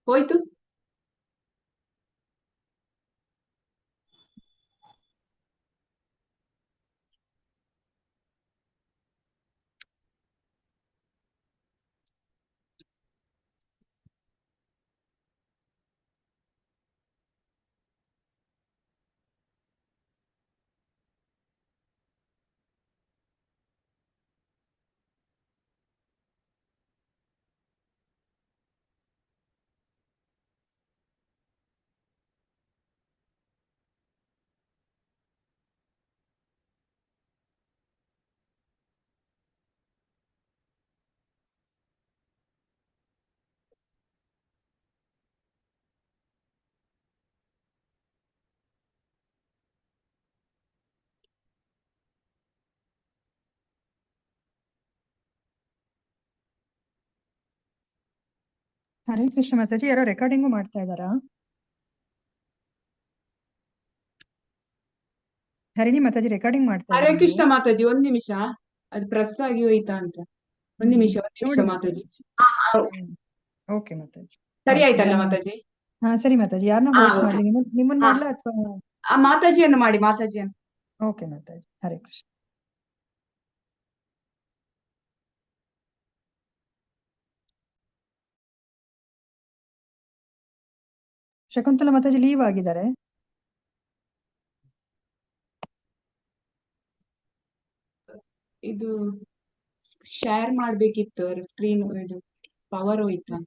ಹೋಯ್ತು. ಹರೇ ಕೃಷ್ಣ ಮಾತಾಜಿ, ಯಾರೋ ರೆಕಾರ್ಡಿಂಗು ಮಾಡ್ತಾ ಇದ್ದಾರಾ? ಹರಿಣಿ ಮಾತಾಜಿ ರೆಕಾರ್ಡಿಂಗ್ ಮಾಡ್ತಾ ಹರೇ ಇದ್ದೀರಾ ಕೃಷ್ಣ ನೀವು? ಮಾತಾಜಿ, ಒಂದ್ ನಿಮಿಷ. ಅದು ಪ್ರೆಸ್ ಆಗಿ ಹೋಯ್ತಾ ಅಂತ. ಒಂದ್ ನಿಮಿಷ ನೋಡಿ ಮಾತಾಜಿ. ಓಕೆ ಮಾತಾಜಿ. ಸರಿ ಆಯ್ತಲ್ಲ ಮಾತಾಜಿ? ಹಾ ಸರಿ ಮಾತಾಜಿ. ಯಾರನ್ನ ಹೋಸ್ಟ್ ಮಾಡ್ಲಿ, ನಿಮ್ಮನ್ನ ಹಾ. ಮಾಡ್ಲಾ ಅಥವಾ? ಮಾತಾಜಿಯನ್ನು ಮಾಡಿ, ಮಾತಾಜಿಯನ್ನು. ಓಕೆ ಮಾತಾಜಿ. ಹರೇ ಕೃಷ್ಣ. ಶಕುಂತಲಾ ಮಾತಾಜಿ ಲೀವ್ ಆಗಿದ್ದಾರೆ. ಇದು ಶೇರ್ ಮಾಡ್ಬೇಕಿತ್ತು, ಅವ್ರ ಸ್ಕ್ರೀನ್ ಇದು ಪವರ್ ಹೋಯ್ತಾ?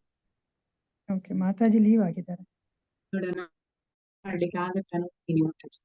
ಓಕೆ, ಮಾತಾಜಿ ಲೀವ್ ಆಗಿದ್ದಾರೆ. ನೋಡೋಣ, ಮಾಡ್ಲಿಕ್ಕೆ ಆಗತ್ತಾ ನೋಡ್ತೀನಿ ಮಾತಾಜಿ.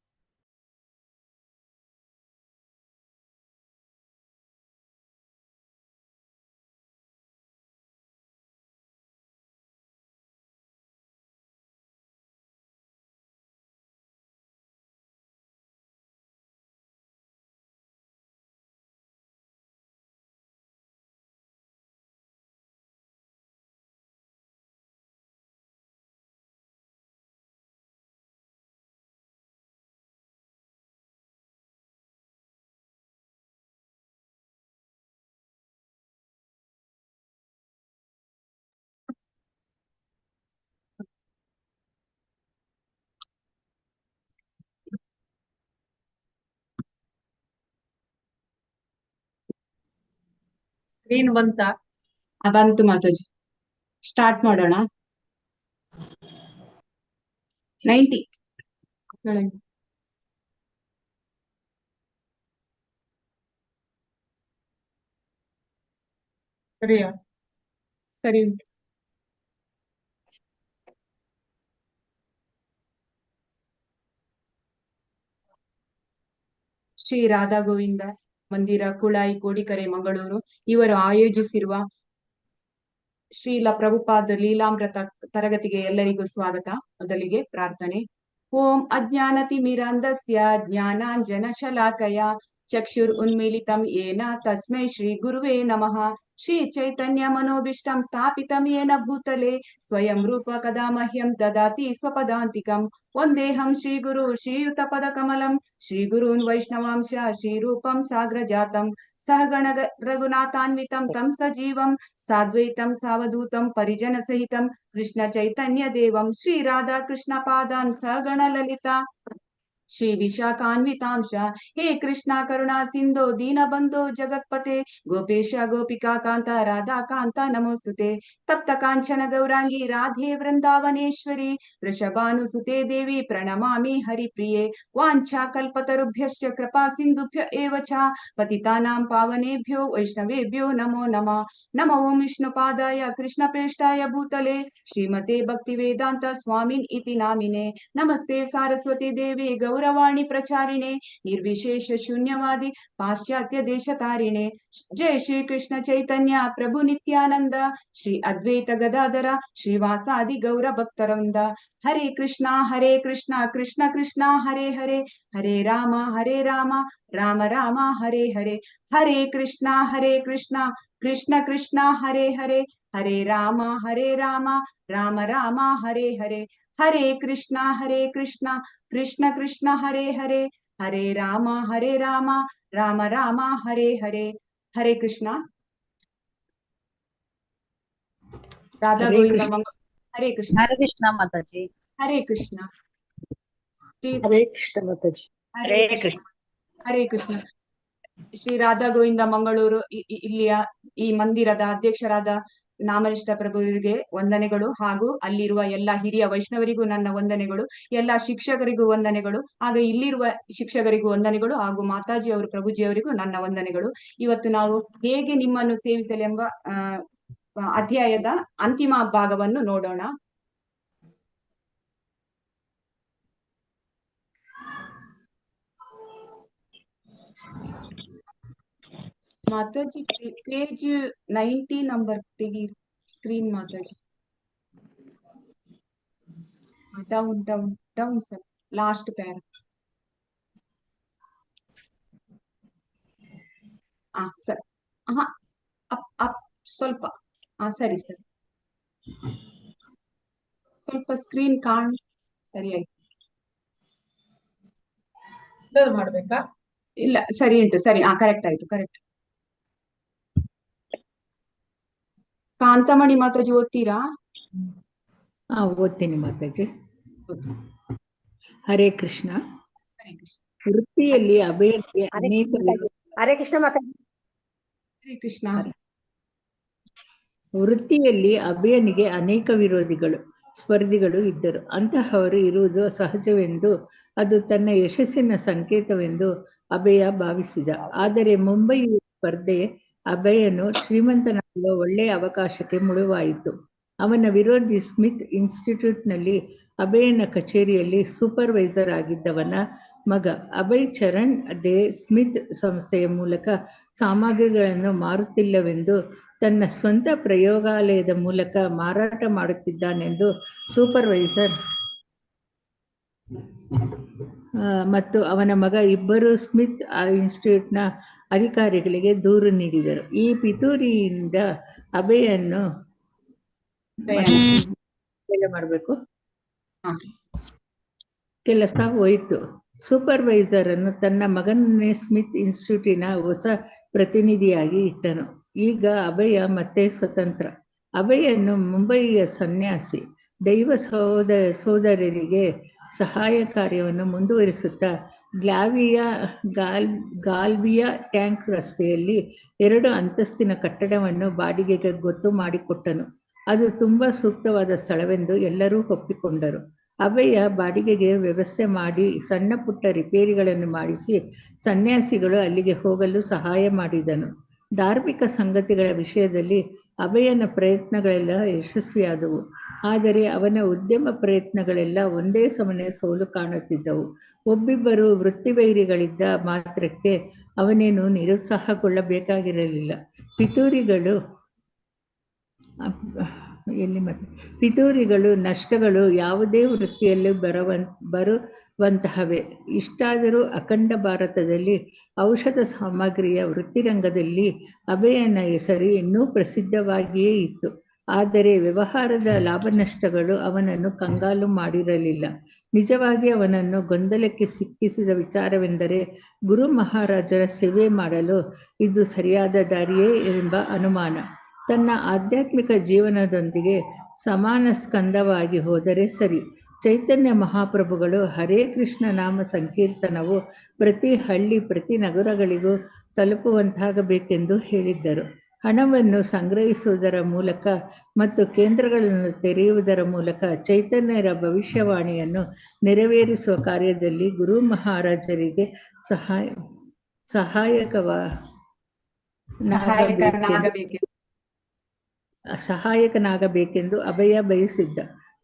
ಸ್ಕ್ರೀನ್ ಬಂತಾ? ಬಂತು ಮಾತಾಜಿ. ಸ್ಟಾರ್ಟ್ ಮಾಡೋಣ. 90 ಸರಿಯಾ? ಸರಿ ಉಂಟು. ಶ್ರೀ ರಾಧಾ ಗೋವಿಂದ ಮಂದಿರ, ಕುಳಾಯಿ, ಕೋಡಿಕರೆ, ಮಂಗಳೂರು ಇವರು ಆಯೋಜಿಸಿರುವ ಶ್ರೀಲ ಪ್ರಭುಪಾದ ಲೀಲಾಮೃತ ತರಗತಿಗೆ ಎಲ್ಲರಿಗೂ ಸ್ವಾಗತ. ಮೊದಲಿಗೆ ಪ್ರಾರ್ಥನೆ. ಓಂ ಅಜ್ಞಾನತಿಮಿರಾಂಧಸ್ಯ ಜ್ಞಾನಾಂಜನ ಶಲಾಕಯ ಚಕ್ಷುರ್ ಉನ್ಮೀಲಿತಂ ಯೇನ ತಸ್ಮೈ ಶ್ರೀ ಗುರುವೇ ನಮಃ. ಶ್ರೀ ಚೈತನ್ಯ ಮನೋಭೀಷ್ಟಂ ಸ್ಥಾಪಿತಂ ಯೇನ ಭೂತಲೆ ಸ್ವಯಂ ರೂಪ ಕದಾ ಮಹ್ಯಂ ದದಾತಿ ಸ್ವಪದಾಂತಿಕಂ. ವಂದೇಹಂ ಶ್ರೀ ಗುರು ಶ್ರೀಯುತ ಪದ ಕಮಲಂ ಶ್ರೀ ಗುರೂನ್ ವೈಷ್ಣವಾಂಶ ಶ್ರೀರೂಪಂ ಸಾಗ್ರಜಾತಂ ಸಹಗಣ ರಘುನಾಥಾನ್ವಿತಂ ತಂ ಸಜೀವಂ ಸಾದ್ವೈತಂ ಸಾವಧೂತಂ ಪರಿಜನ ಸಹಿತಂ ಕೃಷ್ಣ ಚೈತನ್ಯ ದೇವಂ ಶ್ರೀ ರಾಧಾ ಕೃಷ್ಣ ಪಾದಾನ್ ಸಹಗಣ ಲಲಿತಾ ಶ್ರೀ ವಿಶಾಖಾನ್ವಿತಾಂಶ. ಹೇ ಕೃಷ್ಣ ಕರುಣಾ ಸಿಂಧೋ ದೀನ ಬಂಧೋ ಜಗತ್ಪತೆ ಗೋಪೇಶ ಗೋಪಿಕಾ ಕಾಂತ ರಾಧಾ ಕಾಂತ ನಮೋಸ್ತುತೆ. ತಪ್ತ ಕಾಂಚನ ಗೌರಾಂಗಿ ರಾಧೆ ವೃಂದಾವನೇಶ್ವರಿ ವೃಷಭಾನುಸುತೆ ದೇವಿ ಪ್ರಣಮಾಮಿ ಹರಿಪ್ರಿಯೆ. ವಾಂಛಾ ಕಲ್ಪತರುಭ್ಯಶ್ಚ ಕೃಪಾ ಸಿಂಧುಭ್ಯ ಏವ ಚ ಪತಿತಾನಾಂ ಪಾವನೇಭ್ಯೋ ವೈಷ್ಣವೇಭ್ಯೋ ನಮೋ ನಮಃ. ನಮೋ ಓಂ ವಿಷ್ಣುಪಾದಾಯ ಕೃಷ್ಣಪ್ರೇಷ್ಠಾಯ ಭೂತಲೆ ಶ್ರೀಮತೆ ಭಕ್ತಿ ವೇದಾಂತ ಸ್ವಾಮಿನ್ ಇತಿ ನಾಮಿನೆ. ನಮಸ್ತೆ ಸಾರಸ್ವತಿ ದೇವಿ ಗೌರವಾಣಿ ಪ್ರಚಾರಿಣೆ ನಿರ್ವಿಶೇಷ ಶೂನ್ಯವಾದಿ ಪಾಶ್ಚಾತ್ಯ ದೇಶ ತಾರಿಣೆ. ಜಯ ಶ್ರೀ ಕೃಷ್ಣ ಚೈತನ್ಯ ಪ್ರಭು ನಿತ್ಯಾನಂದ ಶ್ರೀ ಅದ್ವೈತ ಗದಾಧರ ಶ್ರೀವಾಸಾದಿ ಗೌರ ಭಕ್ತರವೃಂದ. ಹರೇ ಕೃಷ್ಣ ಕೃಷ್ಣ ಕೃಷ್ಣ ಹರೇ ಹರೇ ಹರೇ ರಾಮ ರಾಮ ರಾಮ ಹರೇ ಹರೇ. ಹರೇ ಕೃಷ್ಣ ಕೃಷ್ಣ ಕೃಷ್ಣ ಹರೇ ಹರೇ ಹರೇ ರಾಮ ರಾಮ ರಾಮ ಹರೇ ಹರೇ. ಹರೇ ಕೃಷ್ಣ ಕೃಷ್ಣ ಕೃಷ್ಣ ಹರೇ ಹರೇ ಹರೇ ರಾಮ ರಾಮ ರಾಮ ಹರೇ ಹರೇ. ಹರೇ ಕೃಷ್ಣ. ರಾಧಾ ಹರೇ ಗೋವಿಂದ ಕೃಷ್ಣ. ಹರೇ ಕೃಷ್ಣ. ಹರೇ ಕೃಷ್ಣ ಮಾತಾಜಿ. ಹರೇ ಕೃಷ್ಣ. ಹರೇ ಕೃಷ್ಣ ಮಾತಾಜಿ. ಹರೇ ಕೃಷ್ಣ. ಹರೇ ಕೃಷ್ಣ. ಶ್ರೀ ರಾಧಾ ಗೋವಿಂದ ಮಂಗಳೂರು ಇಲ್ಲಿಯ ಈ ಮಂದಿರದ ಅಧ್ಯಕ್ಷರಾದ ನಾಮನಿಷ್ಠ ಪ್ರಭುವಿಗೆ ವಂದನೆಗಳು, ಹಾಗೂ ಅಲ್ಲಿರುವ ಎಲ್ಲ ಹಿರಿಯ ವೈಷ್ಣವರಿಗೂ ನನ್ನ ವಂದನೆಗಳು, ಎಲ್ಲ ಶಿಕ್ಷಕರಿಗೂ ವಂದನೆಗಳು, ಹಾಗೆ ಇಲ್ಲಿರುವ ಶಿಕ್ಷಕರಿಗೂ ವಂದನೆಗಳು, ಹಾಗೂ ಮಾತಾಜಿ ಅವರು ಪ್ರಭುಜಿಯವರಿಗೂ ನನ್ನ ವಂದನೆಗಳು. ಇವತ್ತು ನಾವು ಹೇಗೆ ನಿಮ್ಮನ್ನು ಸೇವಿಸಲೆಂಬ ಅಧ್ಯಾಯದ ಅಂತಿಮ ಭಾಗವನ್ನು ನೋಡೋಣ. ಮಾತಾಜಿ ಪೇಜ್ 90 ನಂಬರ್ ತೆಗಿ screen Mataji. Down down down sir, last para. Sir up ಸ್ವಲ್ಪ. ಸರಿ ಸರ್, ಸ್ವಲ್ಪ ಸ್ಕ್ರೀನ್ ಸರಿ ಆಯ್ತು. ಮಾಡ್ಬೇಕಾ? ಇಲ್ಲ, ಸರಿ ಉಂಟು. ಸರಿ, ಕರೆಕ್ಟ್ ಆಯ್ತು, ಕರೆಕ್ಟ್. ಕಾಂತಮಣಿ ಮಾತಾಜಿ ಓದ್ತೀರಾ? ಓದ್ತೀನಿ ಮಾತಾಜಿ. ಹರೇ ಕೃಷ್ಣ. ಹರೇ ಕೃಷ್ಣ. ವೃತ್ತಿಯಲ್ಲಿ ಅಭಯಕ್ಕೆ ಅನೇಕ ಹರೇ ಕೃಷ್ಣ ಮಾತಾಜಿ. ಹರೇ ಕೃಷ್ಣ. ವೃತ್ತಿಯಲ್ಲಿ ಅಭಯನಿಗೆ ಅನೇಕ ವಿರೋಧಿಗಳು, ಸ್ಪರ್ಧಿಗಳು ಇದ್ದರು. ಅಂತಹವರು ಇರುವುದು ಸಹಜವೆಂದು, ಅದು ತನ್ನ ಯಶಸ್ಸಿನ ಸಂಕೇತವೆಂದು ಅಭಯ ಭಾವಿಸಿದ. ಆದರೆ ಮುಂಬಯಿಯ ಸ್ಪರ್ಧೆ ಅಭಯನು ಶ್ರೀಮಂತನಾಗುವ ಒಳ್ಳೆಯ ಅವಕಾಶಕ್ಕೆ ಮುಳುವಾಯಿತು. ಅವನ ವಿರೋಧಿ ಸ್ಮಿತ್ ಇನ್ಸ್ಟಿಟ್ಯೂಟ್ನಲ್ಲಿ ಅಭಯನ ಕಚೇರಿಯಲ್ಲಿ ಸೂಪರ್ವೈಸರ್ ಆಗಿದ್ದವನ ಮಗ ಅಭಯ್ ಚರಣ್ ದೇ ಸ್ಮಿತ್ ಸಂಸ್ಥೆಯ ಮೂಲಕ ಸಾಮಗ್ರಿಗಳನ್ನು ಮಾರುತ್ತಿಲ್ಲವೆಂದು, ತನ್ನ ಸ್ವಂತ ಪ್ರಯೋಗಾಲಯದ ಮೂಲಕ ಮಾರಾಟ ಮಾಡುತ್ತಿದ್ದಾನೆಂದು ಸೂಪರ್ವೈಸರ್ ಮತ್ತು ಅವನ ಮಗ ಇಬ್ಬರು ಸ್ಮಿತ್ ಇನ್ಸ್ಟಿಟ್ಯೂಟ್ನ ಅಧಿಕಾರಿಗಳಿಗೆ ದೂರು ನೀಡಿದರು. ಈ ಪಿತೂರಿಯಿಂದ ಅಭಯನ್ನು ಮಾಡಬೇಕು ಕೆಲಸ ಹೋಯಿತು. ಸೂಪರ್ವೈಸರ್ ಅನ್ನು ತನ್ನ ಮಗನನ್ನೇ ಸ್ಮಿತ್ ಇನ್ಸ್ಟಿಟ್ಯೂಟಿನ ಹೊಸ ಪ್ರತಿನಿಧಿಯಾಗಿ ಇಟ್ಟನು. ಈಗ ಅಭಯ ಮತ್ತೆ ಸ್ವತಂತ್ರ. ಅಭಯನ್ನು ಮುಂಬಯಿಯ ಸನ್ಯಾಸಿ ದೈವ ಸೋದರರಿಗೆ ಸಹಾಯ ಕಾರ್ಯವನ್ನು ಮುಂದುವರಿಸುತ್ತಾ ಗಾಲ್ವಿಯಾ ಟ್ಯಾಂಕ್ ರಸ್ತೆಯಲ್ಲಿ 2 ಅಂತಸ್ತಿನ ಕಟ್ಟಡವನ್ನು ಬಾಡಿಗೆಗೆ ಗೊತ್ತು ಮಾಡಿಕೊಟ್ಟನು. ಅದು ತುಂಬಾ ಸೂಕ್ತವಾದ ಸ್ಥಳವೆಂದು ಎಲ್ಲರೂ ಒಪ್ಪಿಕೊಂಡರು. ಅಭಯ ಬಾಡಿಗೆಗೆ ವ್ಯವಸ್ಥೆ ಮಾಡಿ ಸಣ್ಣ ಪುಟ್ಟ ರಿಪೇರಿಗಳನ್ನು ಮಾಡಿಸಿ ಸನ್ಯಾಸಿಗಳು ಅಲ್ಲಿಗೆ ಹೋಗಲು ಸಹಾಯ ಮಾಡಿದನು. ಧಾರ್ಮಿಕ ಸಂಗತಿಗಳ ವಿಷಯದಲ್ಲಿ ಅಭಯನ ಪ್ರಯತ್ನಗಳೆಲ್ಲ ಯಶಸ್ವಿಯಾದವು. ಆದರೆ ಅವನ ಉದ್ಯಮ ಪ್ರಯತ್ನಗಳೆಲ್ಲ ಒಂದೇ ಸಮನೆ ಸೋಲು ಕಾಣುತ್ತಿದ್ದವು. ಒಬ್ಬಿಬ್ಬರು ವೃತ್ತಿವೈರಿಗಳಿದ್ದ ಮಾತ್ರಕ್ಕೆ ಅವನೇನು ನಿರುತ್ಸಾಹಗೊಳ್ಳಬೇಕಾಗಿರಲಿಲ್ಲ. ಪಿತೂರಿಗಳು ನಷ್ಟಗಳು ಯಾವುದೇ ವೃತ್ತಿಯಲ್ಲಿ ಬರುವಂತಹವೇ. ಇಷ್ಟಾದರೂ ಅಖಂಡ ಭಾರತದಲ್ಲಿ ಔಷಧ ಸಾಮಗ್ರಿಯ ವೃತ್ತಿರಂಗದಲ್ಲಿ ಅಭಯನ ಹೆಸರು ಇನ್ನೂ ಪ್ರಸಿದ್ಧವಾಗಿಯೇ ಇತ್ತು. ಆದರೆ ವ್ಯವಹಾರದ ಲಾಭ ನಷ್ಟಗಳು ಅವನನ್ನು ಕಂಗಾಲು ಮಾಡಿರಲಿಲ್ಲ. ನಿಜವಾಗಿ ಅವನನ್ನು ಗೊಂದಲಕ್ಕೆ ಸಿಕ್ಕಿಸಿದ ವಿಚಾರವೆಂದರೆ, ಗುರು ಮಹಾರಾಜರ ಸೇವೆ ಮಾಡಲು ಇದು ಸರಿಯಾದ ದಾರಿಯೇ ಎಂಬ ಅನುಮಾನ. ತನ್ನ ಆಧ್ಯಾತ್ಮಿಕ ಜೀವನದೊಂದಿಗೆ ಸಮಾನ ಸ್ಕಂದವಾಗಿ ಹೋದರೆ ಸರಿ. ಚೈತನ್ಯ ಮಹಾಪ್ರಭುಗಳು ಹರೇ ಕೃಷ್ಣ ನಾಮ ಸಂಕೀರ್ತನವು ಪ್ರತಿ ಹಳ್ಳಿ ಪ್ರತಿ ನಗರಗಳಿಗೂ ತಲುಪುವಂತಾಗಬೇಕೆಂದು ಹೇಳಿದ್ದರು. ಹಣವನ್ನು ಸಂಗ್ರಹಿಸುವುದರ ಮೂಲಕ ಮತ್ತು ಕೇಂದ್ರಗಳನ್ನು ತೆರೆಯುವುದರ ಮೂಲಕ ಚೈತನ್ಯರ ಭವಿಷ್ಯವಾಣಿಯನ್ನು ನೆರವೇರಿಸುವ ಕಾರ್ಯದಲ್ಲಿ ಗುರು ಮಹಾರಾಜರಿಗೆ ಸಹಾಯಕನಾಗಬೇಕೆಂದು ಅಭಯ ಬಯಸಿದ್ದ.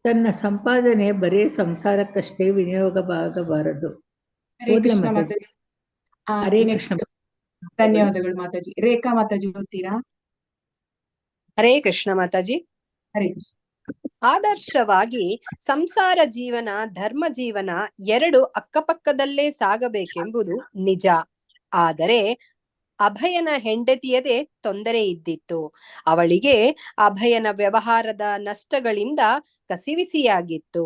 ತನ್ನ ಸಂಪಾದನೆ ಬರೇ ಸಂಸಾರಕ್ಕಷ್ಟೇ ವಿನಿಯೋಗವಾಗಬಾರದು. ಹರೇ ಕೃಷ್ಣ. ಧನ್ಯವಾದಗಳು ಮಾತಾಜಿ. ರೇಖಾ ಮಾತಾಜಿ ಓದ್ತೀರಾ? ಹರೇ ಕೃಷ್ಣ ಮಾತಾಜಿ. ಹರೇ ಕೃಷ್ಣ. ಆದರ್ಶವಾಗಿ ಸಂಸಾರ ಜೀವನ ಧರ್ಮ ಜೀವನ 2 ಅಕ್ಕಪಕ್ಕದಲ್ಲೇ ಸಾಗಬೇಕೆಂಬುದು ನಿಜ. ಆದರೆ ಅಭಯನ ಹೆಂಡತಿಯದೇ ತೊಂದರೆ ಇದ್ದಿತ್ತು. ಅವಳಿಗೆ ಅಭಯನ ವ್ಯವಹಾರದ ನಷ್ಟಗಳಿಂದ ಕಸಿವಿಸಿಯಾಗಿತ್ತು.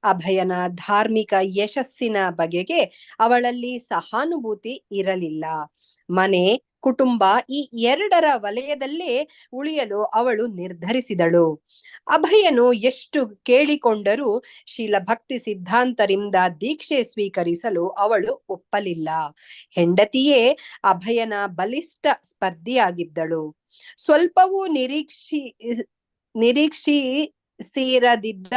ಅಭಯನ ಧಾರ್ಮಿಕ ಯಶಸ್ಸಿನ ಬಗೆಗೆ ಅವಳಲ್ಲಿ ಸಹಾನುಭೂತಿ ಇರಲಿಲ್ಲ. ಮನೆ ಕುಟುಂಬ ಈ ಎರಡರ ವಲಯದಲ್ಲೇ ಉಳಿಯಲು ಅವಳು ನಿರ್ಧರಿಸಿದಳು. ಅಭಯನು ಎಷ್ಟು ಕೇಳಿಕೊಂಡರೂ ಶೀಲ ಭಕ್ತಿ ಸಿದ್ಧಾಂತರಿಂದ ದೀಕ್ಷೆ ಸ್ವೀಕರಿಸಲು ಅವಳು ಒಪ್ಪಲಿಲ್ಲ. ಹೆಂಡತಿಯೇ ಅಭಯನ ಬಲಿಷ್ಠ ಸ್ಪರ್ಧಿಯಾಗಿದ್ದಳು. ಸ್ವಲ್ಪವೂ ನಿರೀಕ್ಷಿಸಿರದಿದ್ದ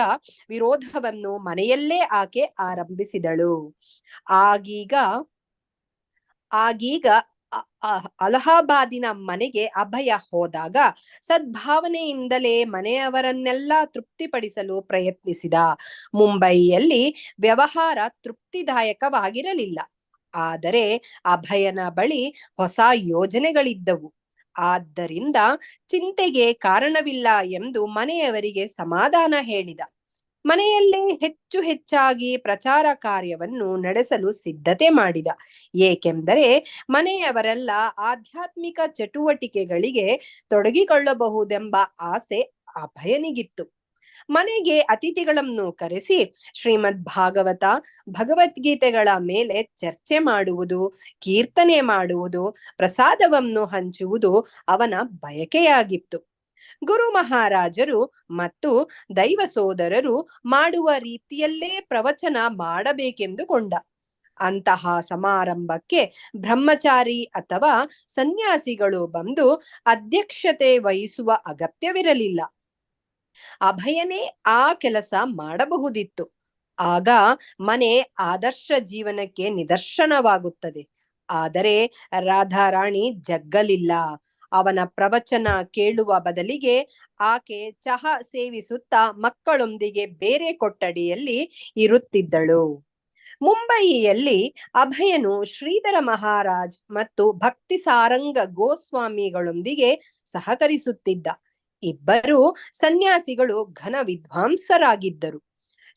ವಿರೋಧವನ್ನು ಮನೆಯಲ್ಲೇ ಆಕೆ ಆರಂಭಿಸಿದಳು. ಆಗೀಗ ಅಲಹಾಬಾದಿನ ಮನೆಗೆ ಅಭಯ ಹೋದಾಗ ಸದ್ಭಾವನೆಯಿಂದಲೇ ಮನೆಯವರನ್ನೆಲ್ಲ ತೃಪ್ತಿಪಡಿಸಲು ಪ್ರಯತ್ನಿಸಿದ. ಮುಂಬಯಿಯಲ್ಲಿ ವ್ಯವಹಾರ ತೃಪ್ತಿದಾಯಕವಾಗಿರಲಿಲ್ಲ. ಆದರೆ ಅಭಯನ ಬಳಿ ಹೊಸ ಯೋಜನೆಗಳಿದ್ದವು. ಆದ್ದರಿಂದ ಚಿಂತೆಗೆ ಕಾರಣವಿಲ್ಲ ಎಂದು ಮನೆಯವರಿಗೆ ಸಮಾಧಾನ ಹೇಳಿದ. ಮನೆಯಲ್ಲೇ ಹೆಚ್ಚು ಹೆಚ್ಚಾಗಿ ಪ್ರಚಾರ ಕಾರ್ಯವನ್ನು ನಡೆಸಲು ಸಿದ್ಧತೆ ಮಾಡಿದ. ಏಕೆಂದರೆ ಮನೆಯವರೆಲ್ಲ ಆಧ್ಯಾತ್ಮಿಕ ಚಟುವಟಿಕೆಗಳಿಗೆ ತೊಡಗಿಕೊಳ್ಳಬಹುದೆಂಬ ಆಸೆ ಅಭಯನಿಗಿತ್ತು. ಮನೆಗೆ ಅತಿಥಿಗಳನ್ನು ಕರೆಸಿ ಶ್ರೀಮದ್ ಭಾಗವತ, ಭಗವದ್ಗೀತೆಗಳ ಮೇಲೆ ಚರ್ಚೆ ಮಾಡುವುದು, ಕೀರ್ತನೆ ಮಾಡುವುದು, ಪ್ರಸಾದವನ್ನು ಹಂಚುವುದು ಅವನ ಬಯಕೆಯಾಗಿತ್ತು. ಗುರು ಮಹಾರಾಜರು ಮತ್ತು ದೈವ ಸೋದರರು ಮಾಡುವ ರೀತಿಯಲ್ಲೇ ಪ್ರವಚನ ಮಾಡಬೇಕೆಂದುಕೊಂಡ. ಅಂತಹ ಸಮಾರಂಭಕ್ಕೆ ಬ್ರಹ್ಮಚಾರಿ ಅಥವಾ ಸನ್ಯಾಸಿಗಳು ಬಂದು ಅಧ್ಯಕ್ಷತೆ ವಹಿಸುವ ಅಗತ್ಯವಿರಲಿಲ್ಲ. ಅಭಯನೇ ಆ ಕೆಲಸ ಮಾಡಬಹುದಿತ್ತು. ಆಗ ಮನೆ ಆದರ್ಶ ಜೀವನಕ್ಕೆ ನಿದರ್ಶನವಾಗುತ್ತದೆ. ಆದರೆ ರಾಧಾರಾಣಿ ಜಗ್ಗಲಿಲ್ಲ. ಅವನ ಪ್ರವಚನ ಕೇಳುವ ಬದಲಿಗೆ ಆಕೆ ಚಹಾ ಸೇವಿಸುತ್ತಾ ಮಕ್ಕಳೊಂದಿಗೆ ಬೇರೆ ಕೊಠಡಿಯಲ್ಲಿ ಇರುತ್ತಿದ್ದಳು. ಮುಂಬಯಿಯಲ್ಲಿ ಅಭಯನು ಶ್ರೀಧರ ಮಹಾರಾಜ್ ಮತ್ತು ಭಕ್ತಿ ಸಾರಂಗ ಗೋಸ್ವಾಮಿಗಳೊಂದಿಗೆ ಸಹಕರಿಸುತ್ತಿದ್ದ. ಇಬ್ಬರು ಸನ್ಯಾಸಿಗಳು ಘನ ವಿದ್ವಾಂಸರಾಗಿದ್ದರು.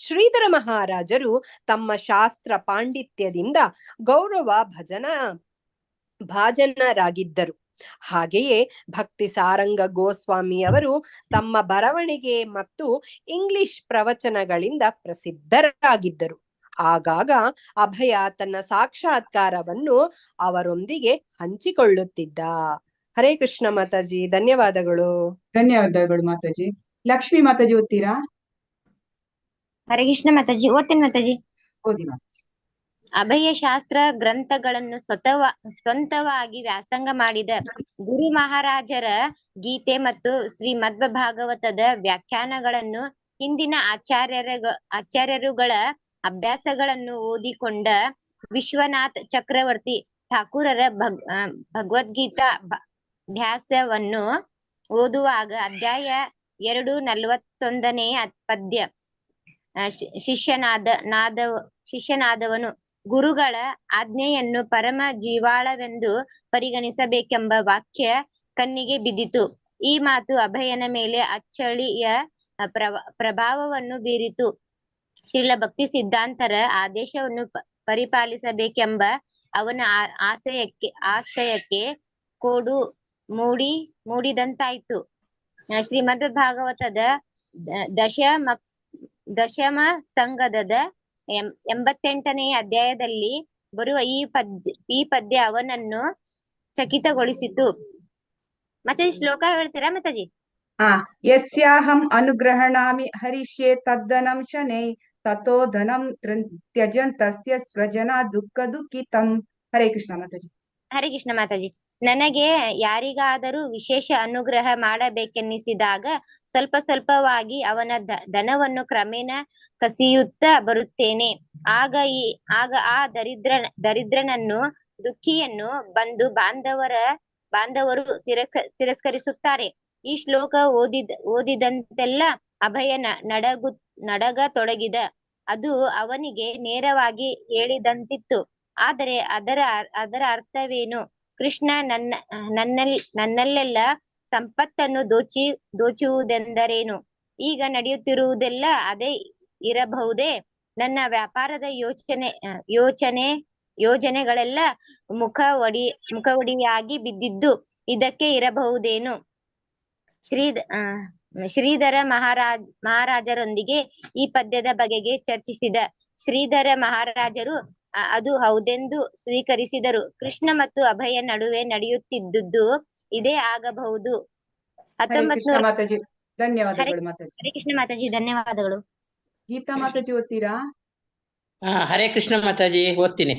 ಶ್ರೀಧರ ಮಹಾರಾಜರು ತಮ್ಮ ಶಾಸ್ತ್ರ ಪಾಂಡಿತ್ಯದಿಂದ ಗೌರವ ಭಾಜನರಾಗಿದ್ದರು. ಹಾಗೆಯೇ ಭಕ್ತಿ ಸಾರಂಗ ಗೋಸ್ವಾಮಿಯವರು ತಮ್ಮ ಬರವಣಿಗೆ ಮತ್ತು ಇಂಗ್ಲಿಷ್ ಪ್ರವಚನಗಳಿಂದ ಪ್ರಸಿದ್ಧರಾಗಿದ್ದರು. ಆಗಾಗ ಅಭಯ ತನ್ನ ಸಾಕ್ಷಾತ್ಕಾರವನ್ನು ಅವರೊಂದಿಗೆ ಹಂಚಿಕೊಳ್ಳುತ್ತಿದ್ದ. ಹರೇ ಕೃಷ್ಣ ಮಾತಾಜಿ, ಧನ್ಯವಾದಗಳು. ಧನ್ಯವಾದಗಳು ಮಾತಾಜಿ. ಲಕ್ಷ್ಮಿ ಮಾತಾಜಿ ಓದ್ತೀರಾ? ಹರೇ ಕೃಷ್ಣ ಮಾತಾಜಿ, ಓದ್ತೇನೆ ಮಾತಾಜಿ. ಓದಿ ಮಾತಾಜಿ. ಅಭಯ ಶಾಸ್ತ್ರ ಗ್ರಂಥಗಳನ್ನು ಸ್ವಂತವಾಗಿ ವ್ಯಾಸಂಗ ಮಾಡಿದ ಗುರು ಮಹಾರಾಜರ ಗೀತೆ ಮತ್ತು ಶ್ರೀಮದ್ ಭಾಗವತದ ವ್ಯಾಖ್ಯಾನಗಳನ್ನು ಹಿಂದಿನ ಆಚಾರ್ಯರುಗಳ ಅಭ್ಯಾಸಗಳನ್ನು ಓದಿಕೊಂಡ ವಿಶ್ವನಾಥ್ ಚಕ್ರವರ್ತಿ ಠಾಕೂರರ ಭಗವದ್ಗೀತಾ ಅಭ್ಯಾಸವನ್ನು ಓದುವಾಗ ಅಧ್ಯಾಯ 2:41 ಪದ್ಯ ಶಿಷ್ಯನಾದವನು ಗುರುಗಳ ಆಜ್ಞೆಯನ್ನು ಪರಮ ಜೀವಾಳವೆಂದು ಪರಿಗಣಿಸಬೇಕೆಂಬ ವಾಕ್ಯ ಕಣ್ಣಿಗೆ ಬಿದ್ದಿತು. ಈ ಮಾತು ಅಭಯನ ಮೇಲೆ ಅಚ್ಚಳಿಯ ಪ್ರಭಾವವನ್ನು ಬೀರಿತು. ಶ್ರೀಲ ಭಕ್ತಿ ಸಿದ್ಧಾಂತರ ಆದೇಶವನ್ನು ಪರಿಪಾಲಿಸಬೇಕೆಂಬ ಅವನ ಆಶಯಕ್ಕೆ ಕೋಡು ಮೂಡಿದಂತಾಯ್ತು. ಶ್ರೀಮದ್ ಭಾಗವತದ ದಶಮ ಸ್ಕಂದದ 88ನೇ ಅಧ್ಯಾಯದಲ್ಲಿ ಬರುವ ಈ ಪದ್ಯ ಅವನನ್ನು ಚಕಿತಗೊಳಿಸಿತು. ಮತ್ತೆ ಶ್ಲೋಕ ಹೇಳ್ತೀರಾ ಮಾತಾಜಿ? ಯಸ್ಯಾಹಂ ಅನುಗ್ರಹಣಾಮಿ ಹರಿಷ್ಯೆ ತದ್ದನಂ ಶನೈ ತಥೋ ಧನಂ ತ್ಯಜನ್ ತಸ್ಯ ಸ್ವಜನ ದುಃಖಿತಂ. ಹರೇ ಕೃಷ್ಣ ಮಾತಾಜಿ. ಹರೇ ಕೃಷ್ಣ ಮಾತಾಜಿ. ನನಗೆ ಯಾರಿಗಾದರೂ ವಿಶೇಷ ಅನುಗ್ರಹ ಮಾಡಬೇಕೆನ್ನಿಸಿದಾಗ ಸ್ವಲ್ಪ ಸ್ವಲ್ಪವಾಗಿ ಅವನ ಧನವನ್ನು ಕ್ರಮೇಣ ಕಸಿಯುತ್ತಾ ಬರುತ್ತೇನೆ. ಆಗ ಆ ದರಿದ್ರನನ್ನು ದುಃಖಿಯನ್ನು ಬಂಧು ಬಾಂಧವರು ತಿರಸ್ಕರಿಸುತ್ತಾರೆ. ಈ ಶ್ಲೋಕ ಓದಿದಂತೆಲ್ಲ ಅಭಯ ನಡಗತೊಡಗಿದ. ಅದು ಅವನಿಗೆ ನೇರವಾಗಿ ಹೇಳಿದಂತಿತ್ತು. ಆದರೆ ಅದರ ಅರ್ಥವೇನು? ಕೃಷ್ಣ ನನ್ನಲ್ಲೆಲ್ಲ ಸಂಪತ್ತನ್ನು ದೋಚುವುದೆಂದರೇನು? ಈಗ ನಡೆಯುತ್ತಿರುವುದೆಲ್ಲ ಅದೇ ಇರಬಹುದೇ? ನನ್ನ ವ್ಯಾಪಾರದ ಯೋಜನೆಗಳೆಲ್ಲ ಮುಖವಡಿಯಾಗಿ ಬಿದ್ದಿದ್ದು ಇದಕ್ಕೆ ಇರಬಹುದೇನು? ಶ್ರೀಧರ ಮಹಾರಾಜರೊಂದಿಗೆ ಈ ಪದ್ಯದ ಬಗೆಗೆ ಚರ್ಚಿಸಿದ ಶ್ರೀಧರ ಮಹಾರಾಜರು ಅದು ಹೌದೆಂದು ಸ್ವೀಕರಿಸಿದರು. ಕೃಷ್ಣ ಮತ್ತು ಅಭಯ ನಡುವೆ ನಡೆಯುತ್ತಿದ್ದುದು ಇದೇ ಆಗಬಹುದು. ಹರೇ ಕೃಷ್ಣ 1900 ಮಾತಾಜಿ, ಧನ್ಯವಾದಗಳು ಮಾತಾಜಿ. ಹರೇ ಕೃಷ್ಣ ಮಾತಾಜಿ, ಧನ್ಯವಾದಗಳು. ಗೀತಾ ಮಾತಾಜಿ ಓದ್ತೀರಾ? ಹರೇ ಕೃಷ್ಣ ಮಾತಾಜಿ, ಓದ್ತೀನಿ.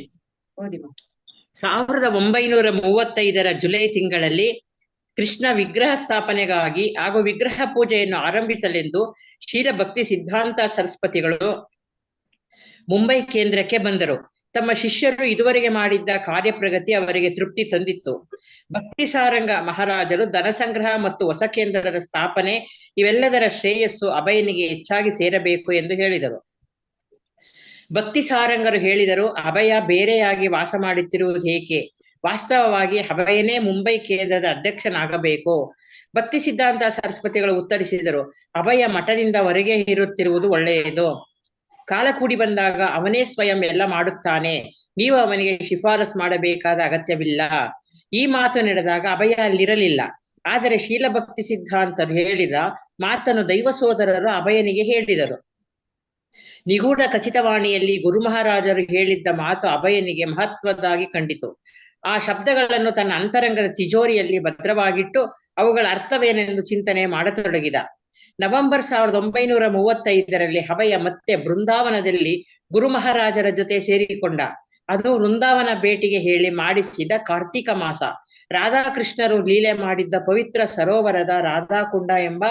ಓದಿ ಮಾ. 1935 ಜುಲೈ ತಿಂಗಳಲ್ಲಿ ಕೃಷ್ಣ ವಿಗ್ರಹ ಸ್ಥಾಪನೆಗಾಗಿ ಹಾಗೂ ವಿಗ್ರಹ ಪೂಜೆಯನ್ನು ಆರಂಭಿಸಲೆಂದು ಶೀಲ ಭಕ್ತಿ ಸಿದ್ಧಾಂತ ಸರಸ್ವತಿಗಳು ಮುಂಬೈ ಕೇಂದ್ರಕ್ಕೆ ಬಂದರು. ತಮ್ಮ ಶಿಷ್ಯರು ಇದುವರೆಗೆ ಮಾಡಿದ್ದ ಕಾರ್ಯಪ್ರಗತಿ ಅವರಿಗೆ ತೃಪ್ತಿ ತಂದಿತ್ತು. ಭಕ್ತಿ ಸಾರಂಗ ಮಹಾರಾಜರು ಧನ ಸಂಗ್ರಹ ಮತ್ತು ಹೊಸ ಕೇಂದ್ರದ ಸ್ಥಾಪನೆ ಇವೆಲ್ಲದರ ಶ್ರೇಯಸ್ಸು ಅಭಯನಿಗೆ ಹೆಚ್ಚಾಗಿ ಸೇರಬೇಕು ಎಂದು ಹೇಳಿದರು. ಭಕ್ತಿ ಸಾರಂಗರು ಹೇಳಿದರು, ಅಭಯ ಬೇರೆಯಾಗಿ ವಾಸ ಮಾಡುತ್ತಿರುವುದು ಏಕೆ? ವಾಸ್ತವವಾಗಿ ಅಭಯನೇ ಮುಂಬೈ ಕೇಂದ್ರದ ಅಧ್ಯಕ್ಷನಾಗಬೇಕು. ಭಕ್ತಿ ಸಿದ್ಧಾಂತ ಸರಸ್ವತಿಗಳು ಉತ್ತರಿಸಿದರು, ಅಭಯ ಮಠದಿಂದ ಹೊರಗೆ ಇರುತ್ತಿರುವುದು ಒಳ್ಳೆಯದು. ಕಾಲ ಕೂಡಿ ಬಂದಾಗ ಅವನೇ ಸ್ವಯಂ ಎಲ್ಲ ಮಾಡುತ್ತಾನೆ. ನೀವು ಅವನಿಗೆ ಶಿಫಾರಸ್ ಮಾಡಬೇಕಾದ ಅಗತ್ಯವಿಲ್ಲ. ಈ ಮಾತು ನಡೆದಾಗ ಅಭಯ ಅಲ್ಲಿರಲಿಲ್ಲ. ಆದರೆ ಶೀಲ ಭಕ್ತಿ ಸಿದ್ಧಾಂತರು ಹೇಳಿದ ಮಾತನ್ನು ದೈವ ಸೋದರರು ಅಭಯನಿಗೆ ಹೇಳಿದರು. ನಿಗೂಢ ಖಚಿತವಾಣಿಯಲ್ಲಿ ಗುರು ಮಹಾರಾಜರು ಹೇಳಿದ್ದ ಮಾತು ಅಭಯನಿಗೆ ಮಹತ್ವದ್ದಾಗಿ ಕಂಡಿತು. ಆ ಶಬ್ದಗಳನ್ನು ತನ್ನ ಅಂತರಂಗದ ತಿಜೋರಿಯಲ್ಲಿ ಭದ್ರವಾಗಿಟ್ಟು ಅವುಗಳ ಅರ್ಥವೇನೆಂದು ಚಿಂತನೆ ಮಾಡತೊಡಗಿದ. ನವೆಂಬರ್ 1935 ಅಭಯ ಮತ್ತೆ ಬೃಂದಾವನದಲ್ಲಿ ಗುರು ಮಹಾರಾಜರ ಜೊತೆ ಸೇರಿಕೊಂಡ. ಅದು ವೃಂದಾವನ ಭೇಟಿಗೆ ಹೇಳಿ ಮಾಡಿಸಿದ ಕಾರ್ತಿಕ ಮಾಸ. ರಾಧಾಕೃಷ್ಣರು ಲೀಲೆ ಮಾಡಿದ್ದ ಪವಿತ್ರ ಸರೋವರದ ರಾಧಾಕುಂಡ ಎಂಬ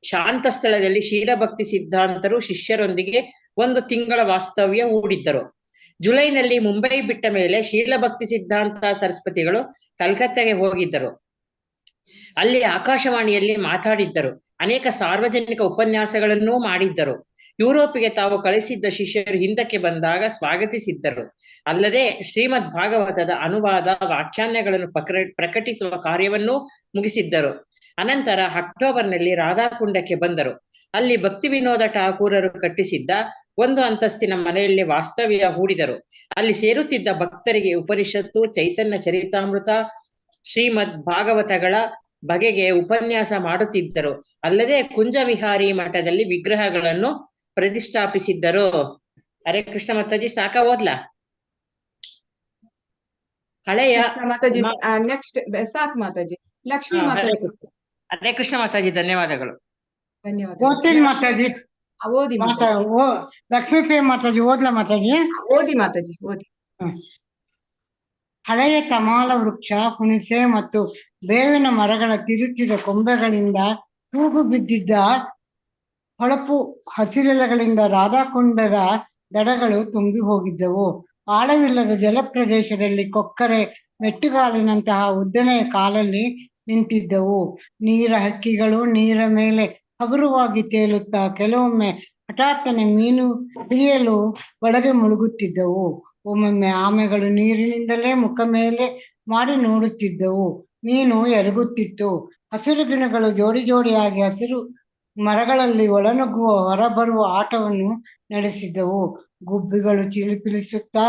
ಶಾಂತ ಸ್ಥಳದಲ್ಲಿ ಶೀಲಭಕ್ತಿ ಸಿದ್ಧಾಂತರು ಶಿಷ್ಯರೊಂದಿಗೆ 1 ತಿಂಗಳ ವಾಸ್ತವ್ಯ ಹೂಡಿದ್ದರು. ಜುಲೈನಲ್ಲಿ ಮುಂಬೈ ಬಿಟ್ಟ ಮೇಲೆ ಶೀಲಭಕ್ತಿ ಸಿದ್ಧಾಂತ ಸರಸ್ವತಿಗಳು ಕಲ್ಕತ್ತೆಗೆ ಹೋಗಿದ್ದರು. ಅಲ್ಲಿ ಆಕಾಶವಾಣಿಯಲ್ಲಿ ಮಾತಾಡಿದ್ದರು. ಅನೇಕ ಸಾರ್ವಜನಿಕ ಉಪನ್ಯಾಸಗಳನ್ನೂ ಮಾಡಿದ್ದರು. ಯುರೋಪಿಗೆ ತಾವು ಕಳಿಸಿದ್ದ ಶಿಷ್ಯರು ಹಿಂದಕ್ಕೆ ಬಂದಾಗ ಸ್ವಾಗತಿಸಿದ್ದರು. ಅಲ್ಲದೆ ಶ್ರೀಮದ್ ಭಾಗವತದ ಅನುವಾದ ವ್ಯಾಖ್ಯಾನಗಳನ್ನು ಪ್ರಕಟಿಸುವ ಕಾರ್ಯವನ್ನೂ ಮುಗಿಸಿದ್ದರು. ಅನಂತರ ಅಕ್ಟೋಬರ್ನಲ್ಲಿ ರಾಧಾಕುಂಡಕ್ಕೆ ಬಂದರು. ಅಲ್ಲಿ ಭಕ್ತಿ ವಿನೋದ ಠಾಕೂರರು ಕಟ್ಟಿಸಿದ್ದ 1 ಅಂತಸ್ತಿನ ಮನೆಯಲ್ಲಿ ವಾಸ್ತವ್ಯ ಹೂಡಿದರು. ಅಲ್ಲಿ ಸೇರುತ್ತಿದ್ದ ಭಕ್ತರಿಗೆ ಉಪನಿಷತ್ತು, ಚೈತನ್ಯ ಚರಿತಾಮೃತ, ಶ್ರೀಮದ್ ಭಾಗವತಗಳ ಬಗೆಗೆ ಉಪನ್ಯಾಸ ಮಾಡುತ್ತಿದ್ದರು. ಅಲ್ಲದೆ ಕುಂಜವಿಹಾರಿ ಮಠದಲ್ಲಿ ವಿಗ್ರಹಗಳನ್ನು ಪ್ರತಿಷ್ಠಾಪಿಸಿದ್ದರು. ಹರೇ ಕೃಷ್ಣ ಮಾತಾಜಿ, ಸಾಕ ಓದ್ಲಾ? ಹಳೆಯ ಮಾತಾಜಿ ನೆಕ್ಸ್ಟ್ ಸಾಕು ಮಾತಾಜಿ. ಲಕ್ಷ್ಮೀ ಮಾತಾಜಿ. ಹರೇ ಕೃಷ್ಣ ಮಾತಾಜಿ, ಧನ್ಯವಾದಗಳು. ಓದ್ತೀನಿ ಮಾತಾಜಿ. ಓದಿ ಮಾತಾಜಿ. ಲಕ್ಷ್ಮೀ ಪ್ರಿಯ ಮಾತಾಜಿ, ಓದ್ಲಾ ಮಾತಾಜಿ? ಓದಿ ಮಾತಾಜಿ, ಓದಿ. ಹಳೆಯ ತಮಾಲ ವೃಕ್ಷ, ಹುಣಸೆ ಮತ್ತು ಬೇವಿನ ಮರಗಳ ತಿರುಚಿದ ಕೊಂಬೆಗಳಿಂದ ತೂಗು ಬಿದ್ದಿದ್ದ ಹೊಳಪು ಹಸಿರೆಲೆಗಳಿಂದ ರಾಧಾಕುಂಡದ ದಡಗಳು ತುಂಬಿ ಹೋಗಿದ್ದವು. ಆಳವಿಲ್ಲದ ಜಲಪ್ರದೇಶದಲ್ಲಿ ಕೊಕ್ಕರೆ ಮೆಟ್ಟುಗಾಲಿನಂತಹ ಉದ್ದನೆಯ ಕಾಲಲ್ಲಿ ನಿಂತಿದ್ದವು. ನೀರ ಹಕ್ಕಿಗಳು ನೀರ ಮೇಲೆ ಹಗುರವಾಗಿ ತೇಲುತ್ತಾ ಕೆಲವೊಮ್ಮೆ ಹಠಾತ್ತನೆ ಮೀನು ಹಿಡಿಯಲು ಒಳಗೆ ಮುಳುಗುತ್ತಿದ್ದವು. ಒಮ್ಮೊಮ್ಮೆ ಆಮೆಗಳು ನೀರಿನಿಂದಲೇ ಮುಖ ಮೇಲೆ ಮಾಡಿ ನೋಡುತ್ತಿದ್ದವು. ಮೀನು ಎರಗುತ್ತಿತ್ತು. ಹಸಿರು ಗಿಣಗಳು ಜೋಡಿ ಜೋಡಿಯಾಗಿ ಹಸಿರು ಮರಗಳಲ್ಲಿ ಒಳನುಗ್ಗುವ ಹೊರಬರುವ ಆಟವನ್ನು ನಡೆಸಿದ್ದವು. ಗುಬ್ಬಿಗಳು ಚಿಲಿಪಿಲಿಸುತ್ತಾ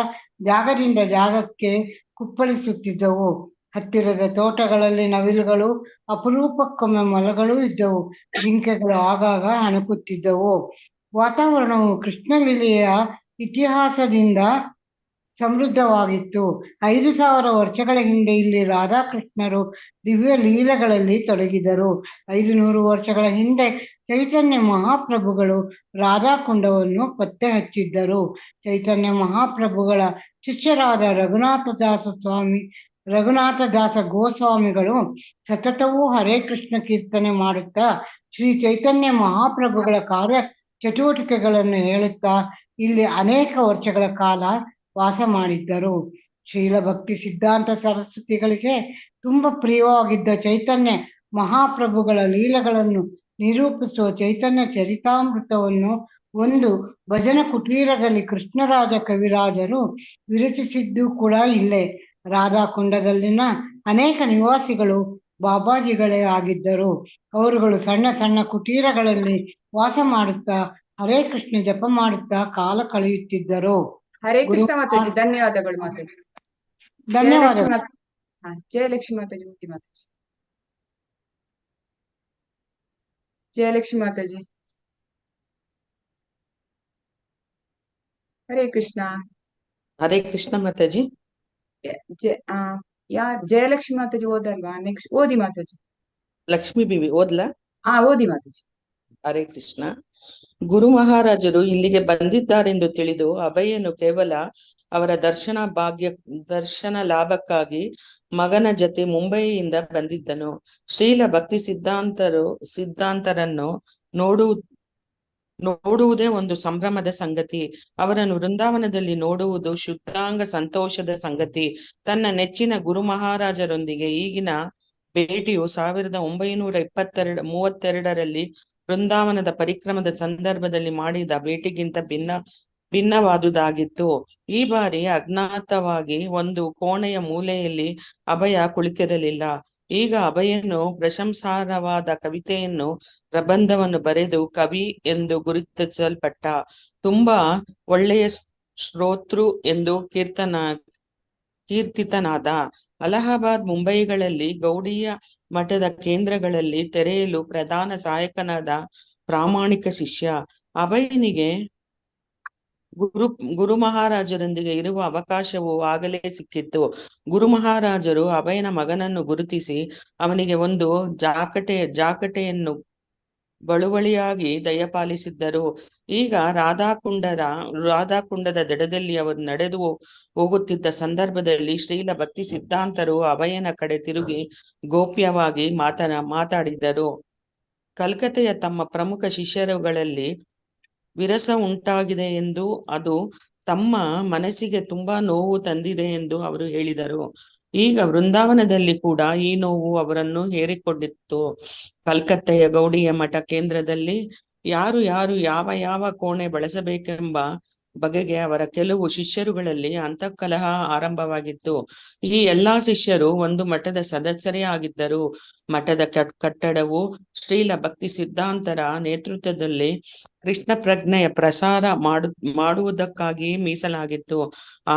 ಜಾಗದಿಂದ ಜಾಗಕ್ಕೆ ಕುಪ್ಪಳಿಸುತ್ತಿದ್ದವು. ಹತ್ತಿರದ ತೋಟಗಳಲ್ಲಿ ನವಿಲುಗಳು, ಅಪರೂಪಕ್ಕೊಮ್ಮೆ ಮೊಲಗಳೂ ಇದ್ದವು. ಜಿಂಕೆಗಳು ಆಗಾಗ ಅಣುಕುತ್ತಿದ್ದವು. ವಾತಾವರಣವು ಕೃಷ್ಣಲೀಲೆಯ ಇತಿಹಾಸದಿಂದ ಸಮೃದ್ಧವಾಗಿತ್ತು. 5000 ವರ್ಷಗಳ ಹಿಂದೆ ಇಲ್ಲಿ ರಾಧಾಕೃಷ್ಣರು ದಿವ್ಯ ಲೀಲೆಗಳಲ್ಲಿ ತೊಡಗಿದರು. 500 ವರ್ಷಗಳ ಹಿಂದೆ ಚೈತನ್ಯ ಮಹಾಪ್ರಭುಗಳು ರಾಧಾಕುಂಡವನ್ನು ಪತ್ತೆ ಹಚ್ಚಿದ್ದರು. ಚೈತನ್ಯ ಮಹಾಪ್ರಭುಗಳ ಶಿಷ್ಯರಾದ ರಘುನಾಥದಾಸ ಗೋಸ್ವಾಮಿಗಳು ಸತತವೂ ಹರೇ ಕೃಷ್ಣ ಕೀರ್ತನೆ ಮಾಡುತ್ತಾ ಶ್ರೀ ಚೈತನ್ಯ ಮಹಾಪ್ರಭುಗಳ ಕಾರ್ಯ ಚಟುವಟಿಕೆಗಳನ್ನು ಹೇಳುತ್ತಾ ಇಲ್ಲಿ ಅನೇಕ ವರ್ಷಗಳ ಕಾಲ ವಾಸ ಮಾಡಿದ್ದರು. ಶೀಲ ಭಕ್ತಿ ಸಿದ್ಧಾಂತ ಸರಸ್ವತಿಗಳಿಗೆ ತುಂಬಾ ಪ್ರಿಯವಾಗಿದ್ದ ಚೈತನ್ಯ ಮಹಾಪ್ರಭುಗಳ ಲೀಲೆಗಳನ್ನು ನಿರೂಪಿಸುವ ಚೈತನ್ಯ ಚರಿತಾಮೃತವನ್ನು ಒಂದು ಭಜನ ಕುಟೀರದಲ್ಲಿ ಕೃಷ್ಣರಾಜ ಕವಿರಾಜರು ವಿರಚಿಸಿದ್ದು ಕೂಡ ಇಲ್ಲೇ. ರಾಧಾಕುಂಡದಲ್ಲಿನ ಅನೇಕ ನಿವಾಸಿಗಳು ಬಾಬಾಜಿಗಳೇ ಆಗಿದ್ದರು. ಅವರುಗಳು ಸಣ್ಣ ಸಣ್ಣ ಕುಟೀರಗಳಲ್ಲಿ ವಾಸ ಮಾಡುತ್ತಾ ಹರೇ ಕೃಷ್ಣ ಜಪ ಮಾಡುತ್ತಾ ಕಾಲ ಕಳೆಯುತ್ತಿದ್ದರು. ಹರೇ ಕೃಷ್ಣ ಮಾತಾಜಿ, ಧನ್ಯವಾದಗಳು ಮಾತಾಜಿ. ಧನ್ಯವಾದಗಳು. ಜಯಲಕ್ಷ್ಮಿ ಮಾತಾಜಿ, ಓದಿ ಮಾತಾಜಿ. ಜಯಲಕ್ಷ್ಮಿ ಮಾತಾಜಿ. ಹರೇ ಕೃಷ್ಣ. ಹರೇ ಕೃಷ್ಣ ಮಾತಾಜಿ. ಜಯಲಕ್ಷ್ಮಿ ಮಾತಾಜಿ ಓದಲ್ವಾ? ನೆಕ್ಸ್ಟ್ ಓದಿ ಮಾತಾಜಿ. ಲಕ್ಷ್ಮೀ ಬಿವಿ ಓದ್ಲಾ? ಓದಿ ಮಾತಾಜಿ. ಹರೇ ಕೃಷ್ಣ. ಗುರು ಮಹಾರಾಜರು ಇಲ್ಲಿಗೆ ಬಂದಿದ್ದಾರೆಂದು ತಿಳಿದು ಅಭಯನು ಕೇವಲ ಅವರ ದರ್ಶನ ಲಾಭಕ್ಕಾಗಿ ಮಗನ ಜೊತೆ ಮುಂಬಯಿಯಿಂದ ಬಂದಿದ್ದನು. ಶ್ರೀಲ ಭಕ್ತಿ ಸಿದ್ಧಾಂತರನ್ನು ನೋಡುವುದೇ ಒಂದು ಸಂಭ್ರಮದ ಸಂಗತಿ. ಅವರನ್ನು ವೃಂದಾವನದಲ್ಲಿ ನೋಡುವುದು ಶುದ್ಧಾಂಗ ಸಂತೋಷದ ಸಂಗತಿ. ತನ್ನ ನೆಚ್ಚಿನ ಗುರು ಮಹಾರಾಜರೊಂದಿಗೆ ಈಗಿನ ಭೇಟಿಯು 1932 ವೃಂದಾವನದ ಪರಿಕ್ರಮದ ಸಂದರ್ಭದಲ್ಲಿ ಮಾಡಿದ ಭೇಟಿಗಿಂತ ಭಿನ್ನವಾದುದಾಗಿತ್ತು. ಈ ಬಾರಿ ಅಜ್ಞಾತವಾಗಿ ಒಂದು ಕೋಣೆಯ ಮೂಲೆಯಲ್ಲಿ ಅಭಯ ಕುಳಿತಿರಲಿಲ್ಲ. ಈಗ ಅಭಯನು ಪ್ರಶಂಸಾರ್ಹವಾದ ಕವಿತೆಯನ್ನು ಪ್ರಬಂಧವನ್ನು ಬರೆದು ಕವಿ ಎಂದು ಗುರುತಿಸಲ್ಪಟ್ಟ ತುಂಬಾ ಒಳ್ಳೆಯ ಶ್ರೋತೃ ಎಂದು ಕೀರ್ತಿತನಾದ. ಅಲಹಾಬಾದ್ ಮುಂಬಯಿಗಳಲ್ಲಿ ಗೌಡಿಯ ಮಠದ ಕೇಂದ್ರಗಳಲ್ಲಿ ತೆರೆಯಲು ಪ್ರಧಾನ ಸಹಾಯಕನಾದ ಪ್ರಾಮಾಣಿಕ ಶಿಷ್ಯ. ಅಭಯನಿಗೆ ಗುರು ಮಹಾರಾಜರೊಂದಿಗೆ ಇರುವ ಅವಕಾಶವು ಆಗಲೇ ಸಿಕ್ಕಿತ್ತು. ಗುರು ಮಹಾರಾಜರು ಅಭಯನ ಮಗನನ್ನು ಗುರುತಿಸಿ ಅವನಿಗೆ ಒಂದು ಜಾಕಟೆಯನ್ನು ಬಳುವಳಿಯಾಗಿ ದಯಪಾಲಿಸಿದ್ದರು. ಈಗ ರಾಧಾಕುಂಡದ ದಡದಲ್ಲಿ ಅವರು ನಡೆದು ಹೋಗುತ್ತಿದ್ದ ಸಂದರ್ಭದಲ್ಲಿ ಶ್ರೀಲ ಭಕ್ತಿ ಸಿದ್ಧಾಂತರು ಅಭಯನ ಕಡೆ ತಿರುಗಿ ಗೋಪ್ಯವಾಗಿ ಮಾತಾಡಿದರು. ಕಲ್ಕತ್ತೆಯ ತಮ್ಮ ಪ್ರಮುಖ ಶಿಷ್ಯರುಗಳಲ್ಲಿ ವಿರಸ ಉಂಟಾಗಿದೆ ಎಂದು, ಅದು ತಮ್ಮ ಮನಸ್ಸಿಗೆ ತುಂಬಾ ನೋವು ತಂದಿದೆ ಎಂದು ಅವರು ಹೇಳಿದರು. ಈಗ ವೃಂದಾವನದಲ್ಲಿ ಕೂಡ ಈ ನೋವು ಅವರನ್ನು ಹೇರಿಕೊಂಡಿತ್ತು. ಕಲ್ಕತ್ತೆಯ ಗೌಡಿಯ ಮಠ ಕೇಂದ್ರದಲ್ಲಿ ಯಾರು ಯಾವ ಕೋಣೆ ಬಳಸಬೇಕೆಂಬ ಬಗೆಗೆ ಅವರ ಕೆಲವು ಶಿಷ್ಯರುಗಳಲ್ಲಿ ಅಂತಃಕಲಹ ಆರಂಭವಾಗಿತ್ತು. ಈ ಎಲ್ಲಾ ಶಿಷ್ಯರು ಒಂದು ಮಠದ ಸದಸ್ಯರೇ ಆಗಿದ್ದರು. ಮಠದ ಕಟ್ಟಡವು ಶ್ರೀಲ ಭಕ್ತಿ ಸಿದ್ಧಾಂತರ ನೇತೃತ್ವದಲ್ಲಿ ಕೃಷ್ಣ ಪ್ರಜ್ಞೆಯ ಪ್ರಸಾರ ಮಾಡುವುದಕ್ಕಾಗಿ ಮೀಸಲಾಗಿತ್ತು.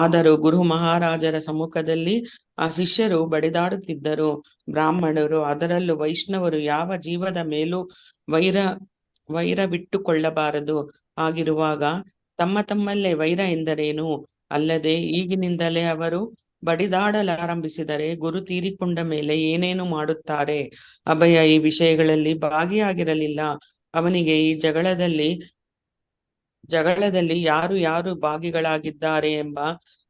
ಆದರೂ ಗುರು ಮಹಾರಾಜರ ಸಮ್ಮುಖದಲ್ಲಿ ಆ ಶಿಷ್ಯರು ಬಡಿದಾಡುತ್ತಿದ್ದರು. ಬ್ರಾಹ್ಮಣರು, ಅದರಲ್ಲೂ ವೈಷ್ಣವರು ಯಾವ ಜೀವದ ಮೇಲೂ ವೈರವಿಟ್ಟುಕೊಳ್ಳಬಾರದು. ಆಗಿರುವಾಗ ತಮ್ಮಲ್ಲೇ ವೈರ ಎಂದರೇನು? ಅಲ್ಲದೆ ಈಗಿನಿಂದಲೇ ಅವರು ಬಡಿದಾಡಲಾರಂಭಿಸಿದರೆ ಗುರು ತೀರಿಕೊಂಡ ಮೇಲೆ ಏನೇನು ಮಾಡುತ್ತಾರೆ? ಅಭಯ ಈ ವಿಷಯಗಳಲ್ಲಿ ಭಾಗಿಯಾಗಿರಲಿಲ್ಲ. ಅವನಿಗೆ ಈ ಜಗಳದಲ್ಲಿ ಯಾರು ಭಾಗಿಗಳಾಗಿದ್ದಾರೆ ಎಂಬ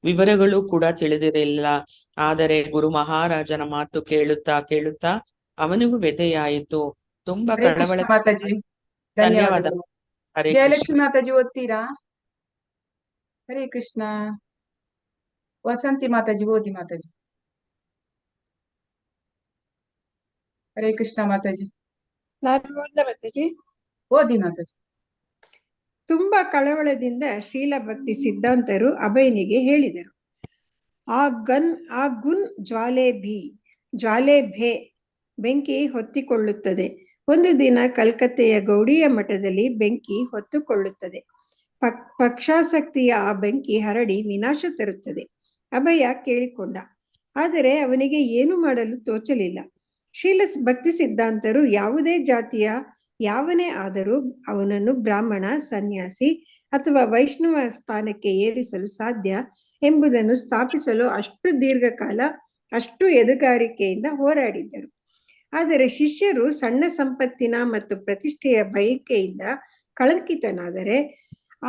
ವಿವರಗಳು ಕೂಡ ತಿಳಿದಿರಲಿಲ್ಲ. ಆದರೆ ಗುರು ಮಹಾರಾಜನ ಮಾತು ಕೇಳುತ್ತಾ ಅವನಿಗೂ ವ್ಯಥೆಯಾಯಿತು. ತುಂಬಾ ಕಳವಳ. ಮಾತಾಜಿ ಧನ್ಯವಾದಗಳು. ಹರೇ ಜಯಲಕ್ಷ್ಮಿ ಕೃಷ್ಣ. ಮಾತಾಜಿ ಓದ್ತೀರಾ? ಹರೇ ಕೃಷ್ಣ. ವಸಂತಿ ಮಾತಾಜಿ ಓದಿ ಮಾತಾಜಿ. ಹರೇ ಕೃಷ್ಣ ಮಾತಾಜಿ. ನಾನು ಓದ್ಲಾ ಮಾತಾಜಿ? ಓದಿ ಮಾತಾಜಿ. ತುಂಬಾ ಕಳವಳದಿಂದ ಶ್ರೀಲ ಭಕ್ತಿ ಸಿದ್ಧಾಂತರು ಅಭಯನಿಗೆ ಹೇಳಿದರು, ಆ ಗುನ್ ಜ್ವಾಲೆ ಭೇ ಬೆಂಕಿ ಹೊತ್ತಿಕೊಳ್ಳುತ್ತದೆ. ಒಂದು ದಿನ ಕಲ್ಕತ್ತೆಯ ಗೌಡಿಯ ಮಠದಲ್ಲಿ ಬೆಂಕಿ ಹೊತ್ತುಕೊಳ್ಳುತ್ತದೆ. ಪಕ್ಷಾಸಕ್ತಿಯ ಆ ಬೆಂಕಿ ಹರಡಿ ವಿನಾಶ ತರುತ್ತದೆ. ಅಭಯ ಕೇಳಿಕೊಂಡ. ಆದರೆ ಅವನಿಗೆ ಏನು ಮಾಡಲು ತೋಚಲಿಲ್ಲ. ಶ್ರೀಲ ಭಕ್ತಿ ಸಿದ್ಧಾಂತರು ಯಾವುದೇ ಜಾತಿಯ ಯಾವನೇ ಆದರೂ ಅವನನ್ನು ಬ್ರಾಹ್ಮಣ, ಸನ್ಯಾಸಿ ಅಥವಾ ವೈಷ್ಣವ ಸ್ಥಾನಕ್ಕೆ ಏರಿಸಲು ಸಾಧ್ಯ ಎಂಬುದನ್ನು ಸ್ಥಾಪಿಸಲು ಅಷ್ಟು ದೀರ್ಘಕಾಲ ಅಷ್ಟು ಎದುಗಾರಿಕೆಯಿಂದ ಹೋರಾಡಿದ್ದರು. ಆದರೆ ಶಿಷ್ಯರು ಸಣ್ಣ ಸಂಪತ್ತಿನ ಮತ್ತು ಪ್ರತಿಷ್ಠೆಯ ಬಯಕೆಯಿಂದ ಕಳಂಕಿತನಾದರೆ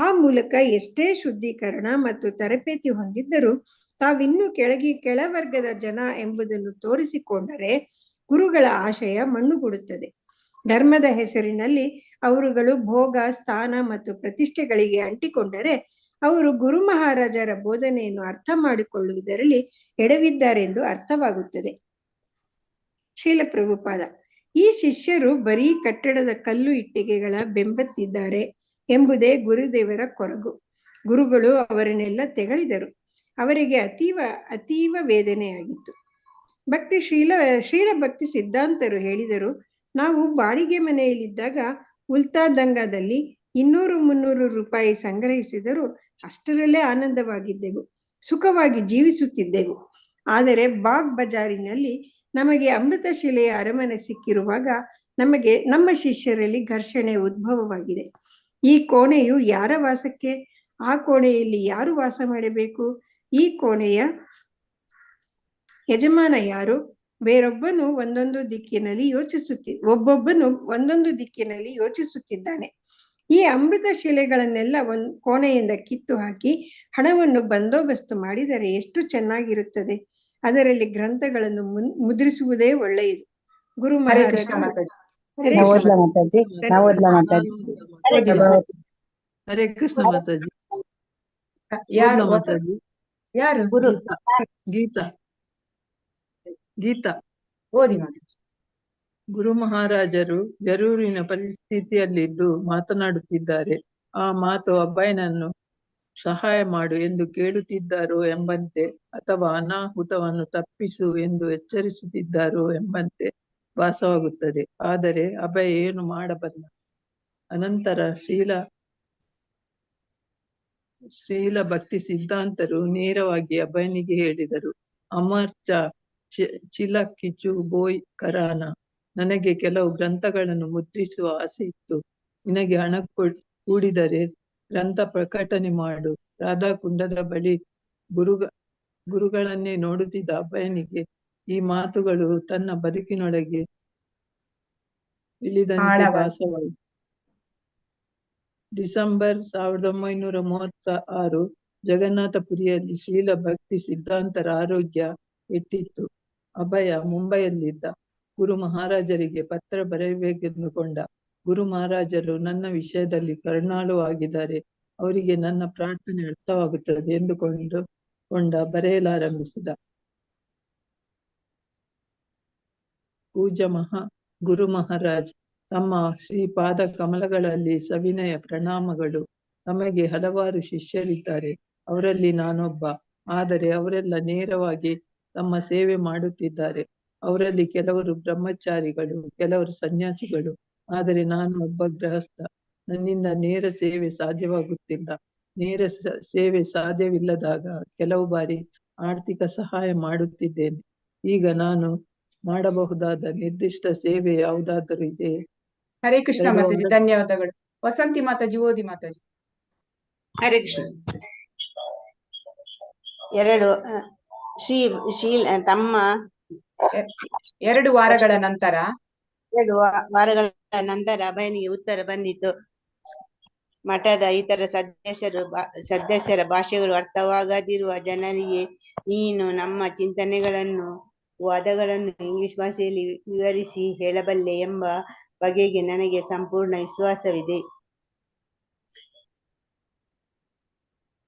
ಆ ಮೂಲಕ ಎಷ್ಟೇ ಶುದ್ಧೀಕರಣ ಮತ್ತು ತರಬೇತಿ ಹೊಂದಿದ್ದರೂ ತಾವಿನ್ನೂ ಕೆಳವರ್ಗದ ಜನ ಎಂಬುದನ್ನು ತೋರಿಸಿಕೊಂಡರೆ ಗುರುಗಳ ಆಶಯ ಮಣ್ಣುಗೂಡುತ್ತದೆ. ಧರ್ಮದ ಹೆಸರಿನಲ್ಲಿ ಅವರುಗಳು ಭೋಗ, ಸ್ಥಾನ ಮತ್ತು ಪ್ರತಿಷ್ಠೆಗಳಿಗೆ ಅಂಟಿಕೊಂಡರೆ ಅವರು ಗುರು ಮಹಾರಾಜರ ಬೋಧನೆಯನ್ನು ಅರ್ಥ ಮಾಡಿಕೊಳ್ಳುವುದರಲ್ಲಿ ಎಡವಿದ್ದಾರೆಂದು ಅರ್ಥವಾಗುತ್ತದೆ. ಶ್ರೀಲ ಪ್ರಭುಪಾದ, ಈ ಶಿಷ್ಯರು ಬರೀ ಕಟ್ಟಡದ ಕಲ್ಲು ಇಟ್ಟಿಗೆಗಳ ಬೆಂಬತ್ತಿದ್ದಾರೆ ಎಂಬುದೇ ಗುರುದೇವರ ಕೊರಗು. ಗುರುಗಳು ಅವರನ್ನೆಲ್ಲ ತೆಗಳಿದರು. ಅವರಿಗೆ ಅತೀವ ವೇದನೆಯಾಗಿತ್ತು. ಶ್ರೀಲ ಭಕ್ತಿ ಸಿದ್ಧಾಂತರು ಹೇಳಿದರು, ನಾವು ಬಾಡಿಗೆ ಮನೆಯಲ್ಲಿದ್ದಾಗ ಉಲ್ತಾದಂಗದಲ್ಲಿ 200-300 ರೂಪಾಯಿ ಸಂಗ್ರಹಿಸಿದರೂ ಅಷ್ಟರಲ್ಲೇ ಆನಂದವಾಗಿದ್ದೆವು, ಸುಖವಾಗಿ ಜೀವಿಸುತ್ತಿದ್ದೆವು. ಆದರೆ ಬಾಗ್ ಬಜಾರಿನಲ್ಲಿ ನಮಗೆ ಅಮೃತಶಿಲೆಯ ಅರಮನೆ ಸಿಕ್ಕಿರುವಾಗ ನಮ್ಮ ಶಿಷ್ಯರಲ್ಲಿ ಘರ್ಷಣೆ ಉದ್ಭವವಾಗಿದೆ. ಈ ಕೋಣೆಯು ಯಾರ ವಾಸಕ್ಕೆ? ಆ ಕೋಣೆಯಲ್ಲಿ ಯಾರು ವಾಸ ಮಾಡಬೇಕು? ಈ ಕೋಣೆಯ ಯಜಮಾನ ಯಾರು? ಒಬ್ಬೊಬ್ಬನು ಒಂದೊಂದು ದಿಕ್ಕಿನಲ್ಲಿ ಯೋಚಿಸುತ್ತಿದ್ದಾನೆ. ಈ ಅಮೃತ ಶಿಲೆಗಳನ್ನೆಲ್ಲ ಕೋಣೆಯಿಂದ ಕಿತ್ತು ಹಾಕಿ ಹಣವನ್ನು ಬಂದೋಬಸ್ತು ಮಾಡಿದರೆ ಎಷ್ಟು ಚೆನ್ನಾಗಿರುತ್ತದೆ. ಅದರಲ್ಲಿ ಗ್ರಂಥಗಳನ್ನು ಮುದ್ರಿಸುವುದೇ ಒಳ್ಳೆಯದು. ಗುರು ಹರೇ ಮಹಾರಾಜ ಕೃಷ್ಣ ಮಾತಾಜಿ. ಹರೇ ನಾವು ಕೃಷ್ಣ. ಓದ್ಲಾ ಮಾತಾಜಿ? ನಾವು ಓದ್ಲಾ ಮಾತಾಜಿ? ಓದಿ ಮಾತಾಜಿ. ಹರೇ ಕೃಷ್ಣ ಮಾತಾಜಿ. ಯಾರು ಓದ್ಲಾ ಮಾತಾಜಿ? ಯಾರು ಗುರು ಗೀತಾ ಗೀತಾ. ಓದಿ ಮಾತಾಜಿ. ಗುರು ಮಹಾರಾಜರು ಜರೂರಿನ ಪರಿಸ್ಥಿತಿಯಲ್ಲಿದ್ದು ಮಾತನಾಡುತ್ತಿದ್ದಾರೆ. ಆ ಮಾತು ಅಬ್ಬಯ್ಯನನ್ನು ಸಹಾಯ ಮಾಡು ಎಂದು ಕೇಳುತ್ತಿದ್ದಾರೋ ಎಂಬಂತೆ, ಅಥವಾ ಅನಾಹುತವನ್ನು ತಪ್ಪಿಸು ಎಂದು ಎಚ್ಚರಿಸುತ್ತಿದ್ದಾರೋ ಎಂಬಂತೆ ಭಾಸವಾಗುತ್ತದೆ. ಆದರೆ ಅಭಯ ಏನು ಮಾಡಬಲ್ಲ? ಅನಂತರ ಶ್ರೀಲ ಭಕ್ತಿ ಸಿದ್ಧಾಂತರು ನೇರವಾಗಿ ಅಭಯನಿಗೆ ಹೇಳಿದರು. ಅಮರ್ಚ ಚಿಲ ಕಿಚು ಬೋಯ್ ಕರಾನ. ನನಗೆ ಕೆಲವು ಗ್ರಂಥಗಳನ್ನು ಮುದ್ರಿಸುವ ಆಸೆ ಇತ್ತು. ನಿನಗೆ ಹಣ ಕೂಡಿದರೆ ಗ್ರಂಥ ಪ್ರಕಟಣೆ ಮಾಡು. ರಾಧಾಕುಂಡದ ಬಳಿ ಗುರುಗಳನ್ನೇ ನೋಡುತ್ತಿದ್ದ ಅಭಯನಿಗೆ ಈ ಮಾತುಗಳು ತನ್ನ ಬದುಕಿನೊಳಗೆ ಇಳಿದಂತೆ ಭಾಸವಾಯಿತು. ಡಿಸೆಂಬರ್ 1936 ಜಗನ್ನಾಥಪುರಿಯಲ್ಲಿ ಶ್ರೀಲ ಭಕ್ತಿ ಸಿದ್ಧಾಂತರ ಆರೋಗ್ಯ ಎಟ್ಟಿತ್ತು. ಅಭಯ ಮುಂಬೈಯಲ್ಲಿದ್ದ. ಗುರು ಮಹಾರಾಜರಿಗೆ ಪತ್ರ ಬರೆಯಬೇಕೆಂದುಕೊಂಡ. ಗುರು ಮಹಾರಾಜರು ನನ್ನ ವಿಷಯದಲ್ಲಿ ಕರುಣಾಳು ಆಗಿದ್ದಾರೆ, ಅವರಿಗೆ ನನ್ನ ಪ್ರಾರ್ಥನೆ ಅರ್ಥವಾಗುತ್ತದೆ ಎಂದುಕೊಂಡ ಬರೆಯಲಾರಂಭಿಸಿದ. ಪೂಜ್ಯ ಗುರು ಮಹಾರಾಜ್ ತಮ್ಮ ಶ್ರೀಪಾದ ಕಮಲಗಳಲ್ಲಿ ಸವಿನಯ ಪ್ರಣಾಮಗಳು. ತಮಗೆ ಹಲವಾರು ಶಿಷ್ಯರಿದ್ದಾರೆ, ಅವರಲ್ಲಿ ನಾನೊಬ್ಬ. ಆದರೆ ಅವರೆಲ್ಲ ನೇರವಾಗಿ ತಮ್ಮ ಸೇವೆ ಮಾಡುತ್ತಿದ್ದಾರೆ. ಅವರಲ್ಲಿ ಕೆಲವರು ಬ್ರಹ್ಮಚಾರಿಗಳು, ಕೆಲವರು ಸನ್ಯಾಸಿಗಳು. ಆದರೆ ನಾನು ಒಬ್ಬ ಗೃಹಸ್ಥ. ನನ್ನಿಂದ ನೇರ ಸೇವೆ ಸಾಧ್ಯವಾಗುತ್ತಿಲ್ಲ. ನೇರ ಸೇವೆ ಸಾಧ್ಯವಿಲ್ಲದಾಗ ಕೆಲವು ಬಾರಿ ಆರ್ಥಿಕ ಸಹಾಯ ಮಾಡುತ್ತಿದ್ದೇನೆ. ಈಗ ನಾನು ಮಾಡಬಹುದಾದ ನಿರ್ದಿಷ್ಟ ಸೇವೆ ಯಾವುದಾದರೂ ಇದೆ? ಹರೇ ಕೃಷ್ಣ ಮಾತಾಜಿ. ಧನ್ಯವಾದಗಳು. ವಸಂತಿ ಮಾತಾಜಿ ಓದಿ ಮಾತಾಜಿ. ಹರೇ ಕೃಷ್ಣ. ತಮ್ಮ 2 ವಾರಗಳ ನಂತರ ಅಭಯನಿಗೆ ಉತ್ತರ ಬಂದಿತು. ಮಠದ ಇತರ ಸದಸ್ಯರ ಭಾಷೆಗಳು ಅರ್ಥವಾಗದಿರುವ ಜನರಿಗೆ ನೀನು ನಮ್ಮ ಚಿಂತನೆಗಳನ್ನು, ವಾದಗಳನ್ನು ಇಂಗ್ಲಿಷ್ ಭಾಷೆಯಲ್ಲಿ ವಿವರಿಸಿ ಹೇಳಬಲ್ಲೆ ಎಂಬ ಬಗೆಗೆ ನನಗೆ ಸಂಪೂರ್ಣ ವಿಶ್ವಾಸವಿದೆ.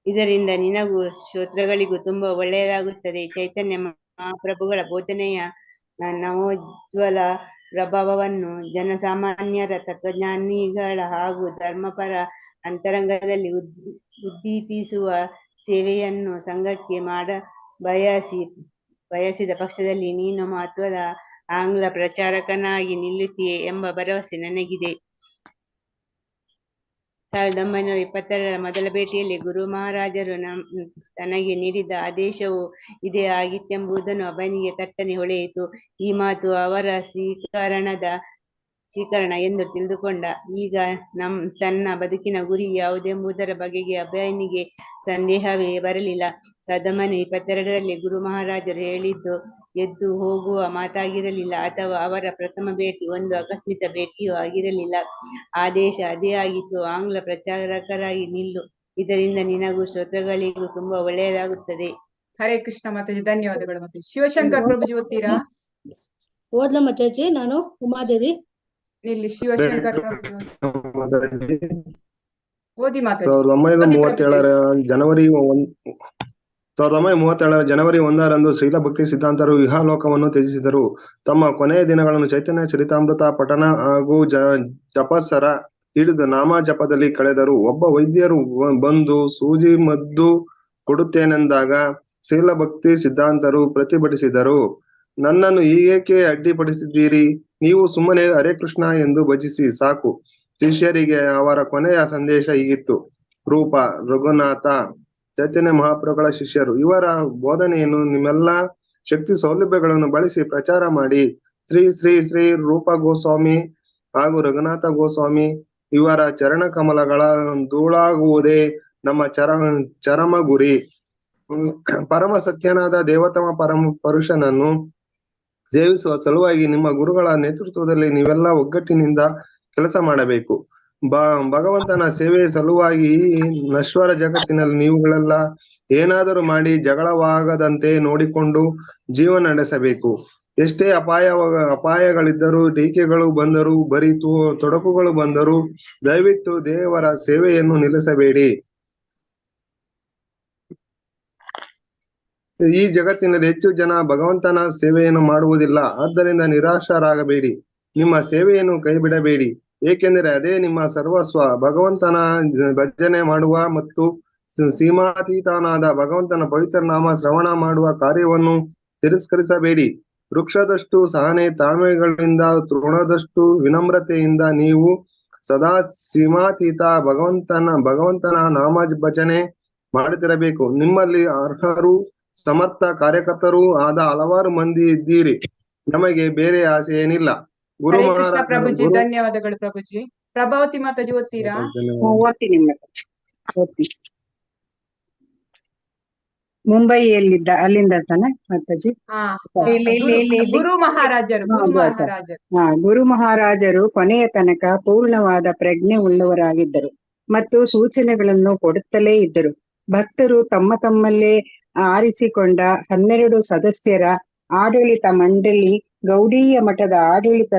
ಇದರಿಂದ ನಿನಗೂ ಶ್ರೋತೃಗಳಿಗೂ ತುಂಬಾ ಒಳ್ಳೆಯದಾಗುತ್ತದೆ. ಚೈತನ್ಯ ಮಹಾಪ್ರಭುಗಳ ಬೋಧನೆಯ ನವೋಜ್ವಲ ಪ್ರಭಾವವನ್ನು ಜನಸಾಮಾನ್ಯರ, ತತ್ವಜ್ಞಾನಿಗಳ ಹಾಗೂ ಧರ್ಮಪರ ಅಂತರಂಗದಲ್ಲಿ ಉದ್ದೀಪಿಸುವ ಸೇವೆಯನ್ನು ಸಂಘಕ್ಕೆ ಬಯಸಿದ ಪಕ್ಷದಲ್ಲಿ ನೀನು ಮಹತ್ವದ ಆಂಗ್ಲ ಪ್ರಚಾರಕನಾಗಿ ನಿಲ್ಲುತ್ತೀಯೆ ಎಂಬ ಭರವಸೆ ನನಗಿದೆ. 1922 ಮೊದಲ ಭೇಟಿಯಲ್ಲಿ ಗುರು ಮಹಾರಾಜರು ತನಗೆ ನೀಡಿದ ಆದೇಶವು ಇದೇ ಆಗಿತ್ತೆಂಬುದನ್ನು ಅಭಯನಿಗೆ ತಟ್ಟನೆ ಹೊಳೆಯಿತು. ಈ ಮಾತು ಅವರ ಸ್ವೀಕರಣ ಎಂದು ತಿಳಿದುಕೊಂಡ. ಈಗ ತನ್ನ ಬದುಕಿನ ಗುರಿ ಯಾವುದೆಂಬುದರ ಬಗೆಗೆ ಅಭಯನಿಗೆ ಸಂದೇಹವೇ ಬರಲಿಲ್ಲ. 1922ರಲ್ಲಿ ಗುರು ಮಹಾರಾಜರು ಹೇಳಿದ್ದು ಎದ್ದು ಹೋಗುವ ಮಾತಾಗಿರಲಿಲ್ಲ, ಅಥವಾ ಅವರ ಪ್ರಥಮ ಭೇಟಿ ಒಂದು ಆಕಸ್ಮಿಕ ಭೇಟಿಯೂ ಆಗಿರಲಿಲ್ಲ. ಆದೇಶ ಅದೇ ಆಗಿತ್ತು: ಆಂಗ್ಲ ಪ್ರಚಾರಕರಾಗಿ ನಿಲ್ಲು. ಇದರಿಂದ ನಿನಗೂ ಶ್ರೋತೃಗಳಿಗೂ ತುಂಬಾ ಒಳ್ಳೆಯದಾಗುತ್ತದೆ. ಹರೇ ಕೃಷ್ಣ ಮಾತಾಜಿ. ಧನ್ಯವಾದಗಳು ಮಾತಾಜಿ. ಶಿವಶಂಕರ್ ಪ್ರಭುಜಿ ಓದ್ತೀರಾ? ಓದ್ಲಾ ಮಾತಾಜಿ? ನಾನು ಉಮಾದೇವಿ. ಇಲ್ಲಿ ಶಿವಶಂಕರ್ ಪ್ರಭುಜಿ ಓದಿ ಮಾತಾಜಿ. 1937 ಜನವರಿ 1ರಂದು ಶ್ರೀಲ ಭಕ್ತಿ ಸಿದ್ಧಾಂತರು ಇಹಲೋಕವನ್ನು ತ್ಯಜಿಸಿದರು. ತಮ್ಮ ಕೊನೆಯ ದಿನಗಳನ್ನು ಚೈತನ್ಯ ಚರಿತಾಮೃತ ಪಠಣ ಹಾಗೂ ಜಪಸರ ಹಿಡಿದು ನಾಮ ಜಪದಲ್ಲಿ ಕಳೆದರು. ಒಬ್ಬ ವೈದ್ಯರು ಬಂದು ಸೂಜಿ ಮದ್ದು ಕೊಡುತ್ತೇನೆಂದಾಗ ಶ್ರೀಲ ಭಕ್ತಿ ಸಿದ್ಧಾಂತರು ಪ್ರತಿಭಟಿಸಿದರು. ನನ್ನನ್ನು ಹೀಗೇಕೆ ಅಡ್ಡಿಪಡಿಸಿದ್ದೀರಿ? ನೀವು ಸುಮ್ಮನೆ ಹರೇ ಕೃಷ್ಣ ಎಂದು ಭಜಿಸಿ ಸಾಕು. ಶಿಷ್ಯರಿಗೆ ಅವರ ಕೊನೆಯ ಸಂದೇಶ ಹೀಗಿತ್ತು: ರೂಪ, ರಘುನಾಥ, ಚೈತನ್ಯ ಮಹಾಪ್ರಭುಗಳ ಶಿಷ್ಯರು, ಇವರ ಬೋಧನೆಯನ್ನು ನಿಮ್ಮೆಲ್ಲ ಶಕ್ತಿ ಸೌಲಭ್ಯಗಳನ್ನು ಬಳಸಿ ಪ್ರಚಾರ ಮಾಡಿ. ಶ್ರೀ ಶ್ರೀ ಶ್ರೀ ರೂಪ ಗೋಸ್ವಾಮಿ ಹಾಗೂ ರಘುನಾಥ ಗೋಸ್ವಾಮಿ ಇವರ ಚರಣ ಕಮಲಗಳ ಧೂಳಾಗುವುದೇ ನಮ್ಮ ಚರಮ ಗುರಿ. ಪರಮ ಸತ್ಯನಾದ ದೇವತಮ ಪರುಷನನ್ನು ಸೇವಿಸುವ ಸಲುವಾಗಿ ನಿಮ್ಮ ಗುರುಗಳ ನೇತೃತ್ವದಲ್ಲಿ ನೀವೆಲ್ಲ ಒಗ್ಗಟ್ಟಿನಿಂದ ಕೆಲಸ ಮಾಡಬೇಕು. ಭಗವಂತನ ಸೇವೆಯ ಸಲುವಾಗಿ ಈ ನಶ್ವರ ಜಗತ್ತಿನಲ್ಲಿ ನೀವುಗಳೆಲ್ಲ ಏನಾದರೂ ಮಾಡಿ ಜಗಳವಾಗದಂತೆ ನೋಡಿಕೊಂಡು ಜೀವನ ನಡೆಸಬೇಕು. ಎಷ್ಟೇ ಅಪಾಯಗಳಿದ್ದರೂ, ಟೀಕೆಗಳು ಬಂದರೂ, ಬರೀ ತೊಡಕುಗಳು ಬಂದರೂ ದಯವಿಟ್ಟು ದೇವರ ಸೇವೆಯನ್ನು ನಿಲ್ಲಿಸಬೇಡಿ. ಈ ಜಗತ್ತಿನಲ್ಲಿ ಹೆಚ್ಚು ಜನ ಭಗವಂತನ ಸೇವೆಯನ್ನು ಮಾಡುವುದಿಲ್ಲ. ಆದ್ದರಿಂದ ನಿರಾಶರಾಗಬೇಡಿ, ನಿಮ್ಮ ಸೇವೆಯನ್ನು ಕೈಬಿಡಬೇಡಿ, ಏಕೆಂದರೆ ಅದೇ ನಿಮ್ಮ ಸರ್ವಸ್ವ. ಭಗವಂತನ ಭಜನೆ ಮಾಡುವ ಮತ್ತು ಸೀಮಾತೀತನಾದ ಭಗವಂತನ ಪವಿತ್ರ ನಾಮ ಶ್ರವಣ ಮಾಡುವ ಕಾರ್ಯವನ್ನು ತಿರಸ್ಕರಿಸಬೇಡಿ. ವೃಕ್ಷದಷ್ಟು ಸಹನೆ ತಾಳ್ಮೆಗಳಿಂದ, ತೃಣದಷ್ಟು ವಿನಮ್ರತೆಯಿಂದ ನೀವು ಸದಾ ಸೀಮಾತೀತ ಭಗವಂತನ ನಾಮ ಭಜನೆ ಮಾಡುತ್ತಿರಬೇಕು. ನಿಮ್ಮಲ್ಲಿ ಅರ್ಹರು, ಸಮರ್ಥ ಕಾರ್ಯಕರ್ತರೂ ಆದ ಹಲವಾರು ಮಂದಿ ಇದ್ದೀರಿ. ನಮಗೆ ಬೇರೆ ಆಸೆ ಏನಿಲ್ಲ. ಗುರು ಹರೇ ಕೃಷ್ಣ ಮಹಾರಾಜ ಪ್ರಭುಜಿ, ಧನ್ಯವಾದಗಳು ಪ್ರಭುಜಿ. ಪ್ರಭಾವತಿ ಮಾತಾಜಿ ಓದ್ತೀರಾ? ಓದ್ತೀನಿ ಓದ್ತೀನಿ. ಮುಂಬೈಯಲ್ಲಿದ್ದ ಅಲ್ಲಿಂದ ತಾನೆ ಮಾತಾಜಿ? ಹಾ, ಇಲ್ಲಿ. ಗುರು ಮಹಾರಾಜರು. ಗುರು ಮಹಾರಾಜರು ಕೊನೆಯ ತನಕ ಪೂರ್ಣವಾದ ಪ್ರಜ್ಞೆ ಉಳ್ಳವರಾಗಿದ್ದರು ಮತ್ತು ಸೂಚನೆಗಳನ್ನು ಕೊಡುತ್ತಲೇ ಇದ್ದರು. ಭಕ್ತರು ತಮ್ಮಲ್ಲೇ ಆರಿಸಿಕೊಂಡ 12 ಸದಸ್ಯರ ಆಡಳಿತ ಮಂಡಳಿ ಗೌಡೀಯ ಮಠದ ಆಡಳಿತ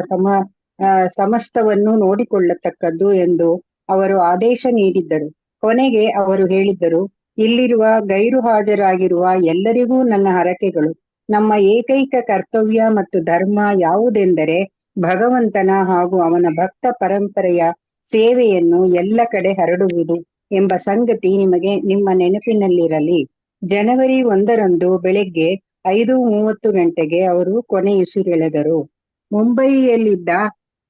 ಸಮಸ್ತವನ್ನು ನೋಡಿಕೊಳ್ಳತಕ್ಕದ್ದು ಎಂದು ಅವರು ಆದೇಶ ನೀಡಿದ್ದರು. ಕೊನೆಗೆ ಅವರು ಹೇಳಿದ್ದರು, ಇಲ್ಲಿರುವ ಗೈರು ಹಾಜರಾಗಿರುವ ಎಲ್ಲರಿಗೂ ನನ್ನ ಹರಕೆಗಳು. ನಮ್ಮ ಏಕೈಕ ಕರ್ತವ್ಯ ಮತ್ತು ಧರ್ಮ ಯಾವುದೆಂದರೆ ಭಗವಂತನ ಹಾಗೂ ಅವನ ಭಕ್ತ ಪರಂಪರೆಯ ಸೇವೆಯನ್ನು ಎಲ್ಲ ಕಡೆ ಹರಡುವುದು ಎಂಬ ಸಂಗತಿ ನಿಮ್ಮ ನೆನಪಿನಲ್ಲಿರಲಿ. ಜನವರಿ 1ರಂದು ಬೆಳಗ್ಗೆ 5:30 ಗಂಟೆಗೆ ಅವರು ಕೊನೆಯುಸಿರೆಳೆದರು. ಮುಂಬಯಿಯಲ್ಲಿದ್ದ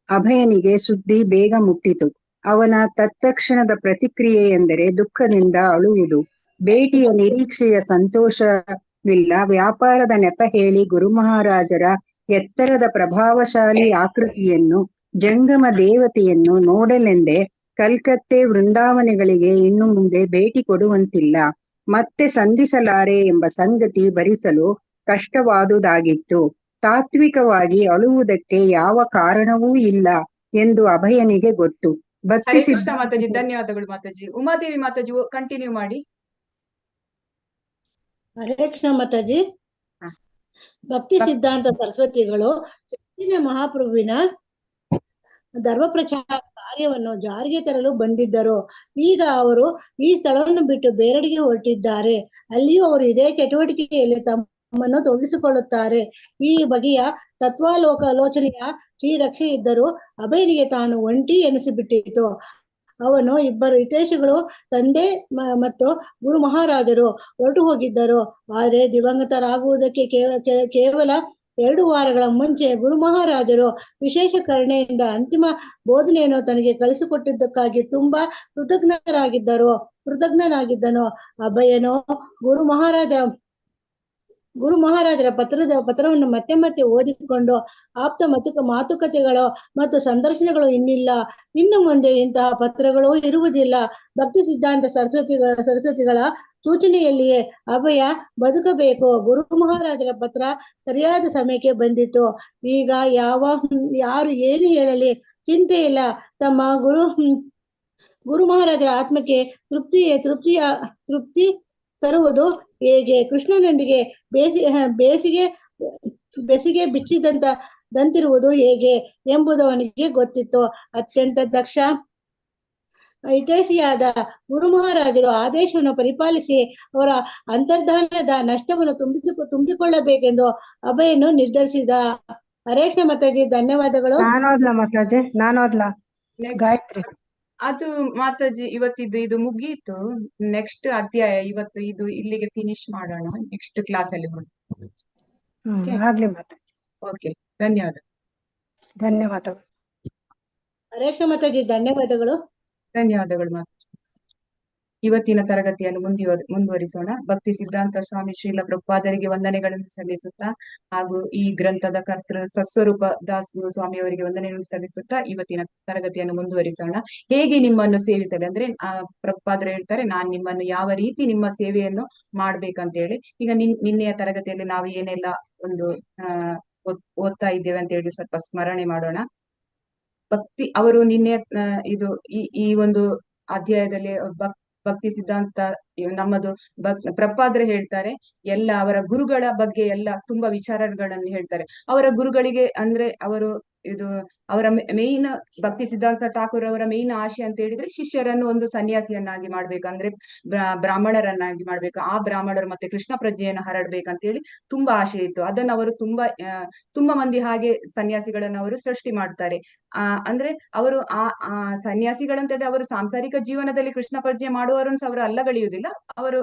ಅಭಯನಿಗೆ ಸುದ್ದಿ ಬೇಗ ಮುಟ್ಟಿತು. ಅವನ ತತ್ಕ್ಷಣದ ಪ್ರತಿಕ್ರಿಯೆ ಎಂದರೆ ದುಃಖದಿಂದ ಅಳುವುದು. ಭೇಟಿಯ ನಿರೀಕ್ಷೆಯ ಸಂತೋಷವಿಲ್ಲ. ವ್ಯಾಪಾರದ ನೆಪ ಹೇಳಿ ಗುರುಮಹಾರಾಜರ ಎತ್ತರದ ಪ್ರಭಾವಶಾಲಿ ಆಕೃತಿಯನ್ನು, ಜಂಗಮ ದೇವತೆಯನ್ನು ನೋಡಲೆಂದೇ ಕಲ್ಕತ್ತೆ ವೃಂದಾವನೆಗಳಿಗೆ ಇನ್ನು ಮುಂದೆ ಭೇಟಿ ಕೊಡುವಂತಿಲ್ಲ. ಮತ್ತೆ ಸಂಧಿಸಲಾರೆ ಎಂಬ ಸಂಗತಿ ಭರಿಸಲು ಕಷ್ಟವಾದುದಾಗಿತ್ತು. ತಾತ್ವಿಕವಾಗಿ ಅಳುವುದಕ್ಕೆ ಯಾವ ಕಾರಣವೂ ಇಲ್ಲ ಎಂದು ಅಭಯನಿಗೆ ಗೊತ್ತು. ಹರೇ ಕೃಷ್ಣ ಮಾತಾಜಿ, ಧನ್ಯವಾದಗಳು ಮಾತಾಜಿ. ಉಮಾದೇವಿ ಮಾತಾಜಿ ಕಂಟಿನ್ಯೂ ಮಾಡಿ. ಹರೇ ಕೃಷ್ಣ ಮಾತಾಜಿ. ಭಕ್ತಿ ಸಿದ್ಧಾಂತ ಸರಸ್ವತಿಗಳು ಚೈತನ್ಯ ಮಹಾಪ್ರಭುವಿನ ಧರ್ಮ ಪ್ರಚಾರ ಕಾರ್ಯವನ್ನು ಜಾರಿಗೆ ತರಲು ಬಂದಿದ್ದರು. ಈಗ ಅವರು ಈ ಸ್ಥಳವನ್ನು ಬಿಟ್ಟು ಬೇರೆಡೆಗೆ ಹೊರಟಿದ್ದಾರೆ. ಅಲ್ಲಿಯೂ ಅವರು ಇದೇ ಚಟುವಟಿಕೆಯಲ್ಲಿ ತಮ್ಮನ್ನು ತೊಡಗಿಸಿಕೊಳ್ಳುತ್ತಾರೆ. ಈ ಬಗೆಯ ತತ್ವಾಲೋಚನೆಯ ಶ್ರೀರಕ್ಷೆ ಇದ್ದರೂ ಅಭಯನಿಗೆ ತಾನು ಒಂಟಿ ಎನಿಸಿಬಿಟ್ಟಿತು. ಅವನು ಇಬ್ಬರು ಹಿತೈಷಿಗಳು, ತಂದೆ ಮತ್ತು ಗುರು ಮಹಾರಾಜರು ಹೊರಟು ಹೋಗಿದ್ದರು. ಆದರೆ ದಿವಂಗತರಾಗುವುದಕ್ಕೆ ಕೇವಲ 2 ವಾರಗಳ ಮುಂಚೆ ಗುರು ಮಹಾರಾಜರು ವಿಶೇಷ ಕರುಣೆಯಿಂದ ಅಂತಿಮ ಬೋಧನೆಯನ್ನು ತನಗೆ ಕಳಿಸಿಕೊಟ್ಟಿದ್ದಕ್ಕಾಗಿ ತುಂಬಾ ಕೃತಜ್ಞನಾಗಿದ್ದನು. ಅಭಯನು ಗುರು ಮಹಾರಾಜರ ಪತ್ರವನ್ನು ಮತ್ತೆ ಓದಿಕೊಂಡು ಆಪ್ತ ಮಾತುಕತೆಗಳು ಮತ್ತು ಸಂದರ್ಶನಗಳು ಇನ್ನಿಲ್ಲ. ಇನ್ನು ಮುಂದೆ ಇಂತಹ ಪತ್ರಗಳು ಇರುವುದಿಲ್ಲ. ಭಕ್ತಿ ಸಿದ್ಧಾಂತ ಸರಸ್ವತಿಗಳ ಸೂಚನೆಯಲ್ಲಿಯೇ ಅಭಯ ಬದುಕಬೇಕು. ಗುರು ಮಹಾರಾಜರ ಪತ್ರ ಸರಿಯಾದ ಸಮಯಕ್ಕೆ ಬಂದಿತ್ತು. ಈಗ ಯಾರು ಏನು ಹೇಳಲಿ ಚಿಂತೆ ಇಲ್ಲ. ತಮ್ಮ ಗುರು ಮಹಾರಾಜರ ಆತ್ಮಕ್ಕೆ ತೃಪ್ತಿ ತರುವುದು ಹೇಗೆ, ಕೃಷ್ಣನೊಂದಿಗೆ ಬೆಸಿಗೆ ಬಿಚ್ಚಿದಂತಿರುವುದು ಹೇಗೆ ಎಂಬುದು ಅವನಿಗೆ ಗೊತ್ತಿತ್ತು. ಅತ್ಯಂತ ದಕ್ಷ ಹಿತೈಷಿಯಾದ ಗುರು ಮಹಾರಾಜರು ಆದೇಶವನ್ನು ಪರಿಪಾಲಿಸಿ ಅವರ ಅಂತರ್ಧಾನದ ನಷ್ಟವನ್ನು ತುಂಬಿಕೊಳ್ಳಬೇಕೆಂದು ಅಭಯನು ನಿರ್ಧರಿಸಿದ. ಹರೇ ಕೃಷ್ಣ ಮಾತಾಜಿ, ಧನ್ಯವಾದಗಳು. ಗಾಯತ್ರಿ. ಅದು ಮಾತಾಜಿ, ಇವತ್ತಿದ್ದು ಇದು ಮುಗೀತು. ನೆಕ್ಸ್ಟ್ ಅಧ್ಯಾಯ ಇವತ್ತು ಇದು ಇಲ್ಲಿಗೆ ಫಿನಿಶ್ ಮಾಡೋಣ. ನೆಕ್ಸ್ಟ್ ಕ್ಲಾಸ್ ಅಲ್ಲಿ ಆಗ್ಲಿ ಮಾತಾಜಿ. ಓಕೆ, ಧನ್ಯವಾದಗಳು. ಹರೇ ಕೃಷ್ಣ ಮಾತಾಜಿ, ಧನ್ಯವಾದಗಳು. ಧನ್ಯವಾದಗಳು ಮಾತಾಜಿ. ಇವತ್ತಿನ ತರಗತಿಯನ್ನು ಮುಂದುವರಿಸೋಣ. ಭಕ್ತಿ ಸಿದ್ಧಾಂತ ಸ್ವಾಮಿ ಶ್ರೀಲ ಪ್ರಭುಪಾದರಿಗೆ ವಂದನೆಗಳನ್ನು ಸಲ್ಲಿಸುತ್ತಾ ಹಾಗೂ ಈ ಗ್ರಂಥದ ಕರ್ತೃ ಸಸ್ವರೂಪ ದಾಸ್ ಸ್ವಾಮಿ ಅವರಿಗೆ ವಂದನೆಗಳನ್ನು ಸಲ್ಲಿಸುತ್ತಾ ಇವತ್ತಿನ ತರಗತಿಯನ್ನು ಮುಂದುವರಿಸೋಣ. ಹೇಗೆ ನಿಮ್ಮನ್ನು ಸೇವಿಸಲಿ ಅಂದ್ರೆ ಪ್ರಭುಪಾದರು ಹೇಳ್ತಾರೆ, ನಾನ್ ನಿಮ್ಮನ್ನು ಯಾವ ರೀತಿ ನಿಮ್ಮ ಸೇವೆಯನ್ನು ಮಾಡ್ಬೇಕಂತ ಹೇಳಿ. ಈಗ ನಿನ್ನೆಯ ತರಗತಿಯಲ್ಲಿ ನಾವು ಏನೆಲ್ಲ ಒಂದು ಓದ್ತಾ ಇದ್ದೇವೆ ಅಂತ ಹೇಳಿ ಸ್ವಲ್ಪ ಸ್ಮರಣೆ ಮಾಡೋಣ. ಅವರು ನಿನ್ನೆ ಇದು ಈ ಒಂದು ಅಧ್ಯಾಯದಲ್ಲಿ ಭಕ್ತಿ ಸಿದ್ಧಾಂತ ನಮ್ಮದು ಪ್ರಭುಪಾದರು ಹೇಳ್ತಾರೆ, ಎಲ್ಲ ಅವರ ಗುರುಗಳ ಬಗ್ಗೆ ಎಲ್ಲ ತುಂಬಾ ವಿಚಾರಗಳನ್ನು ಹೇಳ್ತಾರೆ. ಅವರ ಗುರುಗಳಿಗೆ ಅಂದ್ರೆ ಅವರ ಮೇನ್ ಭಕ್ತಿ ಸಿದ್ಧಾಂತ ಠಾಕೂರ್ ಅವರ ಮೇನ್ ಆಶೆ ಅಂತ ಹೇಳಿದ್ರೆ ಶಿಷ್ಯರನ್ನು ಒಂದು ಸನ್ಯಾಸಿಯನ್ನಾಗಿ ಮಾಡ್ಬೇಕು, ಅಂದ್ರೆ ಬ್ರಾಹ್ಮಣರನ್ನಾಗಿ ಮಾಡ್ಬೇಕು, ಆ ಬ್ರಾಹ್ಮಣರು ಮತ್ತೆ ಕೃಷ್ಣ ಪ್ರಜ್ಞೆಯನ್ನು ಹರಡ್ಬೇಕಂತ ಹೇಳಿ ತುಂಬಾ ಆಶೆ ಇತ್ತು. ಅದನ್ನು ಅವರು ತುಂಬಾ ಮಂದಿ ಹಾಗೆ ಸನ್ಯಾಸಿಗಳನ್ನು ಅವರು ಸೃಷ್ಟಿ ಮಾಡ್ತಾರೆ. ಅಂದ್ರೆ ಅವರು ಆ ಸನ್ಯಾಸಿಗಳಂತ ಹೇಳಿದ್ರೆ ಅವರು ಸಾಂಸಾರಿಕ ಜೀವನದಲ್ಲಿ ಕೃಷ್ಣ ಪ್ರಜ್ಞೆ ಮಾಡುವವರನ್ನು ಅವರು ಅಲ್ಲಗಳೆಯುವುದಿಲ್ಲ. ಅವರು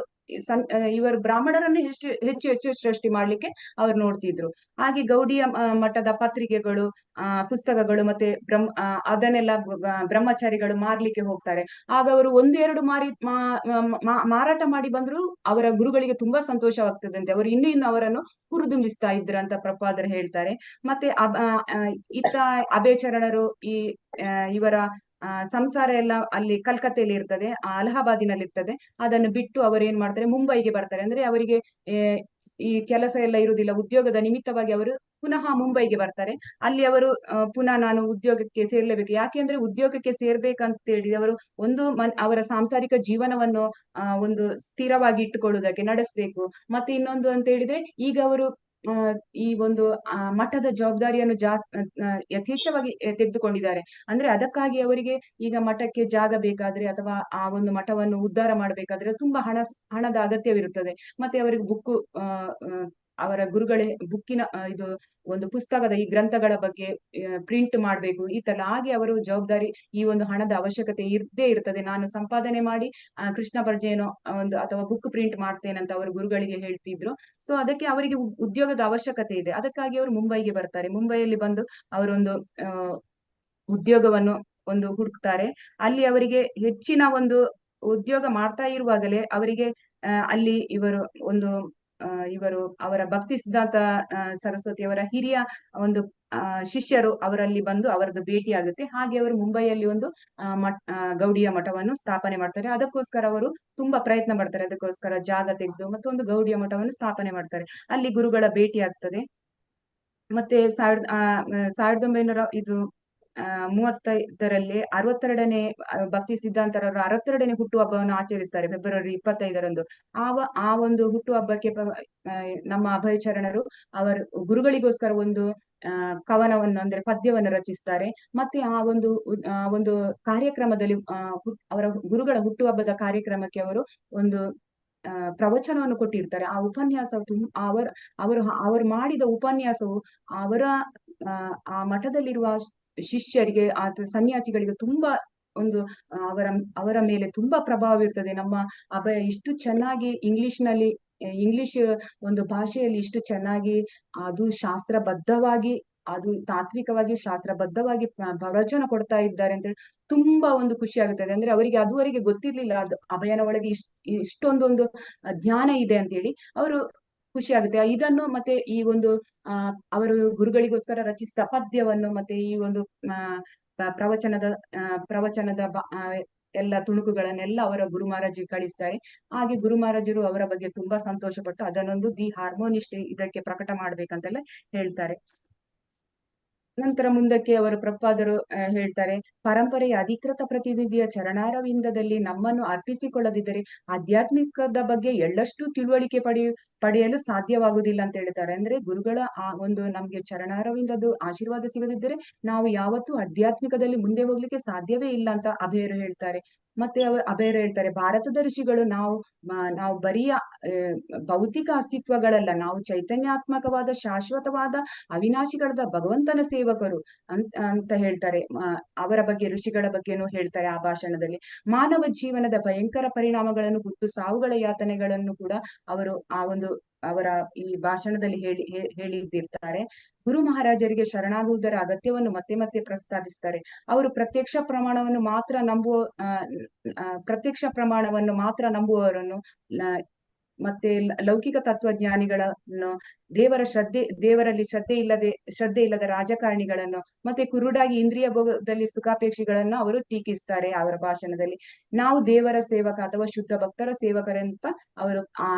ಇವರು ಬ್ರಾಹ್ಮಣರನ್ನು ಹೆಚ್ಚು ಹೆಚ್ಚು ಸೃಷ್ಟಿ ಮಾಡ್ಲಿಕ್ಕೆ ಅವರು ನೋಡ್ತಿದ್ರು. ಹಾಗೆ ಗೌಡಿಯ ಮಠದ ಪತ್ರಿಕೆಗಳು, ಪುಸ್ತಕಗಳು ಮತ್ತೆ ಅದನ್ನೆಲ್ಲ ಬ್ರಹ್ಮಚಾರಿಗಳು ಮಾರ್ಲಿಕ್ಕೆ ಹೋಗ್ತಾರೆ. ಆಗ ಅವರು ಒಂದೆರಡು ಮಾರಾಟ ಮಾಡಿ ಬಂದ್ರು ಅವರ ಗುರುಗಳಿಗೆ ತುಂಬಾ ಸಂತೋಷವಾಗ್ತದಂತೆ. ಅವರು ಇನ್ನು ಅವರನ್ನು ಹುರಿದುಂಬಿಸ್ತಾ ಇದ್ರು ಅಂತ ಪ್ರಭುಪಾದರು ಹೇಳ್ತಾರೆ. ಮತ್ತೆ ಇತ್ತ ಅಭಯಚರಣರು ಇವರ ಸಂಸಾರ ಎಲ್ಲ ಅಲ್ಲಿ ಕಲ್ಕತ್ತೆಯಲ್ಲಿ ಇರ್ತದೆ, ಅಲಹಾಬಾದಿನಲ್ಲಿ ಇರ್ತದೆ. ಅದನ್ನು ಬಿಟ್ಟು ಅವರು ಏನ್ ಮಾಡ್ತಾರೆ, ಮುಂಬೈಗೆ ಬರ್ತಾರೆ. ಅಂದ್ರೆ ಅವರಿಗೆ ಈ ಕೆಲಸ ಎಲ್ಲ ಇರುವುದಿಲ್ಲ, ಉದ್ಯೋಗದ ನಿಮಿತ್ತವಾಗಿ ಅವರು ಪುನಃ ಮುಂಬೈಗೆ ಬರ್ತಾರೆ. ಅಲ್ಲಿ ಅವರು ಪುನಃ ನಾನು ಉದ್ಯೋಗಕ್ಕೆ ಸೇರ್ಲೇಬೇಕು, ಯಾಕೆಂದ್ರೆ ಉದ್ಯೋಗಕ್ಕೆ ಸೇರ್ಬೇಕಂತ ಹೇಳಿ ಅವರು ಅವರ ಸಾಂಸಾರಿಕ ಜೀವನವನ್ನು ಒಂದು ಸ್ಥಿರವಾಗಿ ಇಟ್ಟುಕೊಳ್ಳುವುದಕ್ಕೆ ನಡೆಸಬೇಕು. ಮತ್ತೆ ಇನ್ನೊಂದು ಅಂತ ಹೇಳಿದ್ರೆ, ಈಗ ಅವರು ಈ ಒಂದು ಮಠದ ಜವಾಬ್ದಾರಿಯನ್ನು ಯಥೇಚ್ಛವಾಗಿ ತೆಗೆದುಕೊಂಡಿದ್ದಾರೆ. ಅಂದ್ರೆ ಅದಕ್ಕಾಗಿ ಅವರಿಗೆ ಈಗ ಮಠಕ್ಕೆ ಜಾಗ ಬೇಕಾದ್ರೆ ಅಥವಾ ಆ ಒಂದು ಮಠವನ್ನು ಉದ್ಧಾರ ಮಾಡಬೇಕಾದ್ರೆ ತುಂಬಾ ಹಣದ ಅಗತ್ಯವಿರುತ್ತದೆ. ಮತ್ತೆ ಅವರಿಗೆ ಅವರ ಗುರುಗಳೇ ಬುಕ್ಕಿನ ಒಂದು ಪುಸ್ತಕದ ಈ ಗ್ರಂಥಗಳ ಬಗ್ಗೆ ಪ್ರಿಂಟ್ ಮಾಡ್ಬೇಕು, ಈ ತರ. ಹಾಗೆ ಅವರು ಜವಾಬ್ದಾರಿ, ಈ ಒಂದು ಹಣದ ಅವಶ್ಯಕತೆ ಇದ್ದೇ ಇರ್ತದೆ. ನಾನು ಸಂಪಾದನೆ ಮಾಡಿ ಕೃಷ್ಣ ಪ್ರಜ್ಞೆಯನ್ನು ಅಥವಾ ಬುಕ್ ಪ್ರಿಂಟ್ ಮಾಡ್ತೇನೆ ಅಂತ ಅವರು ಗುರುಗಳಿಗೆ ಹೇಳ್ತಿದ್ರು. ಸೊ ಅದಕ್ಕೆ ಅವರಿಗೆ ಉದ್ಯೋಗದ ಅವಶ್ಯಕತೆ ಇದೆ. ಅದಕ್ಕಾಗಿ ಅವರು ಮುಂಬೈಗೆ ಬರ್ತಾರೆ. ಮುಂಬೈಯಲ್ಲಿ ಬಂದು ಅವರೊಂದು ಉದ್ಯೋಗವನ್ನು ಹುಡುಕ್ತಾರೆ. ಅಲ್ಲಿ ಅವರಿಗೆ ಹೆಚ್ಚಿನ ಒಂದು ಉದ್ಯೋಗ ಮಾಡ್ತಾ ಇರುವಾಗಲೇ ಅವರಿಗೆ ಅಲ್ಲಿ ಅವರ ಭಕ್ತಿ ಸಿದ್ಧಾಂತ ಸರಸ್ವತಿ ಅವರ ಹಿರಿಯ ಶಿಷ್ಯರು ಅವರಲ್ಲಿ ಬಂದು ಅವರದ್ದು ಭೇಟಿ ಆಗುತ್ತೆ. ಹಾಗೆ ಅವರು ಮುಂಬೈಯಲ್ಲಿ ಗೌಡಿಯ ಮಠವನ್ನು ಸ್ಥಾಪನೆ ಮಾಡ್ತಾರೆ. ಅದಕ್ಕೋಸ್ಕರ ಅವರು ತುಂಬಾ ಪ್ರಯತ್ನ ಪಡ್ತಾರೆ. ಅದಕ್ಕೋಸ್ಕರ ಜಾಗ ತೆಗೆದು ಮತ್ತೊಂದು ಗೌಡಿಯ ಮಠವನ್ನು ಸ್ಥಾಪನೆ ಮಾಡ್ತಾರೆ. ಅಲ್ಲಿ ಗುರುಗಳ ಭೇಟಿ ಆಗ್ತದೆ. ಮತ್ತೆ 1935ರಲ್ಲಿ 62ನೇ ಭಕ್ತಿ ಸಿದ್ಧಾಂತರವರ 62ನೇ ಹುಟ್ಟುಹಬ್ಬವನ್ನು ಆಚರಿಸ್ತಾರೆ, ಫೆಬ್ರವರಿ 25ರಂದು. ಆ ಒಂದು ಹುಟ್ಟುಹಬ್ಬಕ್ಕೆ ನಮ್ಮ ಅಭಯಚರಣರು ಅವರ ಗುರುಗಳಿಗೋಸ್ಕರ ಒಂದು ಕವನವನ್ನು ಅಂದ್ರೆ ಪದ್ಯವನ್ನು ರಚಿಸ್ತಾರೆ. ಮತ್ತೆ ಆ ಒಂದು ಕಾರ್ಯಕ್ರಮದಲ್ಲಿ ಅವರ ಗುರುಗಳ ಹುಟ್ಟುಹಬ್ಬದ ಕಾರ್ಯಕ್ರಮಕ್ಕೆ ಅವರು ಒಂದು ಪ್ರವಚನವನ್ನು ಕೊಟ್ಟಿರ್ತಾರೆ. ಆ ಉಪನ್ಯಾಸ ಅವರು ಮಾಡಿದ ಉಪನ್ಯಾಸವು ಆ ಮಠದಲ್ಲಿರುವ ಶಿಷ್ಯರಿಗೆ ಸನ್ಯಾಸಿಗಳಿಗೆ ತುಂಬಾ ಅವರ ಮೇಲೆ ತುಂಬಾ ಪ್ರಭಾವ ಬೀರ್ತದೆ. ನಮ್ಮ ಅಭಯ ಇಷ್ಟು ಚೆನ್ನಾಗಿ ಇಂಗ್ಲಿಷ್ ಒಂದು ಭಾಷೆಯಲ್ಲಿ ಇಷ್ಟು ಚೆನ್ನಾಗಿ ಅದು ಶಾಸ್ತ್ರಬದ್ಧವಾಗಿ, ಅದು ತಾತ್ವಿಕವಾಗಿ ಶಾಸ್ತ್ರಬದ್ಧವಾಗಿ ಪ್ರವಚನ ಕೊಡ್ತಾ ಇದ್ದಾರೆ ಅಂತ ಹೇಳಿ ತುಂಬಾ ಖುಷಿ ಆಗುತ್ತದೆ. ಅಂದ್ರೆ ಅವರಿಗೆ ಅದುವರೆಗೆ ಗೊತ್ತಿರ್ಲಿಲ್ಲ ಅದು ಅಭಯನ ಒಳಗೆ ಇಷ್ಟೊಂದೊಂದು ಜ್ಞಾನ ಇದೆ ಅಂತ ಹೇಳಿ ಅವರು ಖುಷಿ ಆಗುತ್ತೆ. ಇದನ್ನು ಮತ್ತೆ ಈ ಅವರು ಗುರುಗಳಿಗೋಸ್ಕರ ರಚಿಸಿದ ಪದ್ಯವನ್ನು ಮತ್ತೆ ಈ ಪ್ರವಚನದ ಎಲ್ಲ ತುಣುಕುಗಳನ್ನೆಲ್ಲ ಅವರ ಗುರು ಮಹಾರಾಜರಿಗೆ ಕಳಿಸ್ತಾರೆ. ಹಾಗೆ ಗುರು ಮಹಾರಾಜರು ಅವರ ಬಗ್ಗೆ ತುಂಬಾ ಸಂತೋಷಪಟ್ಟು ಅದನ್ನೊಂದು ದಿ ಹಾರ್ಮೋನಿಸ್ಟ್ ಇದಕ್ಕೆ ಪ್ರಕಟ ಮಾಡ್ಬೇಕಂತೆಲ್ಲ ಹೇಳ್ತಾರೆ. ನಂತರ ಮುಂದಕ್ಕೆ ಅವರು ಪ್ರಭುಪಾದರು ಹೇಳ್ತಾರೆ, ಪರಂಪರೆಯ ಅಧಿಕೃತ ಪ್ರತಿನಿಧಿಯ ಚರಣಾರವಿಂದದಲ್ಲಿ ನಮ್ಮನ್ನು ಅರ್ಪಿಸಿಕೊಳ್ಳದಿದ್ದರೆ ಆಧ್ಯಾತ್ಮಿಕದ ಬಗ್ಗೆ ಎಳ್ಳಷ್ಟು ತಿಳುವಳಿಕೆ ಪಡೆಯಲು ಸಾಧ್ಯವಾಗುವುದಿಲ್ಲ ಅಂತ ಹೇಳ್ತಾರೆ. ಅಂದ್ರೆ ಗುರುಗಳ ನಮ್ಗೆ ಚರಣಾರವಿಂದದ್ದು ಆಶೀರ್ವಾದ ಸಿಗದಿದ್ದರೆ ನಾವು ಯಾವತ್ತೂ ಆಧ್ಯಾತ್ಮಿಕದಲ್ಲಿ ಮುಂದೆ ಹೋಗ್ಲಿಕ್ಕೆ ಸಾಧ್ಯವೇ ಇಲ್ಲ ಅಂತ ಅಭಯರು ಹೇಳ್ತಾರೆ. ಮತ್ತೆ ಅಭಯರು ಹೇಳ್ತಾರೆ, ಭಾರತದ ಋಷಿಗಳು ನಾವು ಬರೀ ಭೌತಿಕ ಅಸ್ತಿತ್ವಗಳಲ್ಲ, ನಾವು ಚೈತನ್ಯಾತ್ಮಕವಾದ ಶಾಶ್ವತವಾದ ಅವಿನಾಶಿಗಳಾದ ಭಗವಂತನ ಸೇವಕರು ಅಂತ ಹೇಳ್ತಾರೆ. ಅವರ ಬಗ್ಗೆ ಋಷಿಗಳ ಬಗ್ಗೆನೂ ಹೇಳ್ತಾರೆ ಆ ಭಾಷಣದಲ್ಲಿ. ಮಾನವ ಜೀವನದ ಭಯಂಕರ ಪರಿಣಾಮಗಳನ್ನು, ಹುಟ್ಟು ಸಾವುಗಳ ಯಾತನೆಗಳನ್ನು ಕೂಡ ಅವರು ಅವರ ಈ ಭಾಷಣದಲ್ಲಿ ಹೇಳಿದ್ದಿರ್ತಾರೆ. ಗುರು ಮಹಾರಾಜರಿಗೆ ಶರಣಾಗುವುದರ ಅಗತ್ಯವನ್ನು ಮತ್ತೆ ಮತ್ತೆ ಪ್ರಸ್ತಾವಿಸ್ತಾರೆ. ಅವರು ಪ್ರತ್ಯಕ್ಷ ಪ್ರಮಾಣವನ್ನು ಮಾತ್ರ ನಂಬುವವರನ್ನು ಮತ್ತೆ ಲೌಕಿಕ ತತ್ವಜ್ಞಾನಿಗಳನ್ನು, ದೇವರಲ್ಲಿ ಶ್ರದ್ಧೆ ಇಲ್ಲದ ರಾಜಕಾರಣಿಗಳನ್ನು, ಮತ್ತೆ ಕುರುಡಾಗಿ ಇಂದ್ರಿಯ ಭೋಗದಲ್ಲಿ ಸುಖಾಪೇಕ್ಷಿಗಳನ್ನು ಅವರು ಟೀಕಿಸ್ತಾರೆ ಅವರ ಭಾಷಣದಲ್ಲಿ. ನಾವು ದೇವರ ಸೇವಕ ಅಥವಾ ಶುದ್ಧ ಭಕ್ತರ ಸೇವಕರಂತ ಅವರು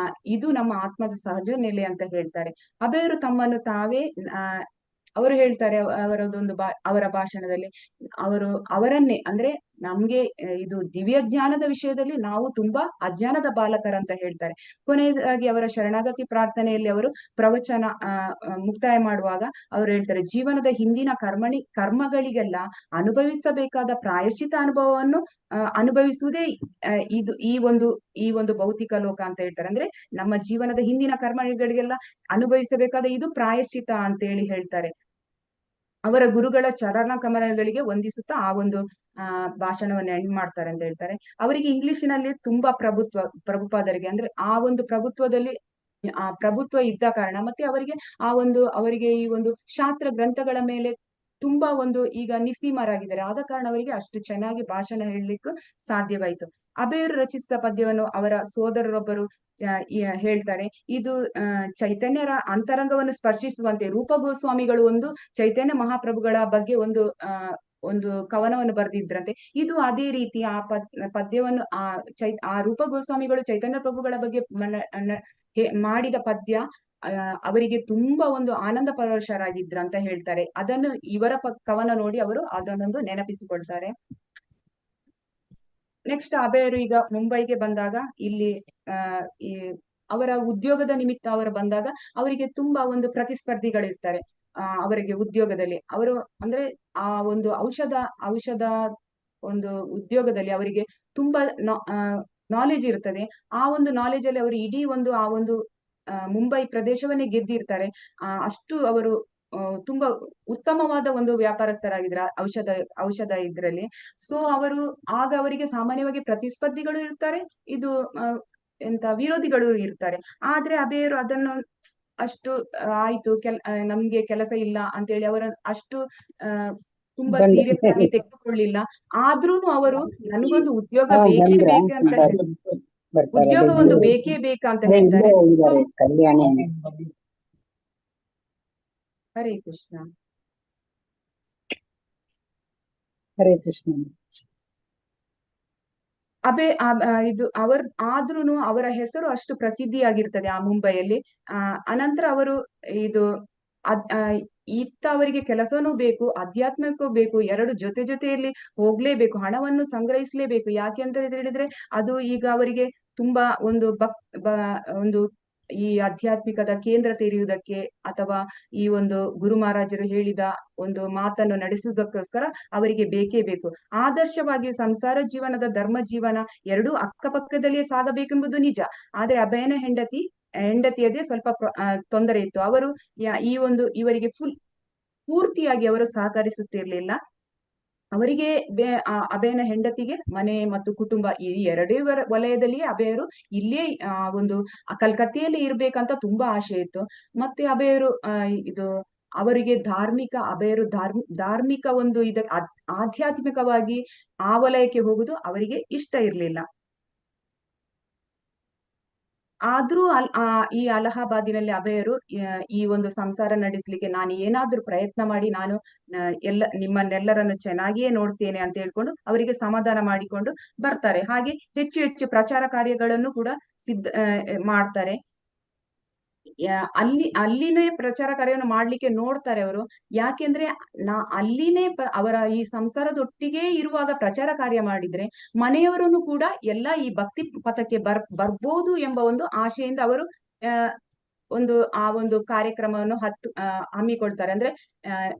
ಇದು ನಮ್ಮ ಆತ್ಮದ ಸಹಜ ನೆಲೆ ಅಂತ ಹೇಳ್ತಾರೆ. ಅಭಯರು ತಮ್ಮನ್ನು ತಾವೇ ಅವರು ಹೇಳ್ತಾರೆ ಅವರ ಭಾಷಣದಲ್ಲಿ ಅವರನ್ನೇ ಅಂದ್ರೆ ನಮ್ಗೆ ಇದು ದಿವ್ಯ ಜ್ಞಾನದ ವಿಷಯದಲ್ಲಿ ನಾವು ತುಂಬಾ ಅಜ್ಞಾನದ ಬಾಲಕರಂತ ಹೇಳ್ತಾರೆ. ಕೊನೆಯದಾಗಿ ಅವರ ಶರಣಾಗತಿ ಪ್ರಾರ್ಥನೆಯಲ್ಲಿ ಅವರು ಪ್ರವಚನ ಮುಕ್ತಾಯ ಮಾಡುವಾಗ ಅವರು ಹೇಳ್ತಾರೆ, ಜೀವನದ ಹಿಂದಿನ ಕರ್ಮಗಳಿಗೆಲ್ಲ ಅನುಭವಿಸಬೇಕಾದ ಪ್ರಾಯಶ್ಚಿತ ಅನುಭವವನ್ನು ಅನುಭವಿಸುವುದೇ ಈ ಒಂದು ಭೌತಿಕ ಲೋಕ ಅಂತ ಹೇಳ್ತಾರೆ. ಅಂದ್ರೆ ನಮ್ಮ ಜೀವನದ ಹಿಂದಿನ ಕರ್ಮಗಳಿಗೆಲ್ಲ ಅನುಭವಿಸಬೇಕಾದ ಇದು ಪ್ರಾಯಶ್ಚಿತ ಅಂತ ಹೇಳ್ತಾರೆ. ಅವರ ಗುರುಗಳ ಚರಣ ಕಮಲಗಳಿಗೆ ವಂದಿಸುತ್ತಾ ಆ ಒಂದು ಭಾಷಣವನ್ನು ಎಂಡ್ ಮಾಡ್ತಾರೆ ಅಂತ ಹೇಳ್ತಾರೆ. ಅವರಿಗೆ ಇಂಗ್ಲಿಷಿನಲ್ಲಿ ತುಂಬಾ ಪ್ರಭುಪಾದರಿಗೆ ಅಂದ್ರೆ ಆ ಒಂದು ಪ್ರಭುತ್ವ ಇದ್ದ ಕಾರಣ, ಮತ್ತೆ ಅವರಿಗೆ ಈ ಒಂದು ಶಾಸ್ತ್ರ ಗ್ರಂಥಗಳ ಮೇಲೆ ತುಂಬಾ ಈಗ ನಿಸ್ಸೀಮರಾಗಿದ್ದಾರೆ. ಆದ ಕಾರಣ ಅವರಿಗೆ ಅಷ್ಟು ಚೆನ್ನಾಗಿ ಭಾಷಣ ಹೇಳಲಿಕ್ಕೂ ಸಾಧ್ಯವಾಯಿತು. ಅಭಯರು ರಚಿಸಿದ ಪದ್ಯವನ್ನು ಅವರ ಸೋದರರೊಬ್ಬರು ಹೇಳ್ತಾರೆ. ಇದು ಚೈತನ್ಯರ ಅಂತರಂಗವನ್ನು ಸ್ಪರ್ಶಿಸುವಂತೆ ರೂಪ ಗೋಸ್ವಾಮಿಗಳು ಒಂದು ಚೈತನ್ಯ ಮಹಾಪ್ರಭುಗಳ ಬಗ್ಗೆ ಒಂದು ಕವನವನ್ನು ಬರೆದಿದ್ರಂತೆ. ಇದು ಅದೇ ರೀತಿ ಆ ಪದ್ಯವನ್ನು ಆ ರೂಪ ಗೋಸ್ವಾಮಿಗಳು ಚೈತನ್ಯ ಪ್ರಭುಗಳ ಬಗ್ಗೆ ಮಾಡಿದ ಪದ್ಯ ಅವರಿಗೆ ತುಂಬಾ ಒಂದು ಆನಂದ ಪರವಶರಾಗಿದ್ರಂತ ಹೇಳ್ತಾರೆ. ಅದನ್ನು ಇವರ ಕವನ ನೋಡಿ ಅವರು ಅದನ್ನೊಂದು ನೆನಪಿಸಿಕೊಳ್ತಾರೆ. ನೆಕ್ಸ್ಟ್ ಅಭಯರು ಈಗ ಮುಂಬೈಗೆ ಬಂದಾಗ ಇಲ್ಲಿ ಅವರ ಉದ್ಯೋಗದ ನಿಮಿತ್ತ ಅವರು ಬಂದಾಗ ಅವರಿಗೆ ತುಂಬಾ ಒಂದು ಪ್ರತಿಸ್ಪರ್ಧಿಗಳಿರ್ತಾರೆ. ಅವರಿಗೆ ಉದ್ಯೋಗದಲ್ಲಿ ಅವರು ಅಂದ್ರೆ ಆ ಒಂದು ಔಷಧ ಒಂದು ಉದ್ಯೋಗದಲ್ಲಿ ಅವರಿಗೆ ತುಂಬಾ ನಾಲೆಜ್ ಇರ್ತದೆ. ಆ ಒಂದು ನಾಲೆಜ್ ಅಲ್ಲಿ ಅವರು ಇಡೀ ಮುಂಬೈ ಪ್ರದೇಶವನ್ನೇ ಗೆದ್ದಿರ್ತಾರೆ. ಅಷ್ಟು ಅವರು ತುಂಬಾ ಉತ್ತಮವಾದ ಒಂದು ವ್ಯಾಪಾರಸ್ಥರಾಗಿದ್ರ ಔಷಧ ಇದ್ರಲ್ಲಿ. ಸೊ ಅವರಿಗೆ ಸಾಮಾನ್ಯವಾಗಿ ಪ್ರತಿಸ್ಪರ್ಧಿಗಳು ಇರ್ತಾರೆ, ವಿರೋಧಿಗಳು ಇರ್ತಾರೆ. ಆದ್ರೆ ಅಭಯರು ಅದನ್ನು ಅಷ್ಟು ಆಯ್ತು ನಮ್ಗೆ ಕೆಲಸ ಇಲ್ಲ ಅಂತೇಳಿ ಅವರ ಅಷ್ಟು ತುಂಬಾ ಸೀರಿಯಸ್ ಆಗಿ ತೆಗೆದುಕೊಳ್ಳಿಲ್ಲ. ಆದ್ರೂನು ಅವರು ನನಗೊಂದು ಉದ್ಯೋಗ ಬೇಕೇ ಬೇಕಂತ ಹೇಳ್ತಾರೆ. ಹರೇ ಕೃಷ್ಣ. ಹರೇ ಕೃಷ್ಣ. ಆದ್ರೂನು ಅವರ ಹೆಸರು ಅಷ್ಟು ಪ್ರಸಿದ್ಧಿಯಾಗಿರ್ತದೆ ಆ ಮುಂಬೈಯಲ್ಲಿ. ಅನಂತರ ಅವರು ಅವರಿಗೆ ಕೆಲಸನೂ ಬೇಕು, ಅಧ್ಯಾತ್ಮಕ್ಕೂ ಬೇಕು, ಎರಡು ಜೊತೆಯಲ್ಲಿ ಹೋಗ್ಲೇಬೇಕು, ಹಣವನ್ನು ಸಂಗ್ರಹಿಸ್ಲೇಬೇಕು. ಯಾಕೆ ಅಂತ ಹೇಳಿದ್ರೆ ಅದು ಈಗ ಅವರಿಗೆ ತುಂಬಾ ಒಂದು ಈ ಆಧ್ಯಾತ್ಮಿಕದ ಕೇಂದ್ರ ತೆರೆಯುವುದಕ್ಕೆ ಅಥವಾ ಈ ಒಂದು ಗುರು ಮಹಾರಾಜರು ಹೇಳಿದ ಒಂದು ಮಾತನ್ನು ನಡೆಸುವುದಕ್ಕೋಸ್ಕರ ಅವರಿಗೆ ಬೇಕೇ ಬೇಕು. ಆದರ್ಶವಾಗಿ ಸಂಸಾರ ಜೀವನದ ಧರ್ಮ ಜೀವನ ಎರಡೂ ಅಕ್ಕಪಕ್ಕದಲ್ಲಿಯೇ ಸಾಗಬೇಕೆಂಬುದು ನಿಜ. ಆದ್ರೆ ಅಭಯನ ಹೆಂಡತಿಯದೇ ಸ್ವಲ್ಪ ತೊಂದರೆ ಇತ್ತು. ಅವರು ಇವರಿಗೆ ಪೂರ್ತಿಯಾಗಿ ಅವರು ಸಹಕರಿಸುತ್ತಿರ್ಲಿಲ್ಲ. ಅವರಿಗೆ ಅಭಯನ ಹೆಂಡತಿಗೆ ಮನೆ ಮತ್ತು ಕುಟುಂಬ ಈ ಎರಡೇ ವಲಯದಲ್ಲಿಯೇ ಅಭಯರು ಇಲ್ಲೇ ಕಲ್ಕತ್ತೆಯಲ್ಲಿ ಇರ್ಬೇಕಂತ ತುಂಬಾ ಆಸೆ ಇತ್ತು. ಮತ್ತೆ ಅಭಯರು ಅವರಿಗೆ ಧಾರ್ಮಿಕ ಒಂದು ಆಧ್ಯಾತ್ಮಿಕವಾಗಿ ಆ ವಲಯಕ್ಕೆ ಹೋಗುದು ಅವರಿಗೆ ಇಷ್ಟ ಇರ್ಲಿಲ್ಲ. ಆದ್ರೂ ಈ ಅಲಹಾಬಾದಿನಲ್ಲಿ ಅಭಯರು ಈ ಒಂದು ಸಂಸಾರ ನಡೆಸಲಿಕ್ಕೆ ನಾನು ಏನಾದ್ರೂ ಪ್ರಯತ್ನ ಮಾಡಿ ನಾನು ನಿಮ್ಮನ್ನೆಲ್ಲರನ್ನು ಚೆನ್ನಾಗಿಯೇ ನೋಡ್ತೇನೆ ಅಂತ ಹೇಳ್ಕೊಂಡು ಅವರಿಗೆ ಸಮಾಧಾನ ಮಾಡಿಕೊಂಡು ಬರ್ತಾರೆ. ಹಾಗೆ ಹೆಚ್ಚು ಹೆಚ್ಚು ಪ್ರಚಾರ ಕಾರ್ಯಗಳನ್ನು ಕೂಡ ಮಾಡ್ತಾರೆ. ಅಲ್ಲಿನೇ ಪ್ರಚಾರ ಕಾರ್ಯವನ್ನು ಮಾಡ್ಲಿಕ್ಕೆ ನೋಡ್ತಾರೆ ಅವರು. ಯಾಕೆಂದ್ರೆ ಅಲ್ಲಿನೇ ಅವರ ಈ ಸಂಸಾರದೊಟ್ಟಿಗೆ ಇರುವಾಗ ಪ್ರಚಾರ ಕಾರ್ಯ ಮಾಡಿದ್ರೆ ಮನೆಯವರನ್ನು ಕೂಡ ಎಲ್ಲ ಈ ಭಕ್ತಿ ಪಥಕ್ಕೆ ಬರ್ಬೋದು ಎಂಬ ಒಂದು ಆಶೆಯಿಂದ ಅವರು ಒಂದು ಕಾರ್ಯಕ್ರಮವನ್ನು ಹಮ್ಮಿಕೊಳ್ತಾರೆ. ಅಂದ್ರೆ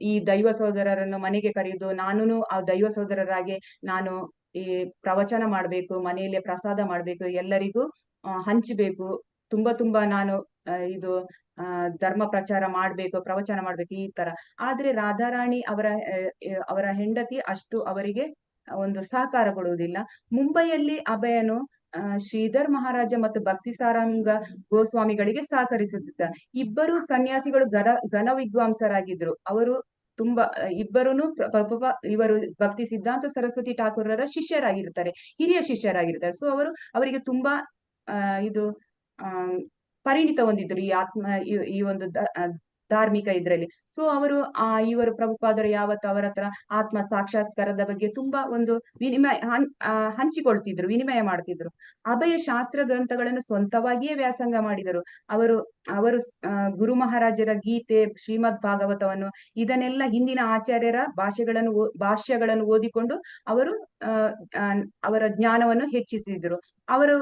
ಈ ದೈವ ಸಹೋದರರನ್ನು ಮನೆಗೆ ಕರೆಯುವುದು, ನಾನು ಆ ದೈವ ಸಹೋದರರಾಗಿ ನಾನು ಈ ಪ್ರವಚನ ಮಾಡ್ಬೇಕು, ಮನೆಯಲ್ಲೇ ಪ್ರಸಾದ ಮಾಡ್ಬೇಕು, ಎಲ್ಲರಿಗೂ ಹಂಚಬೇಕು, ತುಂಬಾ ನಾನು ಧರ್ಮ ಪ್ರಚಾರ ಮಾಡ್ಬೇಕು, ಪ್ರವಚನ ಮಾಡ್ಬೇಕು ಈ ತರ. ಆದ್ರೆ ರಾಧಾರಾಣಿ ಅವರ ಹೆಂಡತಿ ಅಷ್ಟು ಅವರಿಗೆ ಒಂದು ಸಹಕಾರ ಕೊಡುವುದಿಲ್ಲ. ಮುಂಬೈಯಲ್ಲಿ ಅಭಯನು ಶ್ರೀಧರ್ ಮಹಾರಾಜ ಮತ್ತು ಭಕ್ತಿ ಸಾರಂಗ ಗೋಸ್ವಾಮಿಗಳಿಗೆ ಸಹಕರಿಸುತ್ತಿದ್ದ. ಇಬ್ಬರು ಸನ್ಯಾಸಿಗಳು ಘನ ವಿದ್ವಾಂಸರಾಗಿದ್ರು. ಅವರು ತುಂಬಾ ಇಬ್ಬರುನು ಇವರು ಭಕ್ತಿ ಸಿದ್ಧಾಂತ ಸರಸ್ವತಿ ಠಾಕೂರರ ಶಿಷ್ಯರಾಗಿರ್ತಾರೆ, ಹಿರಿಯ ಶಿಷ್ಯರಾಗಿರ್ತಾರೆ. ಸೊ ಅವರಿಗೆ ತುಂಬಾ ಇದು ಪರಿಣಿತ ಹೊಂದಿದ್ರು ಈ ಈ ಒಂದು ಧಾರ್ಮಿಕ ಇದ್ರಲ್ಲಿ. ಸೊ ಇವರು ಪ್ರಭುಪಾದರು ಯಾವತ್ತು ಅವರ ಹತ್ರ ಆತ್ಮ ಸಾಕ್ಷಾತ್ಕಾರದ ಬಗ್ಗೆ ತುಂಬಾ ಒಂದು ಹಂಚಿಕೊಳ್ತಿದ್ರು, ವಿನಿಮಯ ಮಾಡ್ತಿದ್ರು. ಅಭಯ ಶಾಸ್ತ್ರ ಗ್ರಂಥಗಳನ್ನು ಸ್ವಂತವಾಗಿಯೇ ವ್ಯಾಸಂಗ ಮಾಡಿದರು. ಅವರು ಗುರು ಮಹಾರಾಜರ ಗೀತೆ, ಶ್ರೀಮದ್ ಭಾಗವತವನ್ನು ಇದನ್ನೆಲ್ಲ ಹಿಂದಿನ ಆಚಾರ್ಯರ ಭಾಷ್ಯಗಳನ್ನು ಓದಿಕೊಂಡು ಅವರು ಅವರ ಜ್ಞಾನವನ್ನು ಹೆಚ್ಚಿಸಿದ್ರು. ಅವರು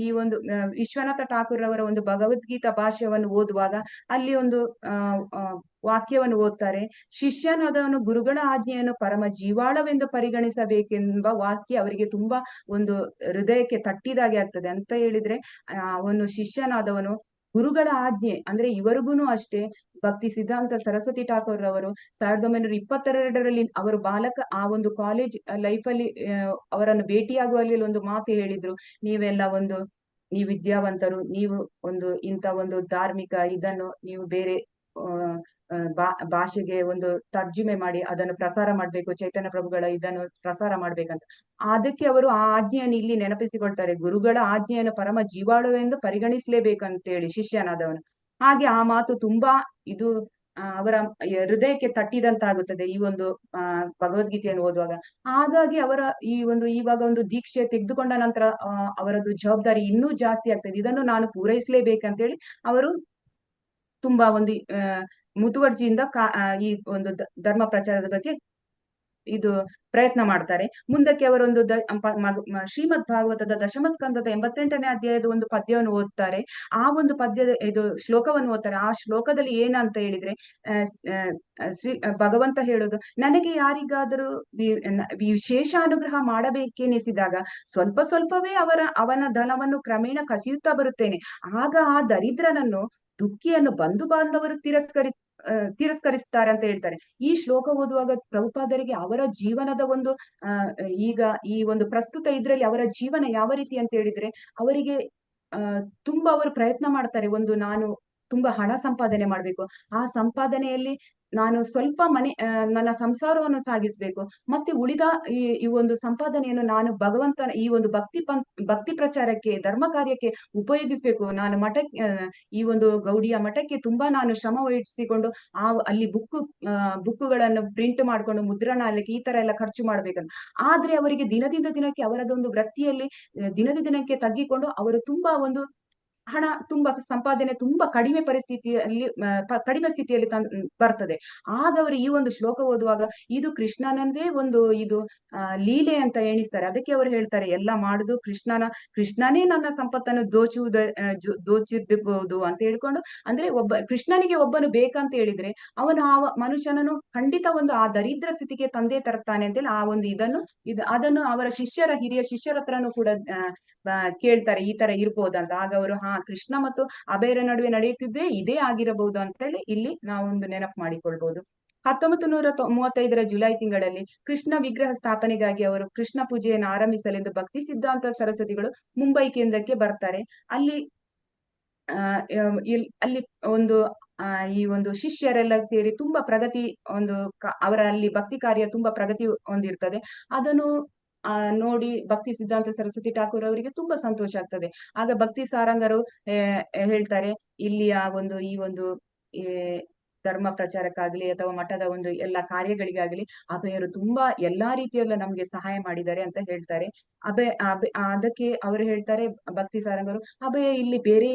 ಈ ಒಂದು ವಿಶ್ವನಾಥ ಠಾಕೂರ್ ಅವರ ಒಂದು ಭಗವದ್ಗೀತಾ ಭಾಷ್ಯವನ್ನು ಓದುವಾಗ ಅಲ್ಲಿ ಒಂದು ವಾಕ್ಯವನ್ನು ಓದ್ತಾರೆ. ಶಿಷ್ಯನಾದವನು ಗುರುಗಳ ಆಜ್ಞೆಯನ್ನು ಪರಮ ಜೀವಾಳವೆಂದು ಪರಿಗಣಿಸಬೇಕೆಂಬ ವಾಕ್ಯ ಅವರಿಗೆ ತುಂಬಾ ಒಂದು ಹೃದಯಕ್ಕೆ ತಟ್ಟಿದಾಗೆ ಆಗ್ತದೆ. ಅಂತ ಹೇಳಿದ್ರೆ ಅವನು ಶಿಷ್ಯನಾದವನು ಗುರುಗಳ ಆಜ್ಞೆ ಅಂದ್ರೆ ಇವರಿಗೂನು ಅಷ್ಟೇ. ಭಕ್ತಿ ಸಿದ್ಧಾಂತ ಸರಸ್ವತಿ ಠಾಕೂರ್ ಅವರು 1922ರಲ್ಲಿ ಅವರು ಆ ಒಂದು ಕಾಲೇಜ್ ಲೈಫ್ ಅಲ್ಲಿ ಅವರನ್ನು ಭೇಟಿಯಾಗುವಲ್ಲಿ ಒಂದು ಮಾತು ಹೇಳಿದ್ರು. ನೀವು ವಿದ್ಯಾವಂತರು, ನೀವು ಇಂಥ ಒಂದು ಧಾರ್ಮಿಕ ಇದನ್ನು ನೀವು ಬೇರೆ ಭಾಷೆಗೆ ಒಂದು ತರ್ಜುಮೆ ಮಾಡಿ ಅದನ್ನು ಪ್ರಸಾರ ಮಾಡ್ಬೇಕು, ಚೈತನ್ಯ ಪ್ರಭುಗಳ ಇದನ್ನು ಪ್ರಸಾರ ಮಾಡ್ಬೇಕಂತ. ಅದಕ್ಕೆ ಅವರು ಆ ಆಜ್ಞೆಯನ್ನು ಇಲ್ಲಿ ನೆನಪಿಸಿಕೊಳ್ತಾರೆ. ಗುರುಗಳ ಆಜ್ಞೆಯನ್ನು ಪರಮ ಜೀವಾಳುವೆಂದು ಪರಿಗಣಿಸಲೇಬೇಕಂತೇಳಿ ಶಿಷ್ಯನಾದವನು. ಹಾಗೆ ಆ ಮಾತು ತುಂಬಾ ಅವರ ಹೃದಯಕ್ಕೆ ತಟ್ಟಿದಂತಾಗುತ್ತದೆ ಈ ಒಂದು ಭಗವದ್ಗೀತೆಯನ್ನು ಓದುವಾಗ. ಹಾಗಾಗಿ ಇವಾಗ ಒಂದು ದೀಕ್ಷೆ ತೆಗೆದುಕೊಂಡ ನಂತರ ಅವರದ್ದು ಜವಾಬ್ದಾರಿ ಇನ್ನೂ ಜಾಸ್ತಿ ಆಗ್ತದೆ. ಇದನ್ನು ನಾನು ಪೂರೈಸಲೇಬೇಕಂತೇಳಿ ಅವರು ತುಂಬಾ ಒಂದು ಮುತುವರ್ಜಿಯಿಂದ ಈ ಒಂದು ಧರ್ಮ ಪ್ರಚಾರದ ಬಗ್ಗೆ ಪ್ರಯತ್ನ ಮಾಡ್ತಾರೆ. ಮುಂದಕ್ಕೆ ಅವರೊಂದು ಶ್ರೀಮದ್ ಭಾಗವತದ ದಶಮ ಸ್ಕಂದದ 88ನೇ ಅಧ್ಯಾಯದ ಒಂದು ಪದ್ಯವನ್ನು ಓದ್ತಾರೆ. ಆ ಒಂದು ಪದ್ಯದ ಶ್ಲೋಕವನ್ನು ಓದ್ತಾರೆ. ಆ ಶ್ಲೋಕದಲ್ಲಿ ಏನಂತ ಹೇಳಿದ್ರೆ ಭಗವಂತ ಹೇಳೋದು, ನನಗೆ ಯಾರಿಗಾದರೂ ವಿಶೇಷ ಅನುಗ್ರಹ ಮಾಡಬೇಕೆನಿಸಿದಾಗ ಸ್ವಲ್ಪ ಸ್ವಲ್ಪವೇ ಅವನ ಧನವನ್ನು ಕ್ರಮೇಣ ಕಸಿಯುತ್ತಾ ಬರುತ್ತೇನೆ. ಆಗ ಆ ದರಿದ್ರನನ್ನು, ದುಃಖಿಯನ್ನು ಬಂಧು ಬಾಂಧವರು ತಿರಸ್ಕರಿಸ್ತಾರೆ ಅಂತ ಹೇಳ್ತಾರೆ. ಈ ಶ್ಲೋಕ ಓದುವಾಗ ಪ್ರಭುಪಾದರಿಗೆ ಅವರ ಜೀವನದ ಒಂದು ಈಗ ಈ ಒಂದು ಪ್ರಸ್ತುತ ಇದ್ರಲ್ಲಿ ಅವರ ಜೀವನ ಯಾವ ರೀತಿ ಅಂತ ಹೇಳಿದ್ರೆ, ಅವರಿಗೆ ತುಂಬಾ ಅವರು ಪ್ರಯತ್ನ ಮಾಡ್ತಾರೆ. ನಾನು ತುಂಬಾ ಹಣ ಸಂಪಾದನೆ ಮಾಡ್ಬೇಕು, ಆ ಸಂಪಾದನೆಯಲ್ಲಿ ನಾನು ಸ್ವಲ್ಪ ನನ್ನ ಸಂಸಾರವನ್ನು ಸಾಗಿಸ್ಬೇಕು, ಮತ್ತೆ ಉಳಿದ ಈ ಒಂದು ಸಂಪಾದನೆಯನ್ನು ನಾನು ಭಗವಂತನ ಈ ಒಂದು ಭಕ್ತಿ ಪ್ರಚಾರಕ್ಕೆ, ಧರ್ಮ ಕಾರ್ಯಕ್ಕೆ ಉಪಯೋಗಿಸ್ಬೇಕು. ನಾನು ಈ ಒಂದು ಗೌಡಿಯ ಮಠಕ್ಕೆ ತುಂಬಾ ನಾನು ಶ್ರಮ ವಹಿಸಿಕೊಂಡು ಅಲ್ಲಿ ಬುಕ್ಕುಗಳನ್ನು ಪ್ರಿಂಟ್ ಮಾಡ್ಕೊಂಡು ಮುದ್ರಣಾಲಯಕ್ಕೆ ಈ ತರ ಎಲ್ಲ ಖರ್ಚು ಮಾಡ್ಬೇಕಂತ. ಆದ್ರೆ ಅವರಿಗೆ ದಿನದಿಂದ ದಿನಕ್ಕೆ ಅವರದೊಂದು ವೃತ್ತಿಯಲ್ಲಿ ದಿನದಿಂದ ದಿನಕ್ಕೆ ತಗ್ಗಿಕೊಂಡು ಅವರು ತುಂಬಾ ಒಂದು ಹಣ ತುಂಬಾ ಸಂಪಾದನೆ ತುಂಬಾ ಕಡಿಮೆ ಸ್ಥಿತಿಯಲ್ಲಿ ಬರ್ತದೆ. ಆಗ ಅವರು ಈ ಒಂದು ಶ್ಲೋಕ ಓದುವಾಗ ಇದು ಕೃಷ್ಣನಂದೇ ಒಂದು ಲೀಲೆ ಅಂತ ಎಣಿಸ್ತಾರೆ. ಅದಕ್ಕೆ ಅವರು ಹೇಳ್ತಾರೆ, ಎಲ್ಲ ಮಾಡುದು ಕೃಷ್ಣನೇ ನನ್ನ ಸಂಪತ್ತನ್ನು ದೋಚಿರಬಹುದು ಅಂತ ಹೇಳ್ಕೊಂಡು, ಅಂದ್ರೆ ಕೃಷ್ಣನಿಗೆ ಒಬ್ಬನು ಬೇಕಂತ ಹೇಳಿದ್ರೆ ಅವನು ಆ ಮನುಷ್ಯನನ್ನು ಖಂಡಿತ ಆ ದರಿದ್ರ ಸ್ಥಿತಿಗೆ ತಂದೆ ತರ್ತಾನೆ ಅಂತೇಳಿ ಆ ಒಂದು ಅದನ್ನು ಅವರ ಹಿರಿಯ ಶಿಷ್ಯರ ಹತ್ರನೂ ಕೂಡ ಕೇಳ್ತಾರೆ, ಈ ತರ ಇರ್ಬೋದಂತ. ಆಗ ಅವರು ಕೃಷ್ಣ ಮತ್ತು ಅಭಯರ ನಡುವೆ ನಡೆಯುತ್ತಿದ್ದೇ ಇದೇ ಆಗಿರಬಹುದು ಅಂತೇಳಿ ಇಲ್ಲಿ ನಾವೊಂದು ನೆನಪು ಮಾಡಿಕೊಳ್ಬಹುದು. 1935 ಜುಲೈ ತಿಂಗಳಲ್ಲಿ ಕೃಷ್ಣ ವಿಗ್ರಹ ಸ್ಥಾಪನೆಗಾಗಿ ಅವರು ಕೃಷ್ಣ ಪೂಜೆಯನ್ನು ಆರಂಭಿಸಲೆಂದು ಭಕ್ತಿ ಸಿದ್ಧಾಂತ ಸರಸ್ವತಿಗಳು ಮುಂಬೈ ಕೇಂದ್ರಕ್ಕೆ ಬರ್ತಾರೆ. ಅಲ್ಲಿ ಈ ಒಂದು ಶಿಷ್ಯರೆಲ್ಲ ಸೇರಿ ತುಂಬಾ ಪ್ರಗತಿ ಅವರ ಅಲ್ಲಿ ಭಕ್ತಿ ಕಾರ್ಯ ತುಂಬಾ ಪ್ರಗತಿ ಹೊಂದಿರ್ತದೆ. ಅದನ್ನು ನೋಡಿ ಭಕ್ತಿ ಸಿದ್ಧಾಂತ ಸರಸ್ವತಿ ಠಾಕೂರ್ ಅವರಿಗೆ ತುಂಬಾ ಸಂತೋಷ ಆಗ್ತದೆ. ಆಗ ಭಕ್ತಿ ಸಾರಂಗರು ಹೇಳ್ತಾರೆ, ಇಲ್ಲಿಯ ಈ ಒಂದು ಧರ್ಮ ಪ್ರಚಾರಕ್ಕಾಗ್ಲಿ ಅಥವಾ ಮಠದ ಒಂದು ಎಲ್ಲಾ ಕಾರ್ಯಗಳಿಗಾಗ್ಲಿ ಅಭಯರು ತುಂಬಾ ಎಲ್ಲಾ ರೀತಿಯಲ್ಲೂ ನಮ್ಗೆ ಸಹಾಯ ಮಾಡಿದ್ದಾರೆ ಅಂತ ಹೇಳ್ತಾರೆ. ಅದಕ್ಕೆ ಅವರು ಹೇಳ್ತಾರೆ, ಭಕ್ತಿ ಸಾರಂಗರು, ಅಭಯ ಇಲ್ಲಿ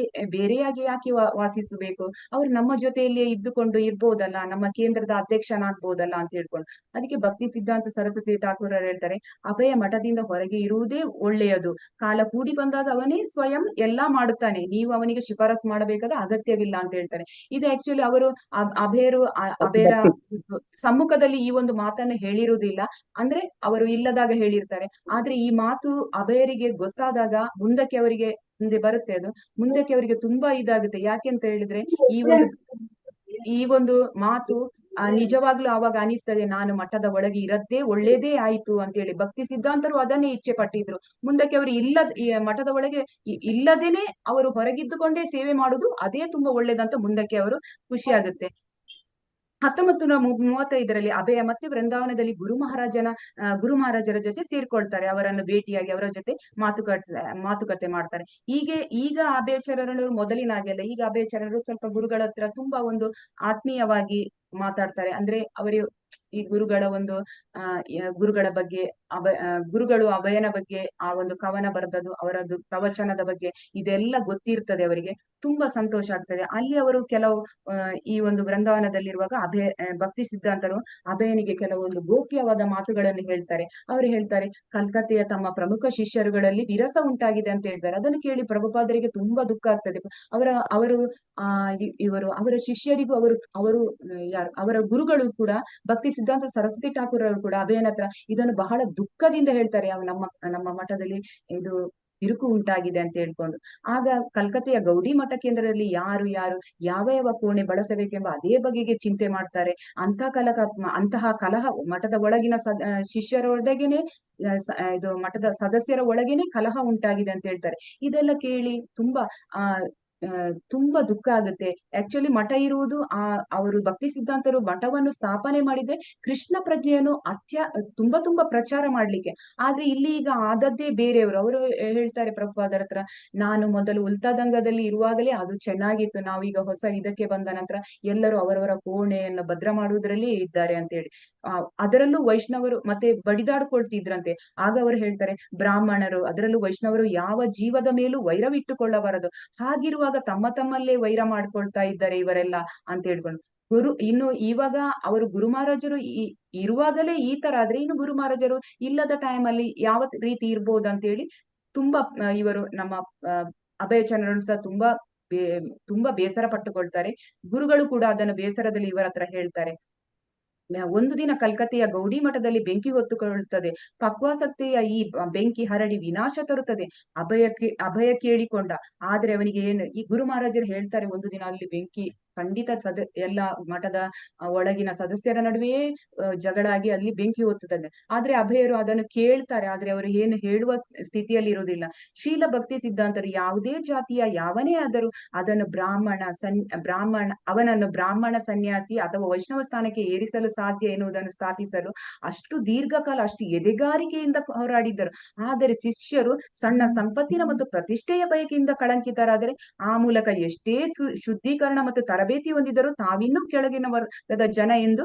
ಬೇರೆಯಾಗಿ ಯಾಕೆ ವಾಸಿಸಬೇಕು, ಅವ್ರು ನಮ್ಮ ಜೊತೆಯಲ್ಲಿಯೇ ಇದ್ದುಕೊಂಡು ಇರ್ಬೋದಲ್ಲ, ನಮ್ಮ ಕೇಂದ್ರದ ಅಧ್ಯಕ್ಷನಾಗ್ಬೋದಲ್ಲ ಅಂತ ಹೇಳ್ಕೊಂಡು. ಅದಕ್ಕೆ ಭಕ್ತಿ ಸಿದ್ಧಾಂತ ಸರಸ್ವತಿ ಠಾಕೂರ್ ಹೇಳ್ತಾರೆ, ಅಭಯ ಮಠದಿಂದ ಹೊರಗೆ ಇರುವುದೇ ಒಳ್ಳೆಯದು. ಕಾಲ ಕೂಡಿ ಬಂದಾಗ ಅವನೇ ಸ್ವಯಂ ಎಲ್ಲಾ ಮಾಡುತ್ತಾನೆ, ನೀವು ಅವನಿಗೆ ಶಿಫಾರಸ್ ಮಾಡಬೇಕಾದ ಅಗತ್ಯವಿಲ್ಲ ಅಂತ ಹೇಳ್ತಾರೆ. ಇದು ಆಕ್ಚುಲಿ ಅವರು ಅಭಯರ ಸಮ್ಮುಖದಲ್ಲಿ ಈ ಒಂದು ಮಾತನ್ನು ಹೇಳಿರುವುದಿಲ್ಲ, ಅಂದ್ರೆ ಅವರು ಇಲ್ಲದಾಗ ಹೇಳಿರ್ತಾರೆ. ಆದ್ರೆ ಈ ಮಾತು ಅಭಯರಿಗೆ ಗೊತ್ತಾದಾಗ ಮುಂದಕ್ಕೆ ಅವರಿಗೆ ಬರುತ್ತೆ, ಅದು ಮುಂದಕ್ಕೆ ಅವರಿಗೆ ತುಂಬಾ ಇದಾಗುತ್ತೆ. ಯಾಕೆಂತ ಹೇಳಿದ್ರೆ ಈ ಒಂದು ಮಾತು ನಿಜವಾಗ್ಲೂ ಆವಾಗ ಅನಿಸ್ತದೆ ನಾನು ಮಠದ ಒಳಗೆ ಇರದ್ದೇ ಒಳ್ಳೇದೇ ಆಯ್ತು ಅಂತೇಳಿ. ಭಕ್ತಿ ಸಿದ್ಧಾಂತರು ಅದನ್ನೇ ಇಚ್ಛೆ ಪಟ್ಟಿದ್ರು. ಮುಂದಕ್ಕೆ ಅವರು ಈ ಮಠದ ಒಳಗೆ ಇಲ್ಲದೇನೆ ಅವರು ಹೊರಗಿದ್ದುಕೊಂಡೇ ಸೇವೆ ಮಾಡುದು ಅದೇ ತುಂಬಾ ಒಳ್ಳೇದಂತ ಮುಂದಕ್ಕೆ ಅವರು ಖುಷಿ ಆಗುತ್ತೆ. 1935ರಲ್ಲಿ ಅಭಯ ಮತ್ತೆ ವೃಂದಾವನದಲ್ಲಿ ಗುರು ಮಹಾರಾಜರ ಜೊತೆ ಸೇರ್ಕೊಳ್ತಾರೆ. ಅವರನ್ನು ಭೇಟಿಯಾಗಿ ಅವರ ಜೊತೆ ಮಾತುಕತೆ ಮಾಡ್ತಾರೆ. ಈಗ ಅಭಯಚರಣರು ಮೊದಲಿನ ಹಾಗೆಲ್ಲ, ಈಗ ಅಭಯಚರಣರು ಸ್ವಲ್ಪ ಗುರುಗಳ ಹತ್ರ ತುಂಬಾ ಒಂದು ಆತ್ಮೀಯವಾಗಿ ಮಾತಾಡ್ತಾರೆ. ಅಂದ್ರೆ ಅವರು ಈ ಗುರುಗಳ ಬಗ್ಗೆ ಗುರುಗಳು ಅಭಯನ ಬಗ್ಗೆ ಆ ಒಂದು ಕವನ ಬರೆದದ್ದು, ಅವರದ್ದು ಪ್ರವಚನದ ಬಗ್ಗೆ ಇದೆಲ್ಲ ಗೊತ್ತಿರ್ತದೆ ಅವರಿಗೆ. ತುಂಬಾ ಸಂತೋಷ ಆಗ್ತದೆ. ಅಲ್ಲಿ ಅವರು ಕೆಲವು ಈ ಒಂದು ವೃಂದಾವನದಲ್ಲಿರುವಾಗ ಭಕ್ತಿ ಸಿದ್ಧಾಂತರು ಅಭಯನಿಗೆ ಕೆಲವೊಂದು ಗೋಪ್ಯವಾದ ಮಾತುಗಳನ್ನು ಹೇಳ್ತಾರೆ. ಅವರು ಹೇಳ್ತಾರೆ, ಕಲ್ಕತ್ತೆಯ ತಮ್ಮ ಪ್ರಮುಖ ಶಿಷ್ಯರುಗಳಲ್ಲಿ ವಿರಸ ಉಂಟಾಗಿದೆ ಅಂತ ಹೇಳ್ತಾರೆ. ಅದನ್ನು ಕೇಳಿ ಪ್ರಭುಪಾದರಿಗೆ ತುಂಬಾ ದುಃಖ ಆಗ್ತದೆ. ಅವರ ಶಿಷ್ಯರಿಗೂ ಅವರ ಗುರುಗಳು ಕೂಡ ಭಕ್ತಿ ಸಿದ್ಧಾಂತ ಸರಸ್ವತಿ ಠಾಕೂರ್ ಅವರು ಕೂಡ ಅಭಯನ ಹತ್ರ ಇದನ್ನು ಬಹಳ ದುಃಖದಿಂದ ಹೇಳ್ತಾರೆ. ನಮ್ಮ ಮಠದಲ್ಲಿ ಇದು ಬಿರುಕು ಉಂಟಾಗಿದೆ ಅಂತ ಹೇಳ್ಕೊಂಡು. ಆಗ ಕಲ್ಕತ್ತೆಯ ಗೌಡಿ ಮಠ ಕೇಂದ್ರದಲ್ಲಿ ಯಾರು ಯಾವ ಕೋಣೆ ಬಳಸಬೇಕೆಂಬ ಅದೇ ಬಗೆಗೆ ಚಿಂತೆ ಮಾಡ್ತಾರೆ. ಅಂತಹ ಕಲಹ ಮಠದ ಒಳಗಿನ ಶಿಷ್ಯರೊಳಗೇನೆ ಇದು ಮಠದ ಸದಸ್ಯರ ಒಳಗೇನೆ ಕಲಹ ಉಂಟಾಗಿದೆ ಅಂತ ಹೇಳ್ತಾರೆ. ಇದೆಲ್ಲ ಕೇಳಿ ತುಂಬಾ ದುಃಖ ಆಗುತ್ತೆ. ಆಕ್ಚುಲಿ ಮಠ ಇರುವುದು ಅವರು ಭಕ್ತಿ ಸಿದ್ಧಾಂತರು ಮಠವನ್ನು ಸ್ಥಾಪನೆ ಮಾಡಿದ್ರೆ ಕೃಷ್ಣ ಪ್ರಜ್ಞೆಯನ್ನು ತುಂಬಾ ಪ್ರಚಾರ ಮಾಡ್ಲಿಕ್ಕೆ. ಆದ್ರೆ ಇಲ್ಲಿ ಈಗ ಆದದ್ದೇ ಬೇರೆಯವರು. ಅವರು ಹೇಳ್ತಾರೆ ಪ್ರಭುಪಾದರ ಹತ್ರ, ನಾನು ಮೊದಲು ಉಲ್ತಾದಂಗದಲ್ಲಿ ಇರುವಾಗಲೇ ಅದು ಚೆನ್ನಾಗಿತ್ತು, ನಾವೀಗ ಹೊಸ ಇದಕ್ಕೆ ಬಂದ ನಂತರ ಎಲ್ಲರೂ ಅವರವರ ಕೋಣೆಯನ್ನು ಭದ್ರ ಮಾಡುವುದರಲ್ಲಿ ಇದ್ದಾರೆ ಅಂತ ಹೇಳಿ. ಅದರಲ್ಲೂ ವೈಷ್ಣವರು ಮತ್ತೆ ಬಡಿದಾಡ್ಕೊಳ್ತಿದ್ರಂತೆ. ಆಗ ಅವರು ಹೇಳ್ತಾರೆ, ಬ್ರಾಹ್ಮಣರು ಅದರಲ್ಲೂ ವೈಷ್ಣವರು ಯಾವ ಜೀವದ ಮೇಲೂ ವೈರವಿಟ್ಟುಕೊಳ್ಳಬಾರದು, ಹಾಗಿರುವಾಗ ತಮ್ಮಲ್ಲೇ ವೈರ ಮಾಡ್ಕೊಳ್ತಾ ಇದ್ದಾರೆ ಇವರೆಲ್ಲ ಅಂತ ಹೇಳ್ಕೊಂಡು. ಇನ್ನು ಇವಾಗ ಅವರು ಗುರು ಮಹಾರಾಜರು ಇರುವಾಗಲೇ ಈ ತರ ಆದ್ರೆ ಇನ್ನು ಗುರು ಮಹಾರಾಜರು ಇಲ್ಲದ ಟೈಮಲ್ಲಿ ಯಾವ ರೀತಿ ಇರ್ಬೋದು ಅಂತ ಹೇಳಿ ತುಂಬಾ ಇವರು ನಮ್ಮ ಅಭಯಚರಣರು ಸಹ ತುಂಬಾ ಬೇಸರ ಪಟ್ಟುಕೊಳ್ತಾರೆ. ಗುರುಗಳು ಕೂಡ ಅದನ್ನು ಬೇಸರದಲ್ಲಿ ಇವರ ಹತ್ರ ಹೇಳ್ತಾರೆ. ಒಂದು ದಿನ ಕಲ್ಕತ್ತೆಯ ಗೌಡಿ ಮಠದಲ್ಲಿ ಬೆಂಕಿ ಹೊತ್ತುಕೊಳ್ಳುತ್ತದೆ. ಪಕ್ವಾಸಕ್ತಿಯ ಈ ಬೆಂಕಿ ಹರಡಿ ವಿನಾಶ ತರುತ್ತದೆ. ಅಭಯ ಕೇಳಿಕೊಂಡ. ಆದ್ರೆ ಅವನಿಗೆ ಈ ಗುರು ಮಹಾರಾಜರು ಹೇಳ್ತಾರೆ, ಒಂದು ದಿನ ಅಲ್ಲಿ ಬೆಂಕಿ ಖಂಡಿತ ಎಲ್ಲ ಮಠದ ಒಳಗಿನ ಸದಸ್ಯರ ನಡುವೆಯೇ ಜಗಳ ಆಗಿ ಅಲ್ಲಿ ಬೆಂಕಿ ಹೊತ್ತುತ್ತದೆ. ಆದ್ರೆ ಅಭಯರು ಅದನ್ನು ಕೇಳ್ತಾರೆ, ಆದ್ರೆ ಅವರು ಏನು ಹೇಳುವ ಸ್ಥಿತಿಯಲ್ಲಿ ಇರುವುದಿಲ್ಲ. ಶೀಲ ಭಕ್ತಿ ಸಿದ್ಧಾಂತರು ಯಾವುದೇ ಜಾತಿಯ ಯಾವನೇ ಆದರೂ ಅದನ್ನು ಅವನನ್ನು ಬ್ರಾಹ್ಮಣ ಸನ್ಯಾಸಿ ಅಥವಾ ವೈಷ್ಣವ ಸ್ಥಾನಕ್ಕೆ ಏರಿಸಲು ಸಾಧ್ಯ ಎನ್ನುವುದನ್ನು ಸ್ಥಾಪಿಸಲು ಅಷ್ಟು ದೀರ್ಘಕಾಲ ಅಷ್ಟು ಎದೆಗಾರಿಕೆಯಿಂದ ಹೋರಾಡಿದ್ದರು. ಆದರೆ ಶಿಷ್ಯರು ಸಣ್ಣ ಸಂಪತ್ತಿನ ಮತ್ತು ಪ್ರತಿಷ್ಠೆಯ ಬಯಕೆಯಿಂದ ಕಳಂಕಿತರಾದರೆ ಆ ಮೂಲಕ ಎಷ್ಟೇ ಶುದ್ಧೀಕರಣ ಮತ್ತು ತರಬೇತಿ ಹೊಂದಿದರೂ ತಾವಿನ್ನೂ ಕೆಳಗಿನ ವರ್ಗದ ಜನ ಎಂದು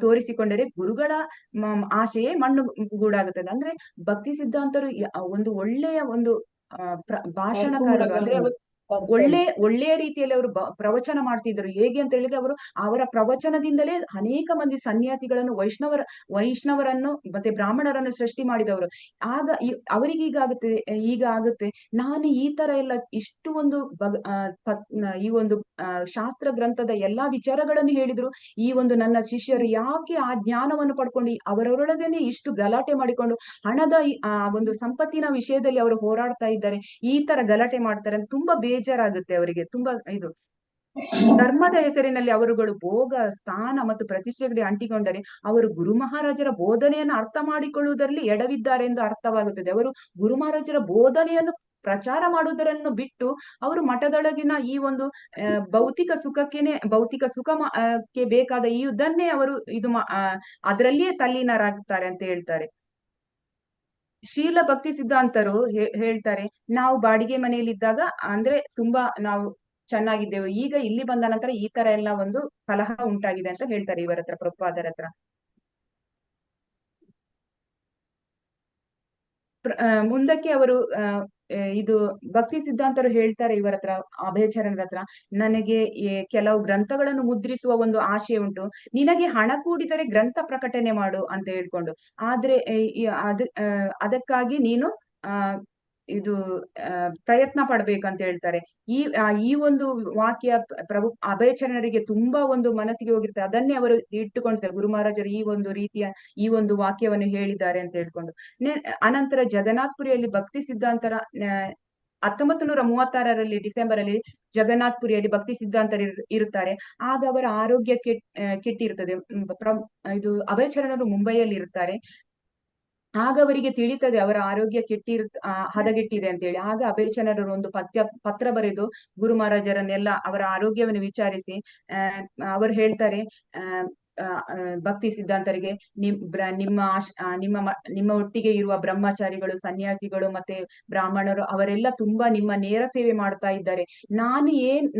ತೋರಿಸಿಕೊಂಡರೆ ಗುರುಗಳ ಆಶೆಯೇ ಮಣ್ಣು ಗೂಡಾಗುತ್ತದೆ. ಅಂದ್ರೆ ಭಕ್ತಿ ಸಿದ್ಧಾಂತರು ಒಂದು ಒಳ್ಳೆಯ ಒಂದು ಭಾಷಣಕಾರರು. ಅಂದ್ರೆ ಅವರು ಒಳ್ಳೆಯ ರೀತಿಯಲ್ಲಿ ಅವರು ಪ್ರವಚನ ಮಾಡ್ತಿದ್ರು. ಹೇಗೆ ಅಂತ ಹೇಳಿದ್ರೆ ಅವರ ಪ್ರವಚನದಿಂದಲೇ ಅನೇಕ ಮಂದಿ ಸನ್ಯಾಸಿಗಳನ್ನು ವೈಷ್ಣವರನ್ನು ಮತ್ತೆ ಬ್ರಾಹ್ಮಣರನ್ನು ಸೃಷ್ಟಿ ಮಾಡಿದವರು. ಅವರಿಗೆ ಈಗ ಆಗುತ್ತೆ ನಾನು ಈ ತರ ಎಲ್ಲ ಇಷ್ಟು ಒಂದು ಈ ಒಂದು ಶಾಸ್ತ್ರ ಗ್ರಂಥದ ಎಲ್ಲಾ ವಿಚಾರಗಳನ್ನು ಹೇಳಿದ್ರು, ಈ ಒಂದು ನನ್ನ ಶಿಷ್ಯರು ಯಾಕೆ ಆ ಜ್ಞಾನವನ್ನು ಪಡ್ಕೊಂಡು ಅವರೊಳಗನೆ ಇಷ್ಟು ಗಲಾಟೆ ಮಾಡಿಕೊಂಡು ಹಣದ ಒಂದು ಸಂಪತ್ತಿನ ವಿಷಯದಲ್ಲಿ ಅವರು ಹೋರಾಡ್ತಾ ಇದ್ದಾರೆ, ಈ ತರ ಗಲಾಟೆ ಮಾಡ್ತಾರೆ ಅಂತ ತುಂಬಾ ಬೇಜಾರಾಗುತ್ತೆ ಅವರಿಗೆ. ತುಂಬಾ ಇದು ಧರ್ಮದ ಹೆಸರಿನಲ್ಲಿ ಅವರುಗಳು ಭೋಗ ಸ್ಥಾನ ಮತ್ತು ಪ್ರತಿಷ್ಠೆಗಳಿಗೆ ಅಂಟಿಕೊಂಡರೆ ಅವರು ಗುರು ಮಹಾರಾಜರ ಬೋಧನೆಯನ್ನು ಅರ್ಥ ಮಾಡಿಕೊಳ್ಳುವುದರಲ್ಲಿ ಎಡವಿದ್ದಾರೆ ಎಂದು ಅರ್ಥವಾಗುತ್ತದೆ. ಅವರು ಗುರು ಮಹಾರಾಜರ ಬೋಧನೆಯನ್ನು ಪ್ರಚಾರ ಮಾಡುವುದನ್ನು ಬಿಟ್ಟು ಅವರು ಮಠದೊಳಗಿನ ಈ ಒಂದು ಭೌತಿಕ ಸುಖಕ್ಕೆ ಬೇಕಾದ ಇದನ್ನೇ ಅವರು ಅದರಲ್ಲಿಯೇ ತಲ್ಲೀನರಾಗ್ತಾರೆ ಅಂತ ಹೇಳ್ತಾರೆ. ಶೀಲ ಭಕ್ತಿ ಸಿದ್ಧಾಂತರು ಹೇಳ್ತಾರೆ, ನಾವು ಬಾಡಿಗೆ ಮನೆಯಲ್ಲಿದ್ದಾಗ ಅಂದ್ರೆ ತುಂಬಾ ನಾವು ಚೆನ್ನಾಗಿದ್ದೆವು, ಈಗ ಇಲ್ಲಿ ಬಂದ ನಂತರ ಈ ತರ ಎಲ್ಲ ಒಂದು ಕಲಹ ಉಂಟಾಗಿದೆ ಅಂತ ಹೇಳ್ತಾರೆ ಇವರ ಹತ್ರ, ಪ್ರಭುಪಾದರ ಹತ್ರ. ಮುಂದಕ್ಕೆ ಅವರು ಇದು ಭಕ್ತಿ ಸಿದ್ಧಾಂತರು ಹೇಳ್ತಾರೆ ಇವರ ಹತ್ರ, ಅಭಯಚರಣರ ಹತ್ರ, ನನಗೆ ಕೆಲವು ಗ್ರಂಥಗಳನ್ನು ಮುದ್ರಿಸುವ ಒಂದು ಆಶೆ ಉಂಟು, ನಿನಗೆ ಹಣ ಕೂಡಿದರೆ ಗ್ರಂಥ ಪ್ರಕಟಣೆ ಮಾಡು ಅಂತ ಹೇಳ್ಕೊಂಡು. ಆದ್ರೆ ಅದಕ್ಕಾಗಿ ನೀನು ಇದು ಪ್ರಯತ್ನ ಪಡ್ಬೇಕಂತ ಹೇಳ್ತಾರೆ. ಈ ಒಂದು ವಾಕ್ಯ ಅಭಯಚರಣರಿಗೆ ತುಂಬಾ ಒಂದು ಮನಸ್ಸಿಗೆ ಹೋಗಿರ್ತಾರೆ. ಅದನ್ನೇ ಅವರು ಇಟ್ಟುಕೊಳ್ತಾರೆ, ಗುರು ಮಹಾರಾಜರು ಈ ಒಂದು ರೀತಿಯ ಈ ಒಂದು ವಾಕ್ಯವನ್ನು ಹೇಳಿದ್ದಾರೆ ಅಂತ ಹೇಳ್ಕೊಂಡು. ಅನಂತರ ಜಗನ್ನಾಥ್ಪುರಿಯಲ್ಲಿ ಭಕ್ತಿ ಸಿದ್ಧಾಂತರ 1936 ಡಿಸೆಂಬರ್ ಅಲ್ಲಿ ಜಗನ್ನಾಥ್ಪುರಿಯಲ್ಲಿ ಭಕ್ತಿ ಸಿದ್ಧಾಂತರು ಇರುತ್ತಾರೆ. ಆಗ ಅವರ ಆರೋಗ್ಯ ಕೆಟ್ಟಿರ್ತದೆ. ಇದು ಅಭಯಚರಣರು ಮುಂಬೈಯಲ್ಲಿ ಇರುತ್ತಾರೆ. ಆಗ ಅವರಿಗೆ ತಿಳಿತದೆ ಅವರ ಆರೋಗ್ಯ ಹದಗೆಟ್ಟಿದೆ ಅಂತ ಹೇಳಿ. ಆಗ ಅಭಯಚರಣರು ಒಂದು ಪತ್ರ ಬರೆದು ಗುರು ಮಹಾರಾಜರನ್ನೆಲ್ಲ ಅವರ ಆರೋಗ್ಯವನ್ನು ವಿಚಾರಿಸಿ ಅವರು ಹೇಳ್ತಾರೆ, ಭಕ್ತಿ ಸಿದ್ಧಾಂತರಿಗೆ ನಿಮ್ಮ ಒಟ್ಟಿಗೆ ಇರುವ ಬ್ರಹ್ಮಚಾರಿಗಳು, ಸನ್ಯಾಸಿಗಳು ಮತ್ತೆ ಬ್ರಾಹ್ಮಣರು ಅವರೆಲ್ಲ ತುಂಬಾ ನಿಮ್ಮ ನೇರ ಸೇವೆ ಮಾಡ್ತಾ ಇದ್ದಾರೆ.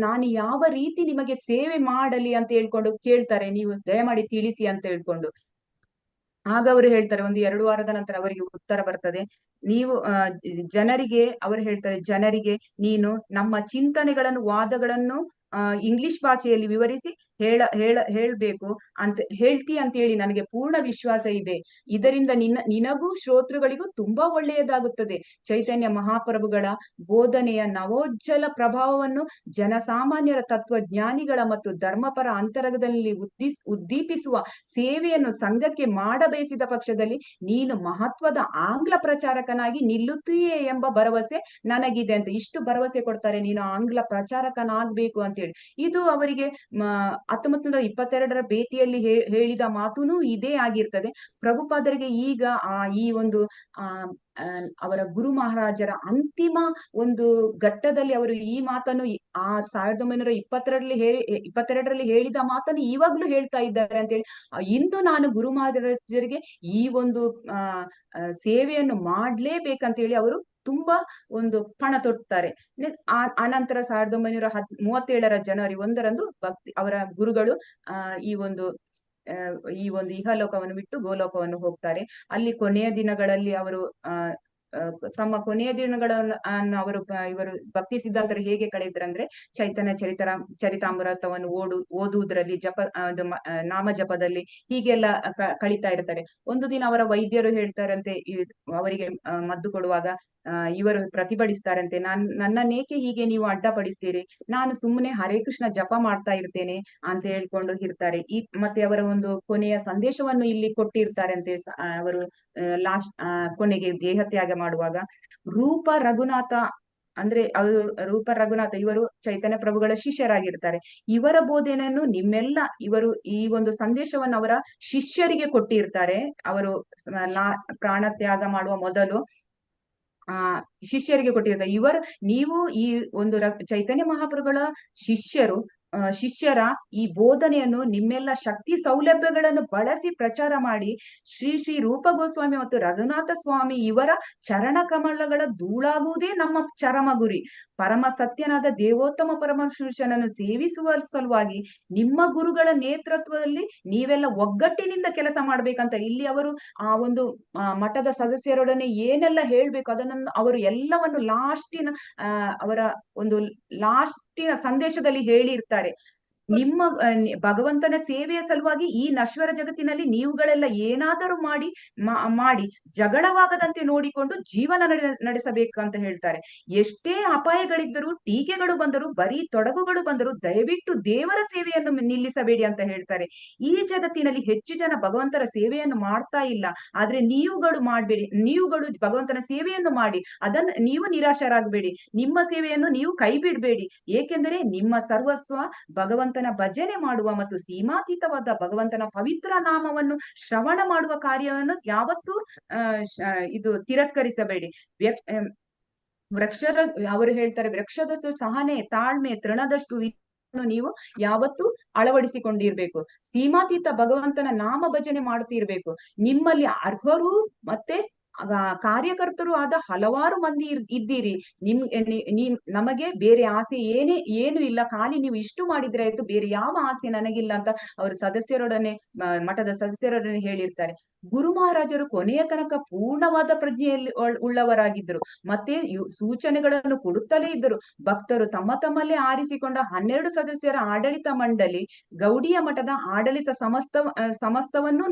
ನಾನು ಯಾವ ರೀತಿ ನಿಮಗೆ ಸೇವೆ ಮಾಡಲಿ ಅಂತ ಹೇಳ್ಕೊಂಡು ಕೇಳ್ತಾರೆ, ನೀವು ದಯಮಾಡಿ ತಿಳಿಸಿ ಅಂತ ಹೇಳ್ಕೊಂಡು. ಆಗ ಅವರು ಹೇಳ್ತಾರೆ, 1-2 ವಾರದ ನಂತರ ಅವರಿಗೆ ಉತ್ತರ ಬರ್ತದೆ. ನೀವು ಅವರು ಹೇಳ್ತಾರೆ, ಜನರಿಗೆ ನೀನು ನಮ್ಮ ಚಿಂತನೆಗಳನ್ನು, ವಾದಗಳನ್ನು ಇಂಗ್ಲಿಷ್ ಭಾಷೆಯಲ್ಲಿ ವಿವರಿಸಿ ಹೇಳ್ಬೇಕು ಹೇಳ್ತಿ ಅಂತ ಹೇಳಿ ನನಗೆ ಪೂರ್ಣ ವಿಶ್ವಾಸ ಇದೆ. ಇದರಿಂದ ನಿನಗೂ ಶ್ರೋತೃಗಳಿಗೂ ತುಂಬಾ ಒಳ್ಳೆಯದಾಗುತ್ತದೆ. ಚೈತನ್ಯ ಮಹಾಪ್ರಭುಗಳ ಬೋಧನೆಯ ನವೋಜ್ಜಲ ಪ್ರಭಾವವನ್ನು ಜನಸಾಮಾನ್ಯರ ತತ್ವಜ್ಞಾನಿಗಳ ಮತ್ತು ಧರ್ಮಪರ ಅಂತರಂಗದಲ್ಲಿ ಉದ್ದೀಪಿಸುವ ಸೇವೆಯನ್ನು ಸಂಘಕ್ಕೆ ಮಾಡಬಯಸಿದ ಪಕ್ಷದಲ್ಲಿ ನೀನು ಮಹತ್ವದ ಆಂಗ್ಲ ಪ್ರಚಾರಕನಾಗಿ ನಿಲ್ಲುತ್ತೀಯೇ ಎಂಬ ಭರವಸೆ ನನಗಿದೆ ಅಂತ. ಇಷ್ಟು ಭರವಸೆ ಕೊಡ್ತಾರೆ, ನೀನು ಆಂಗ್ಲ ಪ್ರಚಾರಕನಾಗ್ಬೇಕು ಅಂತ ಹೇಳಿ. ಇದು ಅವರಿಗೆ 1922 ಭೇಟಿಯಲ್ಲಿ ಹೇಳಿದ ಮಾತುನೂ ಇದೇ ಆಗಿರ್ತದೆ. ಪ್ರಭುಪಾದರಿಗೆ ಈಗ ಈ ಒಂದು ಅವರ ಗುರು ಮಹಾರಾಜರ ಅಂತಿಮ ಒಂದು ಘಟ್ಟದಲ್ಲಿ ಅವರು ಈ ಮಾತನ್ನು 1922ರಲ್ಲಿ ಹೇಳಿದ ಮಾತನ್ನು ಇವಾಗ್ಲೂ ಹೇಳ್ತಾ ಇದ್ದಾರೆ ಅಂತ ಹೇಳಿ. ಇಂದು ನಾನು ಗುರು ಮಹಾರಾಜರಿಗೆ ಈ ಒಂದು ಸೇವೆಯನ್ನು ಮಾಡ್ಲೇಬೇಕಂತ ಹೇಳಿ ಅವರು ತುಂಬಾ ಒಂದು ಪಣ ತೊಡ್ತಾರೆ. ಆನಂತರ 1937 ಜನವರಿ 1ರಂದು ಅವರ ಗುರುಗಳು ಈ ಒಂದು ಇಹಲೋಕವನ್ನು ಬಿಟ್ಟು ಗೋಲೋಕವನ್ನು ಹೋಗ್ತಾರೆ. ಅಲ್ಲಿ ಕೊನೆಯ ದಿನಗಳಲ್ಲಿ ಅವರು ತಮ್ಮ ಕೊನೆಯ ದಿನಗಳನ್ನು ಇವರು ಭಕ್ತಿ ಸಿದ್ಧಾಂತರು ಹೇಗೆ ಕಳೆದ್ರಂದ್ರೆ ಚೈತನ್ಯ ಚರಿತಾಮೃತವನ್ನು ಓದುವುದರಲ್ಲಿ, ನಾಮ ಜಪದಲ್ಲಿ ಹೀಗೆಲ್ಲ ಕಳೀತಾ ಇರ್ತಾರೆ. ಒಂದು ದಿನ ಅವರ ವೈದ್ಯರು ಹೇಳ್ತಾರಂತೆ, ಅವರಿಗೆ ಮದ್ದು ಕೊಡುವಾಗ ಇವರು ಪ್ರತಿಭಟಿಸ್ತಾರಂತೆ, ನನ್ನನ್ನೇಕೆ ಹೀಗೆ ನೀವು ಅಡ್ಡಪಡಿಸ್ತೀರಿ, ನಾನು ಸುಮ್ಮನೆ ಹರೇ ಕೃಷ್ಣ ಜಪ ಮಾಡ್ತಾ ಇರ್ತೇನೆ ಅಂತ ಹೇಳ್ಕೊಂಡು ಇರ್ತಾರೆ. ಮತ್ತೆ ಅವರ ಒಂದು ಕೊನೆಯ ಸಂದೇಶವನ್ನು ಇಲ್ಲಿ ಕೊಟ್ಟಿರ್ತಾರಂತೆ. ಅವರು ಕೊನೆಗೆ ದೇಹ ತ್ಯಾಗ ಮಾಡುವಾಗ ರೂಪ ರಘುನಾಥ ಇವರು ಚೈತನ್ಯ ಪ್ರಭುಗಳ ಶಿಷ್ಯರಾಗಿರ್ತಾರೆ. ಇವರ ಬೋಧನೆಯನ್ನು ಇವರು ಈ ಒಂದು ಸಂದೇಶವನ್ನು ಅವರ ಶಿಷ್ಯರಿಗೆ ಕೊಟ್ಟಿರ್ತಾರೆ. ಅವರು ಪ್ರಾಣ ತ್ಯಾಗ ಮಾಡುವ ಮೊದಲು ಶಿಷ್ಯರಿಗೆ ಕೊಟ್ಟಿರ್ತಾರೆ. ನೀವು ಈ ಒಂದು ಚೈತನ್ಯ ಮಹಾಪ್ರಭುಗಳ ಶಿಷ್ಯರ ಈ ಬೋಧನೆಯನ್ನು ನಿಮ್ಮೆಲ್ಲ ಶಕ್ತಿ ಸೌಲಭ್ಯಗಳನ್ನು ಬಳಸಿ ಪ್ರಚಾರ ಮಾಡಿ ಶ್ರೀ ರೂಪ ಗೋಸ್ವಾಮಿ ಮತ್ತು ರಘುನಾಥ ಸ್ವಾಮಿ ಇವರ ಚರಣ ಕಮಲಗಳ ಧೂಳಾಗುವುದೇ ನಮ್ಮ ಚರಮ ಗುರಿ. ಪರಮ ಸತ್ಯನಾದ ದೇವೋತ್ತಮ ಪರಮಪುರುಷನನ್ನು ಸೇವಿಸುವ ಸಲುವಾಗಿ ನಿಮ್ಮ ಗುರುಗಳ ನೇತೃತ್ವದಲ್ಲಿ ನೀವೆಲ್ಲ ಒಗ್ಗಟ್ಟಿನಿಂದ ಕೆಲಸ ಮಾಡ್ಬೇಕಂತ ಇಲ್ಲಿ ಅವರು ಆ ಒಂದು ಮಠದ ಸದಸ್ಯರೊಡನೆ ಏನೆಲ್ಲ ಹೇಳ್ಬೇಕು ಅದನ್ನು ಅವರು ಎಲ್ಲವನ್ನು ಅವರ ಒಂದು ಲಾಸ್ಟಿನ ಸಂದೇಶದಲ್ಲಿ ಹೇಳಿರ್ತಾರೆ. ನಿಮ್ಮ ಭಗವಂತನ ಸೇವೆಯ ಸಲುವಾಗಿ ಈ ನಶ್ವರ ಜಗತ್ತಿನಲ್ಲಿ ನೀವುಗಳೆಲ್ಲ ಏನಾದರೂ ಮಾಡಿ ಜಗಳವಾಗದಂತೆ ನೋಡಿಕೊಂಡು ಜೀವನ ನಡೆಸಬೇಕಂತ ಹೇಳ್ತಾರೆ. ಎಷ್ಟೇ ಅಪಾಯಗಳಿದ್ದರೂ, ಟೀಕೆಗಳು ಬಂದರೂ, ಬರೀ ತೊಡಗುಗಳು ಬಂದರೂ ದಯವಿಟ್ಟು ದೇವರ ಸೇವೆಯನ್ನು ನಿಲ್ಲಿಸಬೇಡಿ ಅಂತ ಹೇಳ್ತಾರೆ. ಈ ಜಗತ್ತಿನಲ್ಲಿ ಹೆಚ್ಚು ಜನ ಭಗವಂತನ ಸೇವೆಯನ್ನು ಮಾಡ್ತಾ ಇಲ್ಲ, ಆದ್ರೆ ನೀವುಗಳು ಭಗವಂತನ ಸೇವೆಯನ್ನು ಮಾಡಿ, ಅದನ್ನು ನೀವು ನಿರಾಶರಾಗಬೇಡಿ, ನಿಮ್ಮ ಸೇವೆಯನ್ನು ನೀವು ಕೈ ಬಿಡಬೇಡಿ. ಏಕೆಂದರೆ ನಿಮ್ಮ ಸರ್ವಸ್ವ ಭಗವಂತನ ಭಜನೆ ಮಾಡುವ ಮತ್ತು ಸೀಮಾತೀತವಾದ ಭಗವಂತನ ಪವಿತ್ರ ನಾಮವನ್ನು ಶ್ರವಣ ಮಾಡುವ ಕಾರ್ಯವನ್ನು ಯಾವತ್ತೂ ತಿರಸ್ಕರಿಸಬೇಡಿ. ಅವರು ಹೇಳ್ತಾರೆ, ವೃಕ್ಷದಷ್ಟು ಸಹನೆ, ತಾಳ್ಮೆ, ತೃಣದಷ್ಟು ನೀವು ಯಾವತ್ತೂ ಅಳವಡಿಸಿಕೊಂಡಿರ್ಬೇಕು. ಸೀಮಾತೀತ ಭಗವಂತನ ನಾಮ ಭಜನೆ ಮಾಡ್ತಿರ್ಬೇಕು. ನಿಮ್ಮಲ್ಲಿ ಅರ್ಹರು ಮತ್ತೆ ಕಾರ್ಯಕರ್ತರು ಆದ ಹಲವಾರು ಮಂದಿ ಇದ್ದೀರಿ. ನಮಗೆ ಬೇರೆ ಆಸೆ ಏನು ಇಲ್ಲ, ಖಾಲಿ ನೀವು ಇಷ್ಟು ಮಾಡಿದ್ರೆ ಆಯ್ತು, ಬೇರೆ ಯಾವ ಆಸೆ ನನಗಿಲ್ಲ ಅಂತ ಅವರು ಮಠದ ಸದಸ್ಯರೊಡನೆ ಹೇಳಿರ್ತಾರೆ. ಗುರು ಮಹಾರಾಜರು ಕೊನೆಯ ತನಕ ಪೂರ್ಣವಾದ ಪ್ರಜ್ಞೆಯಲ್ಲಿ ಉಳ್ಳವರಾಗಿದ್ದರು, ಮತ್ತೆ ಸೂಚನೆಗಳನ್ನು ಕೊಡುತ್ತಲೇ ಇದ್ದರು. ಭಕ್ತರು ತಮ್ಮಲ್ಲೇ ಆರಿಸಿಕೊಂಡ 12 ಸದಸ್ಯರ ಆಡಳಿತ ಮಂಡಳಿ ಗೌಡಿಯ ಮಠದ ಆಡಳಿತ ಸಮಸ್ತವನ್ನು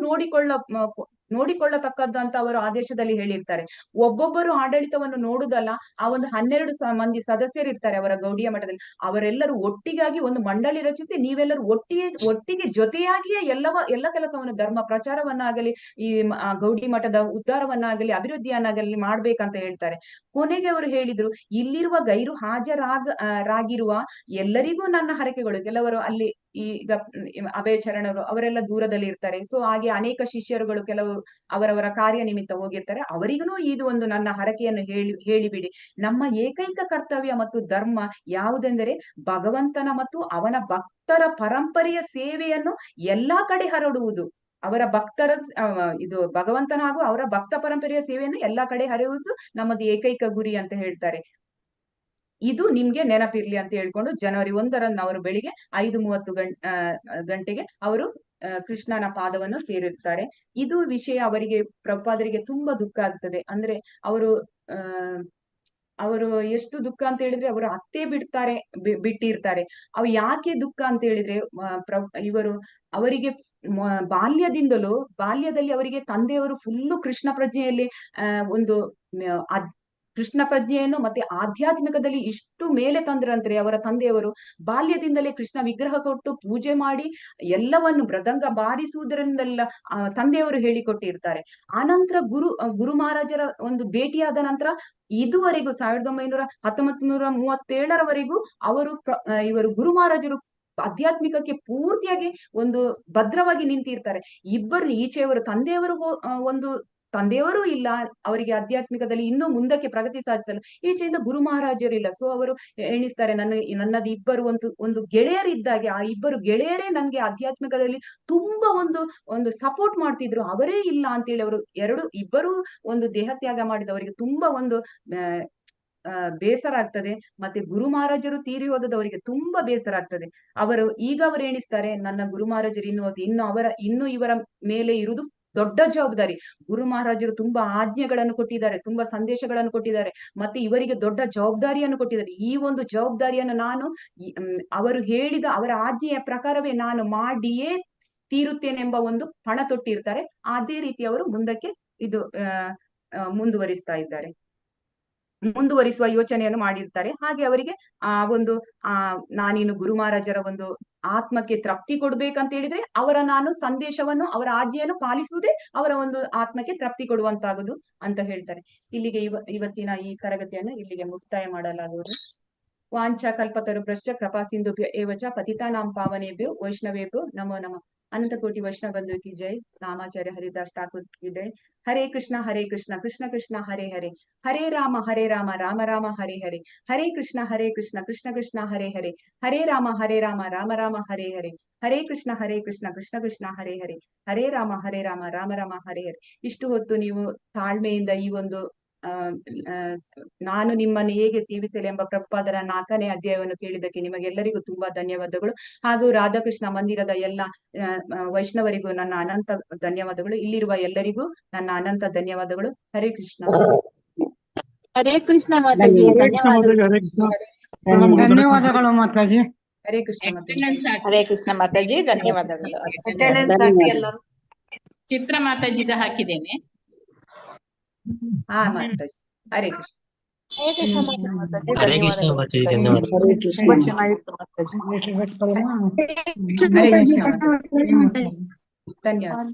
ನೋಡಿಕೊಳ್ಳತಕ್ಕದ್ದು ಅಂತ ಅವರು ಆದೇಶದಲ್ಲಿ ಹೇಳಿರ್ತಾರೆ. ಒಬ್ಬೊಬ್ಬರು ಆಡಳಿತವನ್ನು ನೋಡುದಲ್ಲ, ಆ ಒಂದು 12 ಮಂದಿ ಸದಸ್ಯರಿರ್ತಾರೆ ಅವರ ಗೌಡಿಯ ಮಠದಲ್ಲಿ. ಅವರೆಲ್ಲರೂ ಒಟ್ಟಿಗಾಗಿ ಒಂದು ಮಂಡಳಿ ರಚಿಸಿ ನೀವೆಲ್ಲರೂ ಒಟ್ಟಿಗೆ ಜೊತೆಯಾಗಿಯೇ ಎಲ್ಲ ಕೆಲಸವನ್ನು, ಧರ್ಮ ಪ್ರಚಾರವನ್ನಾಗಲಿ, ಈ ಗೌಡಿ ಮಠದ ಉದ್ಧಾರವನ್ನಾಗಲಿ, ಅಭಿವೃದ್ಧಿಯನ್ನಾಗಲಿ ಮಾಡ್ಬೇಕಂತ ಹೇಳ್ತಾರೆ. ಕೊನೆಗೆ ಅವರು ಹೇಳಿದ್ರು, ಇಲ್ಲಿರುವ ಗೈರು ರಾಗಿರುವ ಎಲ್ಲರಿಗೂ ನನ್ನ ಹರಕೆಗಳು. ಕೆಲವರು ಅಲ್ಲಿ ಈಗ ಅಭಯ ಚರಣರು ಅವರೆಲ್ಲ ದೂರದಲ್ಲಿ ಇರ್ತಾರೆ. ಸೊ ಹಾಗೆ ಅನೇಕ ಶಿಷ್ಯರುಗಳು ಕೆಲವು ಅವರವರ ಕಾರ್ಯ ನಿಮಿತ್ತ ಹೋಗಿರ್ತಾರೆ. ಅವರಿಗೂ ಇದು ಒಂದು ನನ್ನ ಹರಕೆಯನ್ನು ಹೇಳಿಬಿಡಿ. ನಮ್ಮ ಏಕೈಕ ಕರ್ತವ್ಯ ಮತ್ತು ಧರ್ಮ ಯಾವುದೆಂದರೆ ಭಗವಂತನ ಮತ್ತು ಅವನ ಭಕ್ತರ ಪರಂಪರೆಯ ಸೇವೆಯನ್ನು ಎಲ್ಲಾ ಕಡೆ ಹರಡುವುದು. ಅವರ ಭಕ್ತರ ಇದು ಭಗವಂತನ ಹಾಗೂ ಅವರ ಭಕ್ತ ಪರಂಪರೆಯ ಸೇವೆಯನ್ನು ಎಲ್ಲಾ ಕಡೆ ಹರಡುವುದು ನಮ್ಮದು ಏಕೈಕ ಗುರಿ ಅಂತ ಹೇಳ್ತಾರೆ. ಇದು ನಿಮ್ಗೆ ನೆನಪಿರ್ಲಿ ಅಂತ ಹೇಳ್ಕೊಂಡು ಜನವರಿ 1ರಂದು ಅವರು ಬೆಳಿಗ್ಗೆ 5:30 ಗಂಟೆಗೆ ಅವರು ಕೃಷ್ಣನ ಪಾದವನ್ನು ಸೇರಿರ್ತಾರೆ. ಇದು ವಿಷಯ ಅವರಿಗೆ, ಪ್ರಭುಪಾದರಿಗೆ ತುಂಬಾ ದುಃಖ ಆಗ್ತದೆ. ಅಂದ್ರೆ ಅವರು ಎಷ್ಟು ದುಃಖ ಅಂತ ಹೇಳಿದ್ರೆ, ಅವರು ಅತ್ತೆ ಬಿಟ್ಟಿರ್ತಾರೆ. ಅವು ಯಾಕೆ ದುಃಖ ಅಂತ ಹೇಳಿದ್ರೆ, ಅವರಿಗೆ ಬಾಲ್ಯದಲ್ಲಿ ಅವರಿಗೆ ತಂದೆಯವರು ಫುಲ್ಲು ಕೃಷ್ಣ ಪ್ರಜ್ಞೆಯಲ್ಲಿ ಒಂದು ಕೃಷ್ಣ ಪ್ರಜ್ಞೆಯನ್ನು ಮತ್ತೆ ಆಧ್ಯಾತ್ಮಿಕದಲ್ಲಿ ಇಷ್ಟು ಮೇಲೆ ತಂದ್ರಂದ್ರೆ ಅವರ ತಂದೆಯವರು. ಬಾಲ್ಯದಿಂದಲೇ ಕೃಷ್ಣ ವಿಗ್ರಹ ಕೊಟ್ಟು ಪೂಜೆ ಮಾಡಿ ಎಲ್ಲವನ್ನು ಮೃದಂಗ ಬಾರಿಸುವುದರಿಂದೆಲ್ಲ ತಂದೆಯವರು ಹೇಳಿಕೊಟ್ಟಿರ್ತಾರೆ. ಆನಂತರ ಗುರು ಮಹಾರಾಜರ ಒಂದು ಭೇಟಿಯಾದ ನಂತರ ಇದುವರೆಗೂ 1937ರವರೆಗೂ ಇವರು ಗುರು ಮಹಾರಾಜರು ಆಧ್ಯಾತ್ಮಿಕಕ್ಕೆ ಪೂರ್ತಿಯಾಗಿ ಒಂದು ಭದ್ರವಾಗಿ ನಿಂತಿರ್ತಾರೆ. ಈಚೆಯವರು ತಂದೆಯವರು ಇಲ್ಲ, ಅವರಿಗೆ ಆಧ್ಯಾತ್ಮಿಕದಲ್ಲಿ ಇನ್ನೂ ಮುಂದಕ್ಕೆ ಪ್ರಗತಿ ಸಾಧಿಸಲು ಈಚೆಯಿಂದ ಗುರು ಮಹಾರಾಜರು ಇಲ್ಲ. ಸೊ ಅವರು ಎಣಿಸ್ತಾರೆ, ನನ್ನದು ಇಬ್ಬರು ಒಂದು ಗೆಳೆಯರಿದ್ದಾಗೆ, ಆ ಇಬ್ಬರು ಗೆಳೆಯರೇ ನನ್ಗೆ ಆಧ್ಯಾತ್ಮಿಕದಲ್ಲಿ ತುಂಬಾ ಒಂದು ಸಪೋರ್ಟ್ ಮಾಡ್ತಿದ್ರು, ಅವರೇ ಇಲ್ಲ ಅಂತೇಳಿ ಇಬ್ಬರು ಒಂದು ದೇಹ ತ್ಯಾಗ ಮಾಡಿದವರಿಗೆ ತುಂಬಾ ಒಂದು ಬೇಸರ ಆಗ್ತದೆ. ಮತ್ತೆ ಗುರು ಮಹಾರಾಜರು ತೀರಿ ಹೋದವರಿಗೆ ತುಂಬಾ ಬೇಸರ ಆಗ್ತದೆ. ಅವರು ಎಣಿಸ್ತಾರೆ, ನನ್ನ ಗುರು ಮಹಾರಾಜರು ಇನ್ನು ಇವರ ಮೇಲೆ ಇರುವುದು ದೊಡ್ಡ ಜವಾಬ್ದಾರಿ. ಗುರು ಮಹಾರಾಜರು ತುಂಬಾ ಆಜ್ಞೆಗಳನ್ನು ಕೊಟ್ಟಿದ್ದಾರೆ, ತುಂಬಾ ಸಂದೇಶಗಳನ್ನು ಕೊಟ್ಟಿದ್ದಾರೆ, ಮತ್ತೆ ಇವರಿಗೆ ದೊಡ್ಡ ಜವಾಬ್ದಾರಿಯನ್ನು ಕೊಟ್ಟಿದ್ದಾರೆ. ಈ ಒಂದು ಜವಾಬ್ದಾರಿಯನ್ನು ನಾನು ಅವರು ಹೇಳಿದ ಅವರ ಆಜ್ಞೆಯ ಪ್ರಕಾರವೇ ನಾನು ಮಾಡಿಯೇ ತೀರುತ್ತೇನೆಂಬ ಒಂದು ಪಣ ತೊಟ್ಟಿರ್ತಾರೆ. ಅದೇ ರೀತಿ ಅವರು ಮುಂದಕ್ಕೆ ಮುಂದುವರಿಸುವ ಯೋಚನೆಯನ್ನು ಮಾಡಿರ್ತಾರೆ. ಹಾಗೆ ಅವರಿಗೆ ನಾನಿನ್ನು ಗುರು ಮಹಾರಾಜರ ಒಂದು ಆತ್ಮಕ್ಕೆ ತೃಪ್ತಿ ಕೊಡ್ಬೇಕಂತ ಹೇಳಿದ್ರೆ ನಾನು ಸಂದೇಶವನ್ನು, ಅವರ ಆಜ್ಞೆಯನ್ನು ಪಾಲಿಸುವುದೇ ಅವರ ಒಂದು ಆತ್ಮಕ್ಕೆ ತೃಪ್ತಿ ಕೊಡುವಂತಾಗುದು ಅಂತ ಹೇಳ್ತಾರೆ. ಇಲ್ಲಿಗೆ ಇವತ್ತಿನ ಈ ತರಗತಿಯನ್ನು ಇಲ್ಲಿಗೆ ಮುಕ್ತಾಯ ಮಾಡಲಾಗುವುದು. ವಾಂಛಾ ಕಲ್ಪತರುಭ್ಯಶ್ಚ ಕೃಪಾ ಸಿಂಧುಭ್ಯ ಏವ ಚ ಪತಿತಾನಾಂ ಪಾವನೇಭ್ಯೋ ವೈಷ್ಣವೇಭ್ಯೋ ನಮೋ ನಮಃ. ಅನಂತ ಕೋಟಿ ವೈಷ್ಣವ ಬಂಧು ಕಿ ಜೈ. ರಾಮಾಚಾರ್ಯ ಹರಿದಾಸ್ ಠಾಕೂರ್ ಕಿ ಜೈ. ಹರೇ ಕೃಷ್ಣ ಕೃಷ್ಣ ಕೃಷ್ಣ ಹರೇ ಹರೇ, ಹರೇ ರಾಮ ರಾಮ ರಾಮ ಹರೇ ಹರೇ, ಹರೇ ಕೃಷ್ಣ ಕೃಷ್ಣ ಕೃಷ್ಣ ಹರೇ ಹರೇ, ಹರೇ ರಾಮ ರಾಮ ರಾಮ ಹರೇ ಹರೇ, ಹರೇ ಕೃಷ್ಣ ಕೃಷ್ಣ ಕೃಷ್ಣ ಹರೇ ಹರೇ, ಹರೇ ರಾಮ ರಾಮ ರಾಮ ಹರೇ ಹರೇ. ಇಷ್ಟು ಹೊತ್ತು ನೀವು ತಾಳ್ಮೆಯಿಂದ ಈ ಒಂದು ನಾನು ನಿಮ್ಮನ್ನು ಹೇಗೆ ಸೇವಿಸಲಿ ಎಂಬ ಪ್ರಭುಪಾದರ 4ನೇ ಅಧ್ಯಾಯವನ್ನು ಕೇಳಿದ್ದಕ್ಕೆ ನಿಮಗೆಲ್ಲರಿಗೂ ತುಂಬಾ ಧನ್ಯವಾದಗಳು. ಹಾಗೂ ರಾಧಾಕೃಷ್ಣ ಮಂದಿರದ ಎಲ್ಲ ವೈಷ್ಣವರಿಗೂ ನನ್ನ ಅನಂತ ಧನ್ಯವಾದಗಳು. ಇಲ್ಲಿರುವ ಎಲ್ಲರಿಗೂ ನನ್ನ ಅನಂತ ಧನ್ಯವಾದಗಳು. ಹರೇ ಕೃಷ್ಣ. ಹರೇ ಕೃಷ್ಣ ಮಾತಾಜಿ, ಧನ್ಯವಾದಗಳು ಮಾತಾಜಿ. ಹರೇ ಕೃಷ್ಣ ಮಾತಾಜಿ. ಹರೇ ಕೃಷ್ಣ ಮಾತಾಜಿ, ಧನ್ಯವಾದಗಳು. ಚಿತ್ರ ಮಾತಾಜಿದ ಹಾಕಿದ್ದೇನೆ. ಹಾ ಮಾತಾಜಿ. ಹರೇ ಕೃಷ್ಣ. ಹರೇ ಕೃಷ್ಣ ಮಾತಾಜಿ, ಧನ್ಯವಾದಗಳು. ತುಂಬಾ ಚೆನ್ನಾಗಿತ್ತು ಮಾತಾಜಿ. ಹರೇ ಕೃಷ್ಣ ಧನ್ಯವಾದ.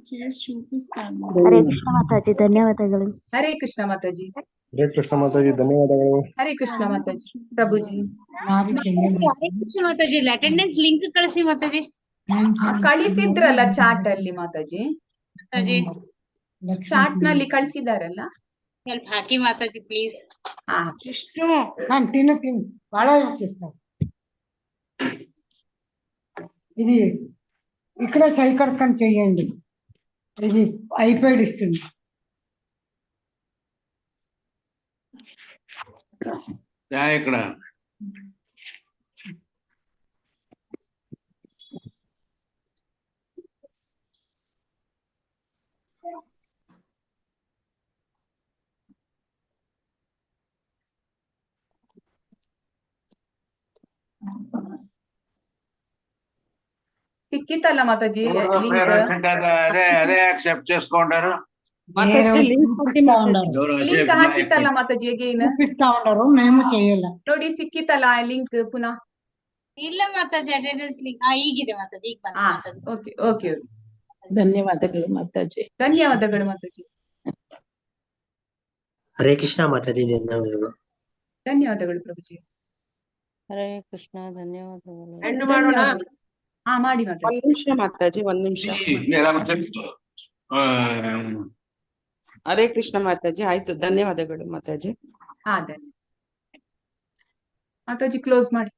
ಹರೇ ಕೃಷ್ಣ ಮಾತಾಜಿ, ಧನ್ಯವಾದಗಳು. ಹರೇ ಕೃಷ್ಣ ಮಾತಾಜಿ. ಹರೇ ಕೃಷ್ಣ ಮಾತಾಜಿ, ಧನ್ಯವಾದಗಳು. ಹರೇ ಕೃಷ್ಣ ಮಾತಾಜಿ. ಪ್ರಭುಜಿ. ಹರೇ ಕೃಷ್ಣ ಮಾತಾಜಿ, ಅಟೆಂಡೆನ್ಸ್ ಲಿಂಕ್ ಕಳಿಸಿ ಮಾತಾಜಿ. ಕಳಿಸಿದ್ರಲ್ಲ ಚಾಟ್ ಅಲ್ಲಿ ಮಾತಾಜಿ, ಚಾಟ್ ನಲ್ಲಿ ಕಳಿಸಿದಾರಲ್ಲ, ಸ್ವಲ್ಪ ಹಾಕಿ ಮಾತಾಜಿ ಪ್ಲೀಸ್. ಇಷ್ಟು ನಾನು ತಿನ್ನು ಬಹಳ చేస్తాను. ఇది ఇక్కడ సైకర్కం చేయండి, ఇది అయిపోయిస్తుంది. ఇక్కడ సిక్కితల్ల మాతాజీ అదే అదే యాక్సెప్ట్ చేసుకుంటారు. మాతాజీ లింక్ ఉంది మాతాజీ. ಲಿಂಕ್ ಹಾಕಿತ್ತಲ್ಲ ಮಾತಾಜಿ again చూపిస్తా ఉన్నారు మేము చేయాల ನೋಡಿ ಸಿಕ್ಕಿತಲ್ಲ ಲಿಂಕ್ ಪುನಃ. ಇಲ್ಲ ಮಾತಾಜಿ ಅಟೆಂಡೆನ್ಸ್ ಲಿಂಕ್ ಈಗಿದೆ ಮಾತಾಜಿ ಈಗ ಬಂತು ಮಾತಾಜಿ. ಓಕೆ ಓಕೆ ಧನ್ಯವಾದಗಳು ಮಾತಾಜಿ. ಧನ್ಯವಾದಗಳು ಮಾತಾಜಿ. ಹರೇ ಕೃಷ್ಣ ಮಾತಾಜಿ ಧನ್ಯವಾದಗಳು. ಧನ್ಯವಾದಗಳು ಪ್ರಭುಜಿ. ಹರೇ ಕೃಷ್ಣ ಧನ್ಯವಾದಗಳು. ಎಂಡ್ ಮಾಡೋಣ. ಹಾ ಮಾಡಿ ಮಾತಾಜಿ. ಒಂದ್ ನಿಮಿಷ ಮಾತಾಜಿ, ಒಂದ್ ನಿಮಿಷ. ಹರೇ ಕೃಷ್ಣ ಮಾತಾಜಿ. ಆಯ್ತು, ಧನ್ಯವಾದಗಳು ಮಾತಾಜಿ. ಹಾ ಧನ್ಯ ಮಾತಾಜಿ ಕ್ಲೋಸ್ ಮಾಡಿ.